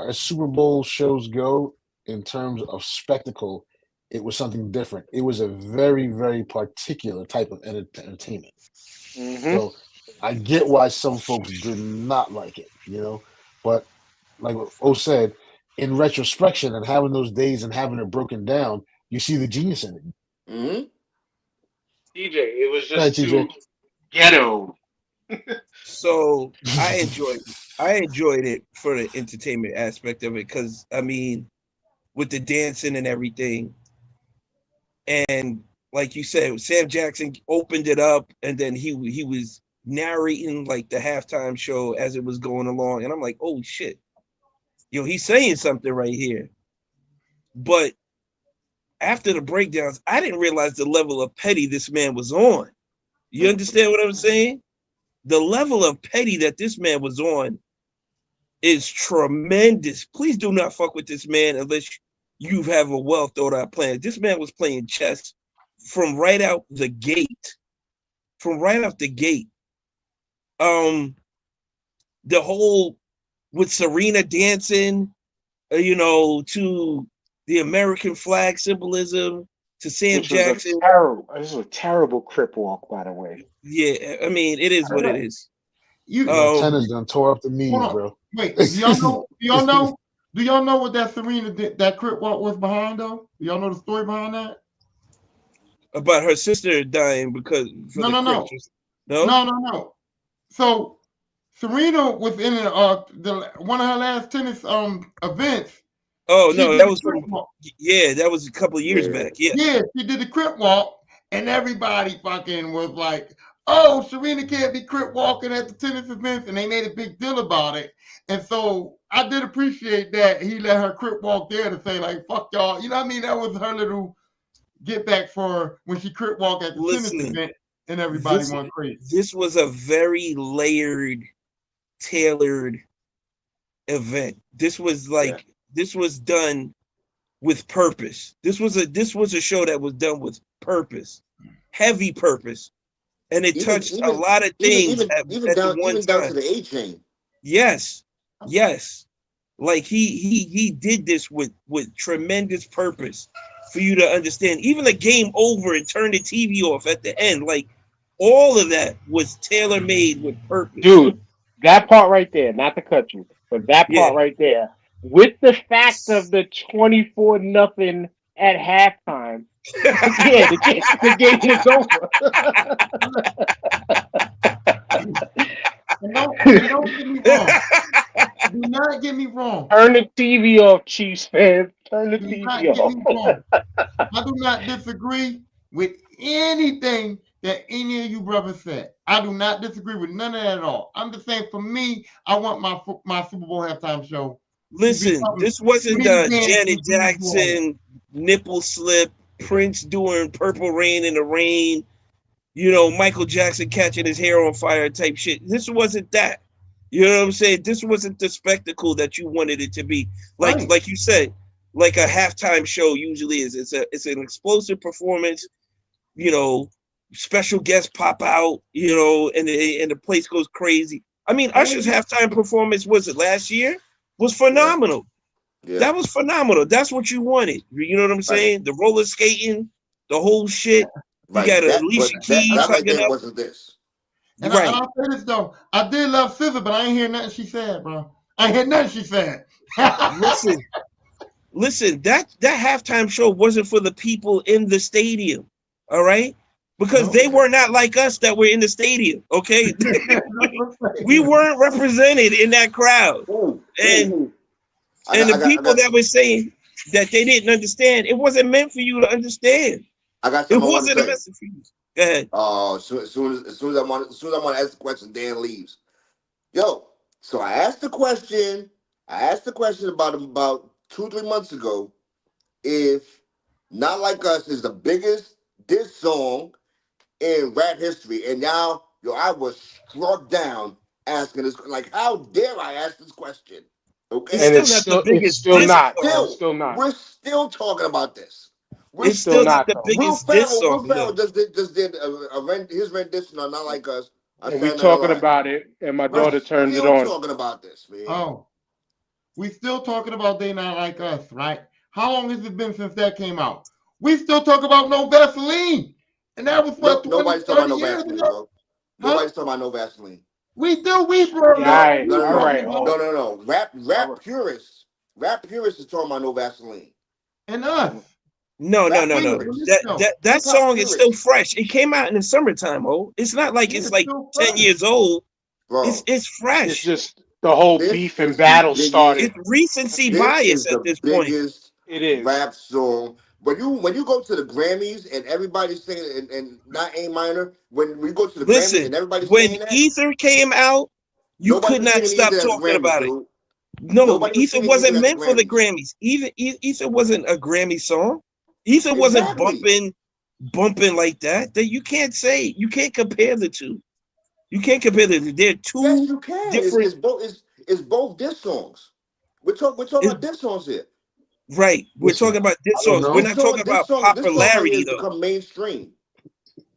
as Super Bowl shows go, in terms of spectacle, it was something different. It was a very, very particular type of entertainment. hmm So I get why some folks did not like it. But like what O said, in retrospection and having those days and having it broken down, you see the genius in it. hmm TJ, it was Go ahead, just too TJ. ghetto. So I enjoyed it for the entertainment aspect of it because I mean, with the dancing and everything, and like you said, Sam Jackson opened it up, and then he was narrating like the halftime show as it was going along, and I'm like, oh shit, he's saying something right here. But after the breakdowns, I didn't realize the level of petty this man was on. You understand what I'm saying? The level of petty that this man was on is tremendous. Please do not fuck with this man unless you have a well thought out plan. This man was playing chess from right out the gate. From right out the gate. The whole with Serena dancing, to the American flag symbolism, to Sam Jackson. This was a terrible crip walk, by the way. Yeah, I mean, it is what it is. You Your tennis done tore up the knees, hold on. bro. Wait, do y'all know what that Serena that crip walk was behind though? Do y'all know the story behind that? About her sister dying because for No, the no, no. Crips. No? No. So Serena was in one of her last tennis events. Oh She no, did that the was crip from walk. that was a couple of years Yeah. back. Yeah. Yeah, she did the crip walk, and everybody fucking was like, "Oh, Serena can't be crip walking at the tennis events," and they made a big deal about it. And so I did appreciate that he let her crip walk there to say like, "Fuck y'all," you know what I mean? That was her little get back for when she crip walk at the tennis Listen, event, and everybody this went crazy. this was a very layered, tailored event. This was like this was done with purpose. This was a show that was done with purpose, heavy purpose, and it Even touched a even lot of things even even at the down one even down to time. the A chain. Yes, like he did this with tremendous purpose, for you to understand. Even the game over and turn the TV off at the end, like all of that was tailor made with purpose. Dude, that part right there, not to cut you, but that Yeah. part right there, with the fact of the 24-0 at halftime, yeah, the game was over. And don't get me wrong. Do not get me wrong. Turn the TV off, Chiefs fans. Turn the Do TV not get off. me wrong. I do not disagree with anything that any of you brothers said. I do not disagree with none of that at all. I'm just saying, for me, I want my Super Bowl halftime show. Listen, this wasn't Pretty the damn Janet Super Bowl. Jackson nipple slip, Prince doing Purple Rain in the Rain, you know, Michael Jackson catching his hair on fire type shit. This wasn't that. You know what I'm saying? This wasn't the spectacle that you wanted it to be. Right. Like you said, like a halftime show usually is. It's an explosive performance, you know, special guests pop out, you know, and the place goes crazy. I mean, Usher's halftime performance, was it last year? Was phenomenal. Yeah. That was phenomenal. That's what you wanted. You know what I'm saying? The roller skating, the whole shit. You got Alicia Keys that right hugging there up. wasn't this. And Right. I'll say this though, I did love SZA, but I ain't hear nothing she said, bro. I ain't hear nothing she said. Listen, that halftime show wasn't for the people in the stadium, all right? Because they were not like us that were in the stadium, okay? We weren't represented in that crowd. And the people that were saying that they didn't understand, it wasn't meant for you to understand. I got It something I wasn't a want to say. message for you. Go ahead. Oh, as soon as I want to ask the question, Dan leaves. Yo, so I asked the question about 2-3 months ago, if Not Like Us is the biggest diss song in rap history, and now I was struck down asking this. Like, how dare I ask this question? Okay, And it's still not. We're still talking about this. It's still not the biggest diss Will song. Ferrell just did his rendition on Not Like Us. And we talking about it, and my daughter turned it on. Talking about this, man. Oh, we still talking about They Not Like Us, right? How long has it been since that came out? We still talk about No Vaseline, and that was what nobody's talking about No years Vaseline, ago. bro. Nobody's talking about No Vaseline. We do. We bro. No. Rap purists is talking about No Vaseline. And us. No. That song is still fresh. It came out in the summertime, it's not like it's like 10 years old. Bro, it's fresh. It's just the whole beef and battle started. It's recency bias at this point. It is rap song. When you go to the Grammys and everybody's singing and not A minor, when we go to the Grammys and everybody's singing that, Ether came out, you could not stop talking about it. No, Ether wasn't meant for the Grammys. Ether wasn't a Grammy song. Ether wasn't bumping like that. That you can't compare the two. You can't compare the two. They're two yes, you can. different. It's both diss songs. We're talking about diss songs here. Right. We're talking about diss songs. We're not talking about popularity though. Become mainstream.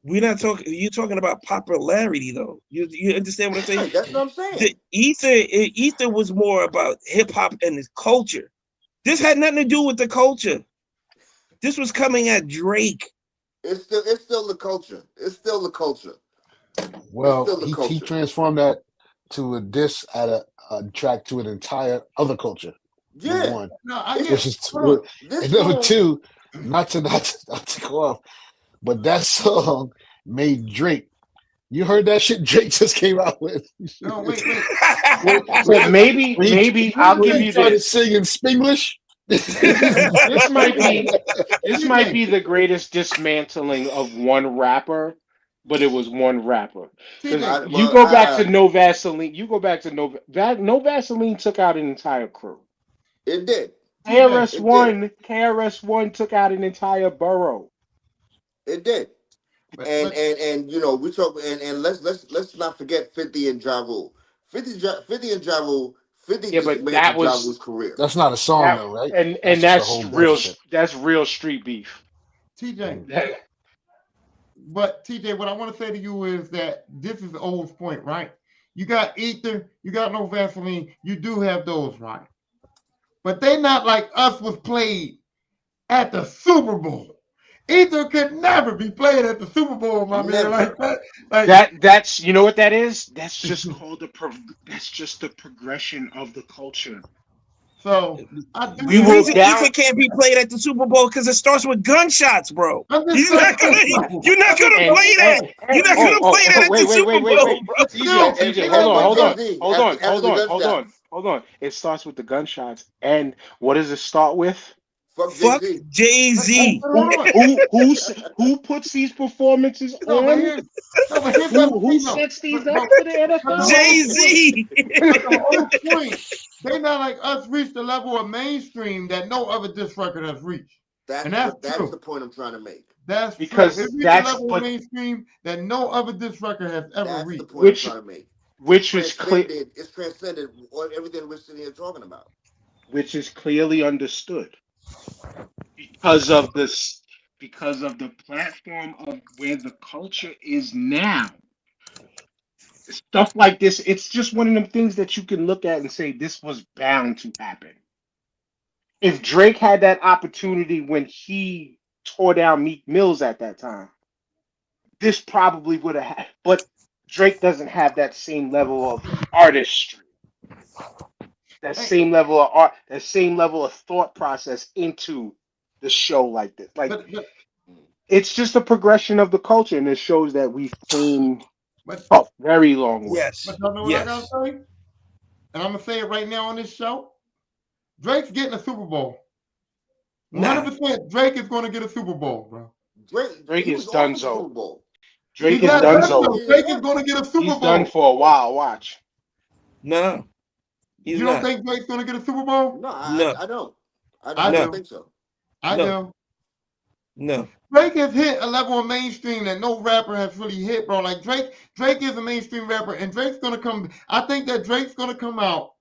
We're not talking. You're talking about popularity though. You understand what I'm saying? That's what I'm saying. Ether was more about hip hop and its culture. This had nothing to do with the culture. This was coming at Drake. It's still the culture. It's still the culture. Well, he transformed that to a diss at a track to an entire other culture. Yeah. One. No, Which is and number two, not to go off, but that song made Drake. You heard that shit Drake just came out with? No, wait. So maybe I'll give you started this. singing Spanglish. This might be the greatest dismantling of one rapper, but it was one rapper. You go back to No Vaseline. You go back to No Vaseline took out an entire crew. It did. KRS-One took out an entire borough. It did. And we talk and let's not forget 50 and Ja Rule. 50 and Ja Rule. 50 but that was Ja Rule's career. That's not a song though, right? And that's real street beef. TJ. But TJ, what I want to say to you is that this is O's point, right? You got Ether, you got No Vaseline, you do have those, right? But They Not Like Us was played at the Super Bowl. Ether could never be playing at the Super Bowl, my Never. man. Like that. Like That's you know what that is? That's just called that's just the progression of the culture. so. I do. We The will reason down- Ether can't be played at the Super Bowl because it starts with gunshots, bro. I'm just You're not gonna, saying- you're not gonna And- play that. You're not gonna play that at the Super Bowl, bro. TJ, hold on. It starts with the gunshots, and what does it start with? Fuck Jay-Z. Who puts these performances No, but on? here's- no, but here's the Who thing, though. sets these But- up for the NFL? Jay-Z. But the whole point, they not like us reach the level of mainstream that no other disc record has reached. And that's true. the point I'm trying to make. That's Because true. It reached that's- the level but- of mainstream that no other disc record has ever That's the reached. point Which- I'm trying to make. Which is clear, It's transcended everything we're sitting here talking about. which is clearly understood because of this, because of the platform of where the culture is now. Stuff like this, it's just one of them things that you can look at and say this was bound to happen. If Drake had that opportunity when he tore down Meek Mills at that time, this probably would have had. But Drake doesn't have that same level of artistry, that same level of art, that same level of thought process into the show like this. Like But it's just a progression of the culture, and it shows that we've came but a very long way. Yes. but y'all know what I gotta Yes. say? And I'm gonna say it right now on this show. Drake's getting a Super Bowl. Nah. 100% Drake is gonna get a Super Bowl, bro. Drake he is was off done the so. Super Bowl. Drake He's is not done done so. though. Drake is gonna get a Super He's Bowl. done for a while. Watch. No. He's You not. don't think Drake's gonna get a Super Bowl? No, No. I don't. I I don't do. think so. I No. do. No. Drake has hit a level of mainstream that no rapper has really hit, bro. Like Drake is a mainstream rapper, and Drake's gonna come. I think that Drake's gonna come out.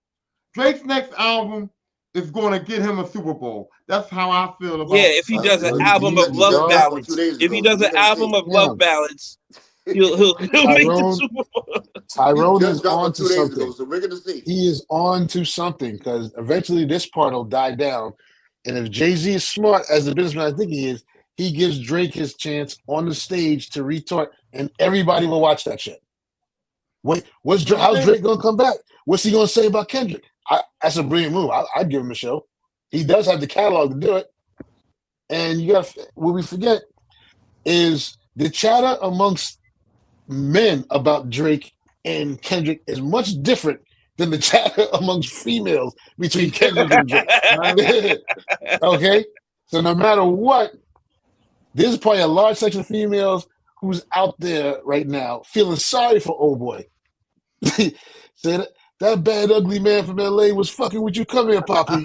Drake's next album is gonna get him a Super Bowl. That's how I feel about. Yeah, if he does an album of he love just dropped ballads, 2 days if he ago. does an We're gonna album see. of love ballads, he'll make the Tyrone- Super Bowl. Tyrone He is just dropped on it to 2 days something. ago, so we're gonna see. He is on to something because eventually this part will die down. And if Jay-Z is smart as the businessman I think he is, he gives Drake his chance on the stage to retort, and everybody will watch that shit. Wait, how's Drake gonna come back? What's he gonna say about Kendrick? That's a brilliant move. I'd give him a show. He does have the catalog to do it. And you got what we forget is the chatter amongst men about Drake and Kendrick is much different than the chatter amongst females between Kendrick and Drake. Okay? So no matter what, there's probably a large section of females who's out there right now feeling sorry for old boy. Say that bad ugly man from LA was fucking with you. Come here, Poppy.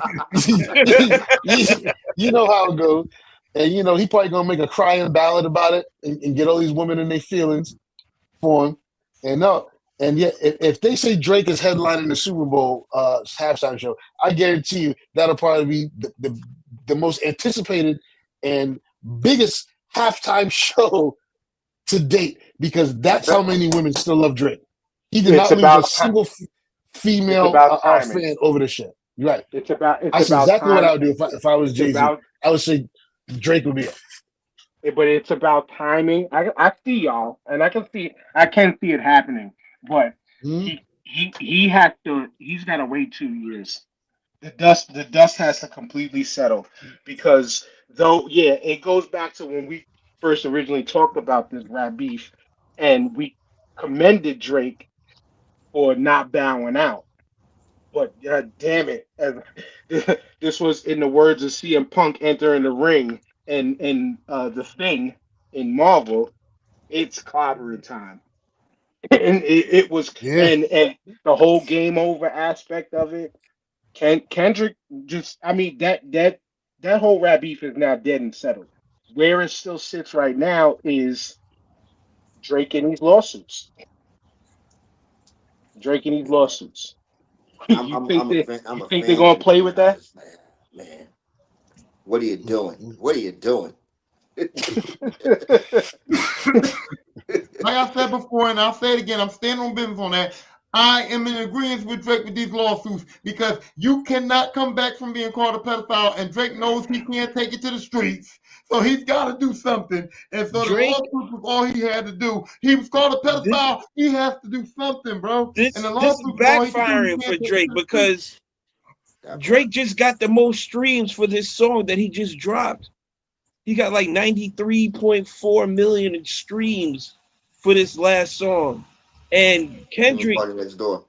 You know how it goes. And you know, he probably gonna make a crying ballad about it and get all these women in their feelings for him. And no, and yet if they say Drake is headlining the Super Bowl halftime show, I guarantee you that'll probably be the most anticipated and biggest halftime show to date because that's how many women still love Drake. He did It's not lose about a single female about timing. fan over the shit. You're right. It's about That's exactly what I would timing. do if I was It's Jay-Z. about, I would say Drake would be it. but it's about timing. I see y'all, and I can see it happening. But Mhm. he has to. He's got to wait 2 years. The dust has to completely settle because it goes back to when we first originally talked about this rap beef, and we commended Drake for not bowing out. But God damn it, this was in the words of CM Punk entering the ring and the Thing in Marvel. It's clobbering time, and it was Yeah. and the whole game over aspect of it. Kendrick just, I mean that whole rap beef is now dead and settled. Where it still sits right now is Drake and these lawsuits. Drake and these lawsuits. You think they're gonna play with that? Man, what are you doing? What are you doing? Like I said before, and I'll say it again, I'm standing on business on that. I am in agreement with Drake with these lawsuits because you cannot come back from being called a pedophile, and Drake knows he can't take it to the streets. So he's got to do something. And so Drake- the lawsuit was all he had to do. He was called a pedophile. He has to do something, bro. This And the is lawsuit was all he could do. He backfiring can't for take it Drake to the streets. because That Drake just got the most streams for this song that he just dropped. He got like 93.4 million in streams for this last song. And Kendrick Party Next Door.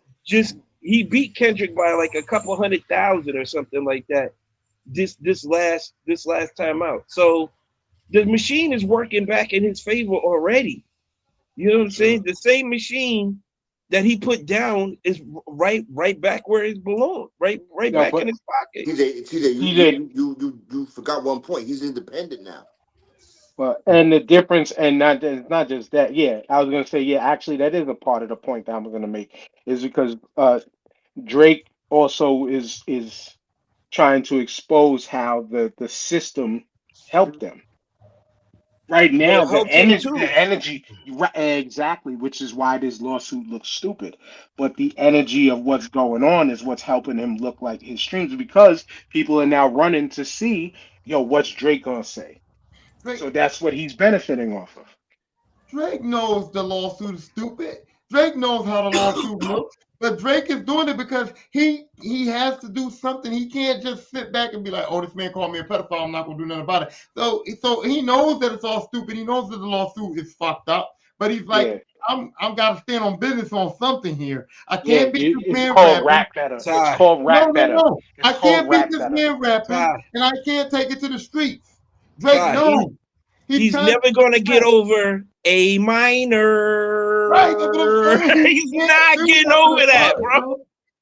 he beat Kendrick by like a couple 100,000 or something like that this last time out. So the machine is working back in his favor already. You know what I'm saying? The same machine that he put down is right back where it belongs, right back in his pocket. TJ, you forgot one point. He's independent now. But and the difference, and not just that. Yeah, I was gonna say, yeah, actually, that is a part of the point that I'm gonna make, is because Drake also is trying to expose how the system helped them. Right now, Well, it helps him too. the energy, right, exactly, which is why this lawsuit looks stupid. But the energy of what's going on is what's helping him look like his streams, because people are now running to see, what's Drake gonna say? Drake, So that's what he's benefiting off of. Drake knows the lawsuit is stupid. Drake knows how the lawsuit looks. But Drake is doing it because he has to do something. He can't just sit back and be like, "Oh, this man called me a pedophile. I'm not gonna do nothing about it." So he knows that it's all stupid. He knows that the lawsuit is fucked up. But he's like, I'm gotta stand on business on something here. I can't be this man called rapping. rap better. Ty. It's called rap No. better. It's I called can't be rap this better. man rapping, Ty. and I can't take it to the streets. Drake, Ty, no. He's trying never gonna get over A minor. Right, that's what I'm saying. He's not getting over that, bro.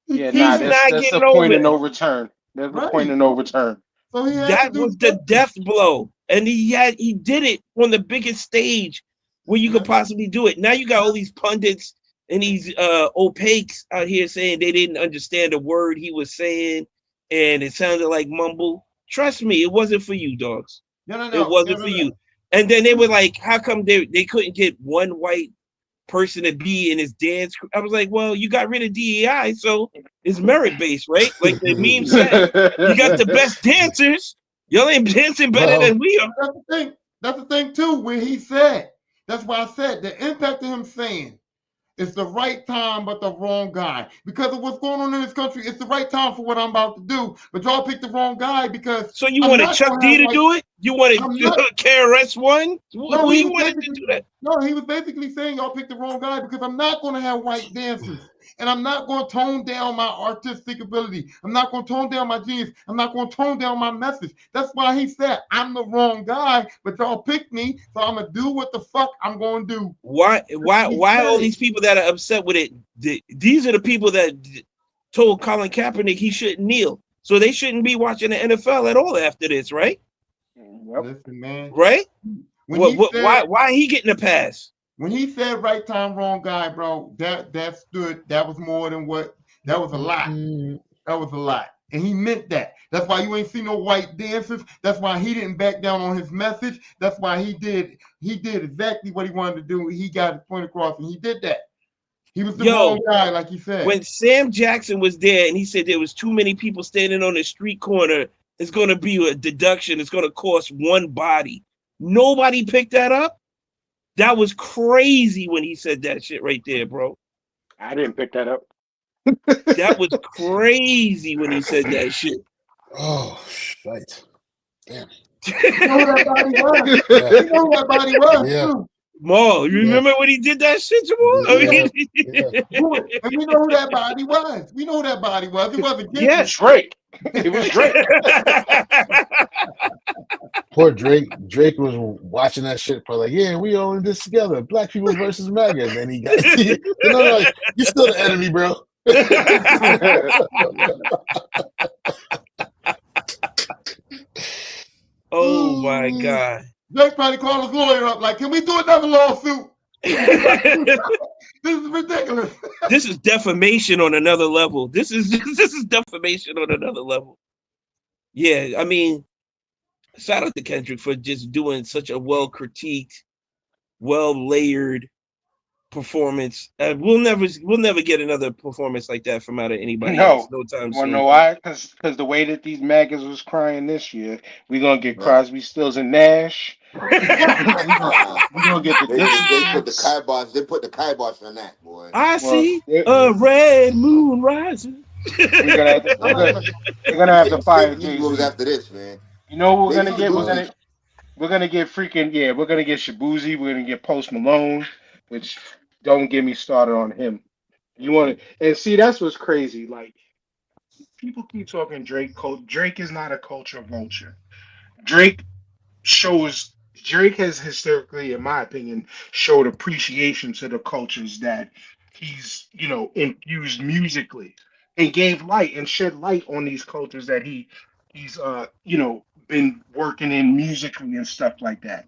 Yeah, He's nah, not that's getting a point over of it. no return. There's a Right. point of no return. So he has That to do was the something. death blow, and he did it on the biggest stage where you could possibly do it. Now you got all these pundits and these opaques out here saying they didn't understand a word he was saying, and it sounded like mumble. Trust me, it wasn't for you, dogs. No. It wasn't for you. And then they were like, how come they couldn't get one white person to be in his dance crew? I was like, well, you got rid of DEI, so it's merit based, right? Like the meme said, you got the best dancers. Y'all ain't dancing better than we are. That's the thing. That's the thing too. Where he said, that's why I said the impact of him saying it's the right time, but the wrong guy. Because of what's going on in this country, it's the right time for what I'm about to do. But y'all picked the wrong guy because. So you wanted Chuck D to do it? You wanted KRS-One? Who you wanted to do that? No, he was basically saying y'all picked the wrong guy because I'm not going to have white dancers. And I'm not going to tone down my artistic ability. I'm not going to tone down my genius. I'm not going to tone down my message. That's why he said, I'm the wrong guy, but y'all picked me, so I'm going to do what the fuck I'm going to do. Why all these people that are upset with it? These are the people that told Colin Kaepernick he shouldn't kneel. So they shouldn't be watching the NFL at all after this, right? Yep. Listen, man. Right? Why he getting a pass? When he said right time, wrong guy, bro, that was more than what, that was a lot. That was a lot. And he meant that. That's why you ain't see no white dancers. That's why he didn't back down on his message. That's why he did exactly what he wanted to do. He got his point across and he did that. He was the wrong guy, like he said. When Sam Jackson was there and he said there was too many people standing on the street corner, it's going to be a deduction. It's going to cost one body. Nobody picked that up. That was crazy when he said that shit right there, bro. I didn't pick that up. That was crazy when he said that shit. Oh, right. Damn. You know who that body was? You know who that body was, too. Mo, you remember when he did that shit, Jamal? And we know who that body was. We know who that body was. It wasn't Kendrick. Yeah, Drake. It was Drake. Poor Drake. Drake was watching that shit, probably like, yeah, we all in this together. Black people versus MAGA. And then he got, no, you're still the enemy, bro. Oh my God. Drake probably called his lawyer up, like, can we do another lawsuit? This is ridiculous. This is defamation on another level. This is defamation on another level. Yeah, I mean, shout out to Kendrick for just doing such a well critiqued, well layered performance. We'll never get another performance like that from out of anybody No. else. No time You wanna soon. know why? Because the way that these maggots was crying this year, we're gonna get Right. Crosby, Stills, and Nash. We're gonna get the They put the Dixie kibosh. They put the kibosh on that, boy. I see they- a red moon rising. We're gonna have to, I'm not gonna- they're gonna have to Fake fire Negroes Jay-Z. after this, man. You know what we're Maybe gonna get? Shabuzi. We're gonna get freaking we're gonna get Shabuzi, we're gonna get Post Malone, which don't get me started on him. You wanna and see that's what's crazy. Like people keep talking Drake. Drake is not a culture vulture. Drake Drake has historically, in my opinion, showed appreciation to the cultures that he's, infused musically and gave light and shed light on these cultures that he's been working in musically and stuff like that.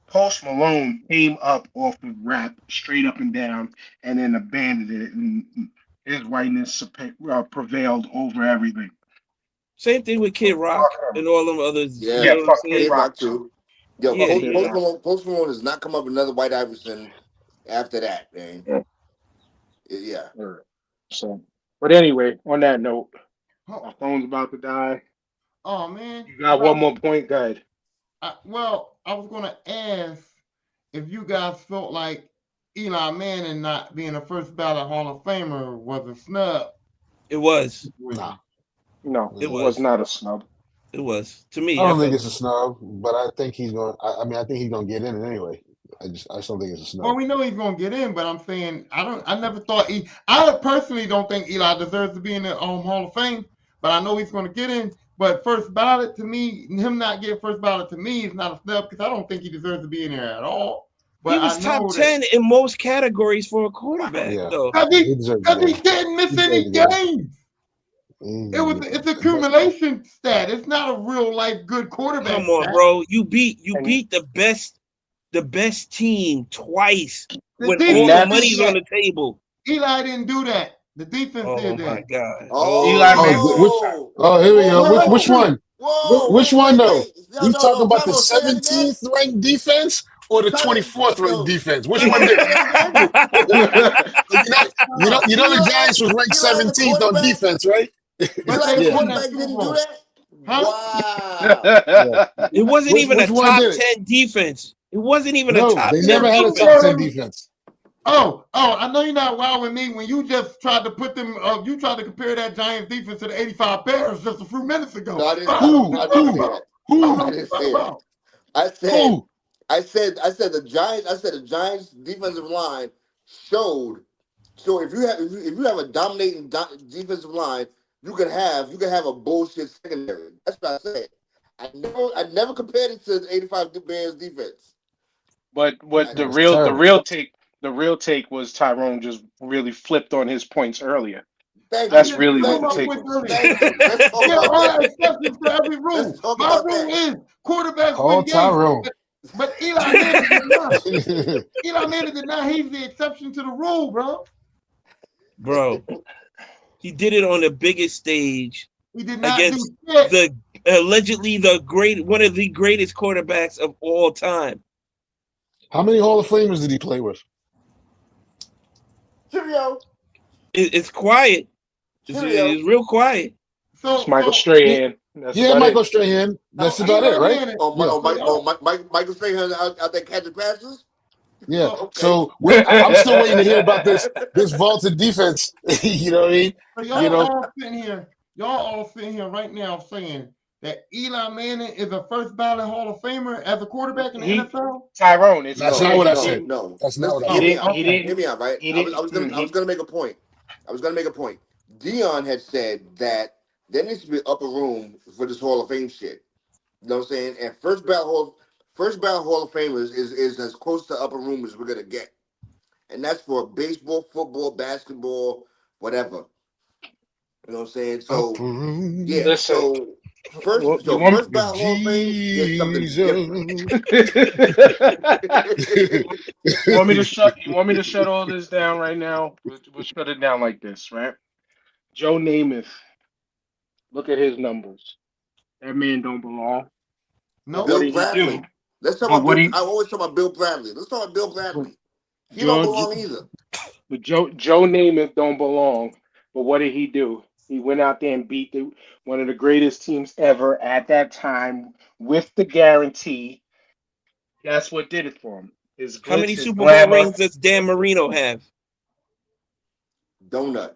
Post Malone came up off of rap straight up and down and then abandoned it and his whiteness prevailed over everything. Same thing with Kid Rock and all them others. Yeah, Yeah, You know what I'm fuck saying? Kid Kid Rock. Rock too. Yo, Yeah, Post, yeah. Post Malone has not come up with another White Iverson after that, man. Yeah. So, but anyway, on that note, Oh, my phone's about to die. oh, man. You got one more point, guys. Well, I was gonna ask if you guys felt like Eli Manning not being a first ballot Hall of Famer was a snub. It was. Nah, No, It it was. was not a snub. It was. To me, I don't I think felt- it's a snub, but I think he's going. I mean, I think he's going to get in it anyway. I just don't think it's a snub. Well, we know he's gonna get in, but I'm saying I never thought I personally don't think Eli deserves to be in the Hall of Fame, but I know he's gonna get in. But first ballot to me, him not getting first ballot to me is not a snub because I don't think he deserves to be in there at all. But he was I know top 10 in most categories for a quarterback. Yeah. though. because He deserves to he go. didn't miss He any deserves to go. games. It's accumulation stat. It's not a real life good quarterback. Come on, stat. bro. You beat And- the best team twice The when defense all did the money's that. on the table. Eli didn't do that. The defense Oh did my that. god. Eli Manning- Whoa. Oh, here we go. Which one? Whoa. Which one though? No, We no, talking no, about the Bravo, say that again. 17th ranked defense or the Tell it- 24th yo. ranked defense? Which Say one did? that again. You know the Giants was ranked Eli, the 17th on quarterback. defense, right? But Eli, they the won quarterback that Super didn't do Bowl. that? Huh? Wow. It wasn't even a Which one top did it? 10 defense. It wasn't even No, a top they 10 never had a defense. top 10 defense. Oh, I know you're not wild with me when you just tried to put them. You tried to compare that Giants defense to the '85 Bears just a few minutes ago. No, I didn't. Who? I didn't say that. Who? I didn't say that. Who? I said the Giants defensive line showed. So if you have a dominating defensive line, you can have a bullshit secondary. That's what I said. I never compared it to the '85 Bears defense. But what the was real take was Tyrone just really flipped on his points earlier. That's really what the take was. Thank you. Let's talk There about are that. exceptions to every rule. Let's talk My about rule that. is quarterbacks Call win games. Tyrone. But Eli Manning did not. Eli Manning did not. He's the exception to the rule, bro. Bro, he did it on the biggest stage He did not against do shit. the allegedly one of the greatest quarterbacks of all time. How many Hall of Famers did he play with? Cheerio. It's quiet. It's real quiet. It's Michael Strahan. That's Yeah, about Michael it. Strahan. That's about it, right? Michael Strahan out there catching passes. Yeah. Okay. So I'm still waiting to hear about this vaulted defense. You know what I mean? So y'all You know- all sitting here right now saying that Eli Manning is a first ballot Hall of Famer as a quarterback in the NFL? Tyrone. It's That's No, not what I no, said. No, That's not what I Hear me said. out. He didn't- Hear me out, right? he I was didn't- gonna make a point. Dion had said that there needs to be upper room for this Hall of Fame shit. You know what I'm saying? And first ballot Hall of Famers is as close to upper room as we're gonna get, and that's for baseball, football, basketball, whatever. You know what I'm saying? So yeah. Listen. So first ballot Hall of Fame is something different. You want me to shut all this down right now? We'll shut it down like this, right? Joe Namath. Look at his numbers. That man don't belong. No. What did Bill he Bradley. do? Let's talk But about. what I always talk about Bill Bradley. Let's talk about Bill Bradley. He don't belong either. But Joe Namath don't belong. But what did he do? He went out there and beat one of the greatest teams ever at that time with the guarantee. That's what did it for him. His How glitz, many his Super Bowl glamour. rings does Dan Marino have? Donut.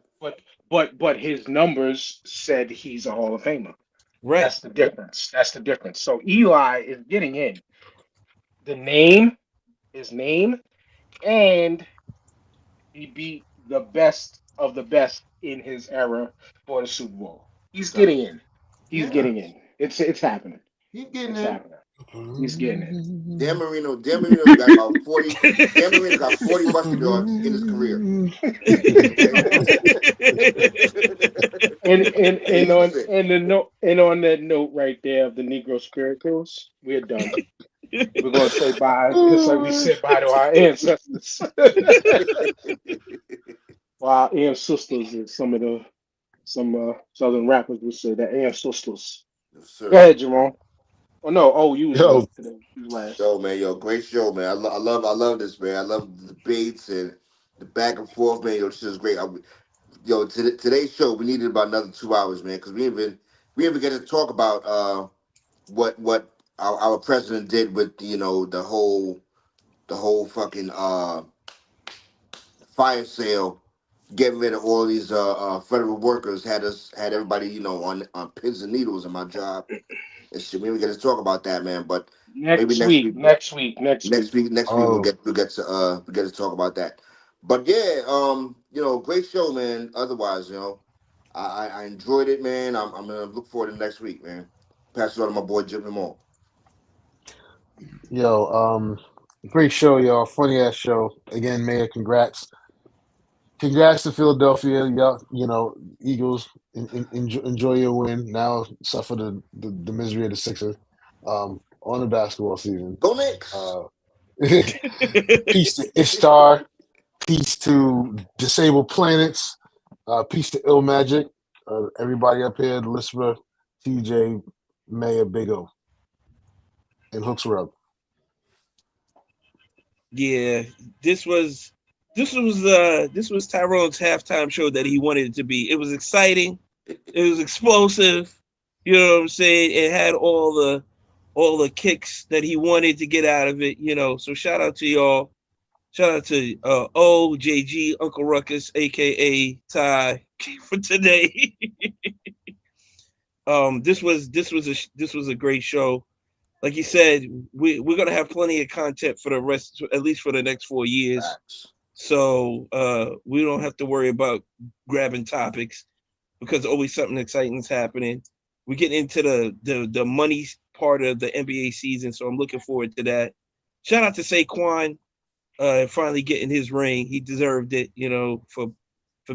But his numbers said he's a Hall of Famer. Right. That's the difference. That's the difference. So Eli is getting in. The name, his name, and he beat the best of the best in his era for the Super Bowl. He's getting in. He's getting in. It's happening. He's getting It's in. happening. He's getting in. Dan Marino got about 40. Dan Marino got 40 rushing yards in his career. and on that note right there of the Negro spirituals, we're done. We're gonna say bye, just like we said bye to our ancestors. Well, our ancestors is some Southern rappers would say that ancestors. Yes, Go ahead, Jerome. Oh no, you was Yo. last today. You was last. Yo, man, great show, man. I love this, man. I love the debates and the back and forth, man. Yo, this is great. Today's show, we needed about another 2 hours, man, because we even get to talk about what our president did with the whole fucking fire sale, getting rid of all these federal workers, had everybody on pins and needles in my job. And shit, we didn't get to talk about that, man. But maybe next week we'll get to talk about that. But yeah, great show, man. Otherwise, I enjoyed it, man. I'm gonna look forward to next week, man. Pass it on to my boy Jim Lamar. Yo, great show, y'all. Funny ass show. Again, Mayor, congrats. Congrats to Philadelphia, y'all. Eagles. Enjoy your win. Now suffer the misery of the Sixers on the basketball season. Go Knicks. Peace to Ishtar. Peace to Disabled Planets. Peace to Ill Magic. Everybody up here, Lisra, TJ, Mayor, Big O, and Hooks Rub. Yeah, this was Tyrone's halftime show that he wanted it to be. It was exciting. It was explosive. You know what I'm saying? It had all the kicks that he wanted to get out of it. So shout out to y'all. Shout out to OJG, Uncle Ruckus, aka Ty, for today. This was a great show. Like you said, we're gonna have plenty of content for the rest, at least for the next 4 years. So we don't have to worry about grabbing topics because always something exciting is happening. We get into the money part of the NBA season, so I'm looking forward to that. Shout out to Saquon, finally getting his ring. He deserved it, for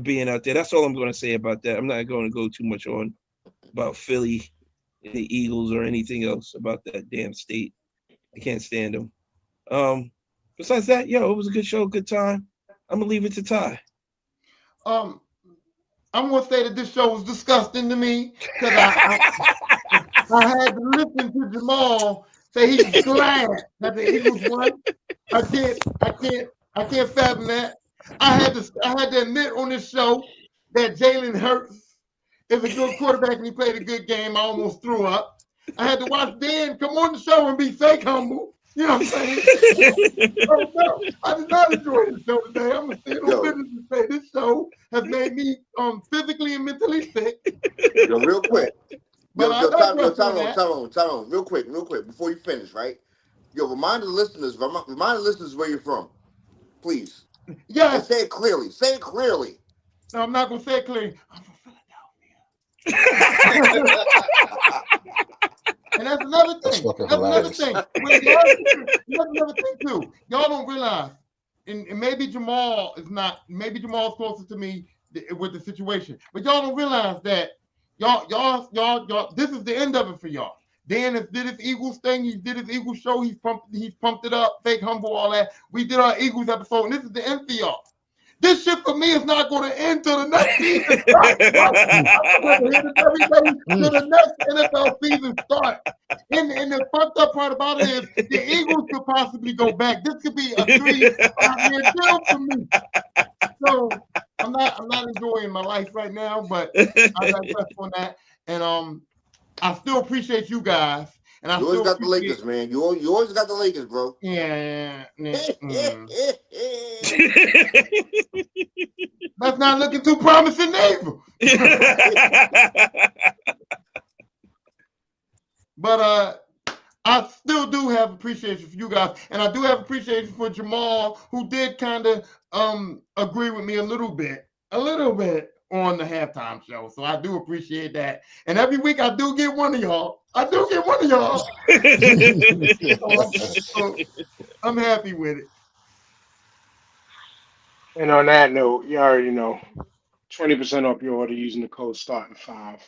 being out there. That's all I'm going to say about that. I'm not going to go too much on about Philly, the Eagles, or anything else about that damn state. I can't stand them. Besides that, it was a good show, good time. I'm gonna leave it to Ty. I'm gonna say that this show was disgusting to me because I had to listen to Jamal say he's glad that the Eagles won. I can't fathom that. I had to admit on this show that Jalen Hurts is a good quarterback and he played a good game. I almost threw up. I had to watch Dan come on the show and be fake humble. You know what I'm saying? No, I did not enjoy the show today. I'm gonna say no business to say this show has made me physically and mentally sick. Real quick. Tyrone, real quick, before you finish, right? Remind the listeners where you're from, please. Yeah. And say it clearly. No, I'm not gonna say it clearly. I'm from Philadelphia. And that's another thing. That's another thing. That's another thing too. Y'all don't realize, and maybe Jamal is not. Maybe Jamal's closer to me with the situation, but y'all don't realize that y'all. This is the end of it for y'all. Dan has did his Eagles thing. He did his Eagles show. He's pumped it up. Fake humble, all that. We did our Eagles episode, and this is the end for y'all. This shit for me is not going to end till the next season starts. I'm going to hit it every day till the next NFL season starts. And the fucked up part about it is the Eagles could possibly go back. This could be a 3-5-year deal for me. So I'm not enjoying my life right now, but I digress on that. And I still appreciate you guys. And I You always still got the Lakers, man. You always got the Lakers, bro. Yeah. That's not looking too promising, neighbor. But I still do have appreciation for you guys, and I do have appreciation for Jamal, who did kind of agree with me a little bit on the halftime show. So I do appreciate that. And every week I do get one of y'all. So I'm happy with it. And on that note, you already know, 20% off your order using the code STARTING5.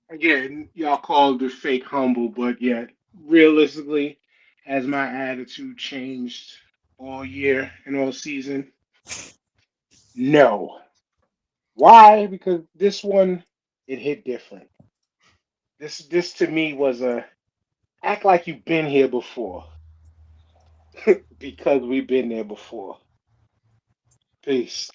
Again, y'all called it fake humble, but yet realistically, has my attitude changed all year and all season? No. Why? Because this one, it hit different. This to me was a act like you've been here before. Because we've been there before. Peace.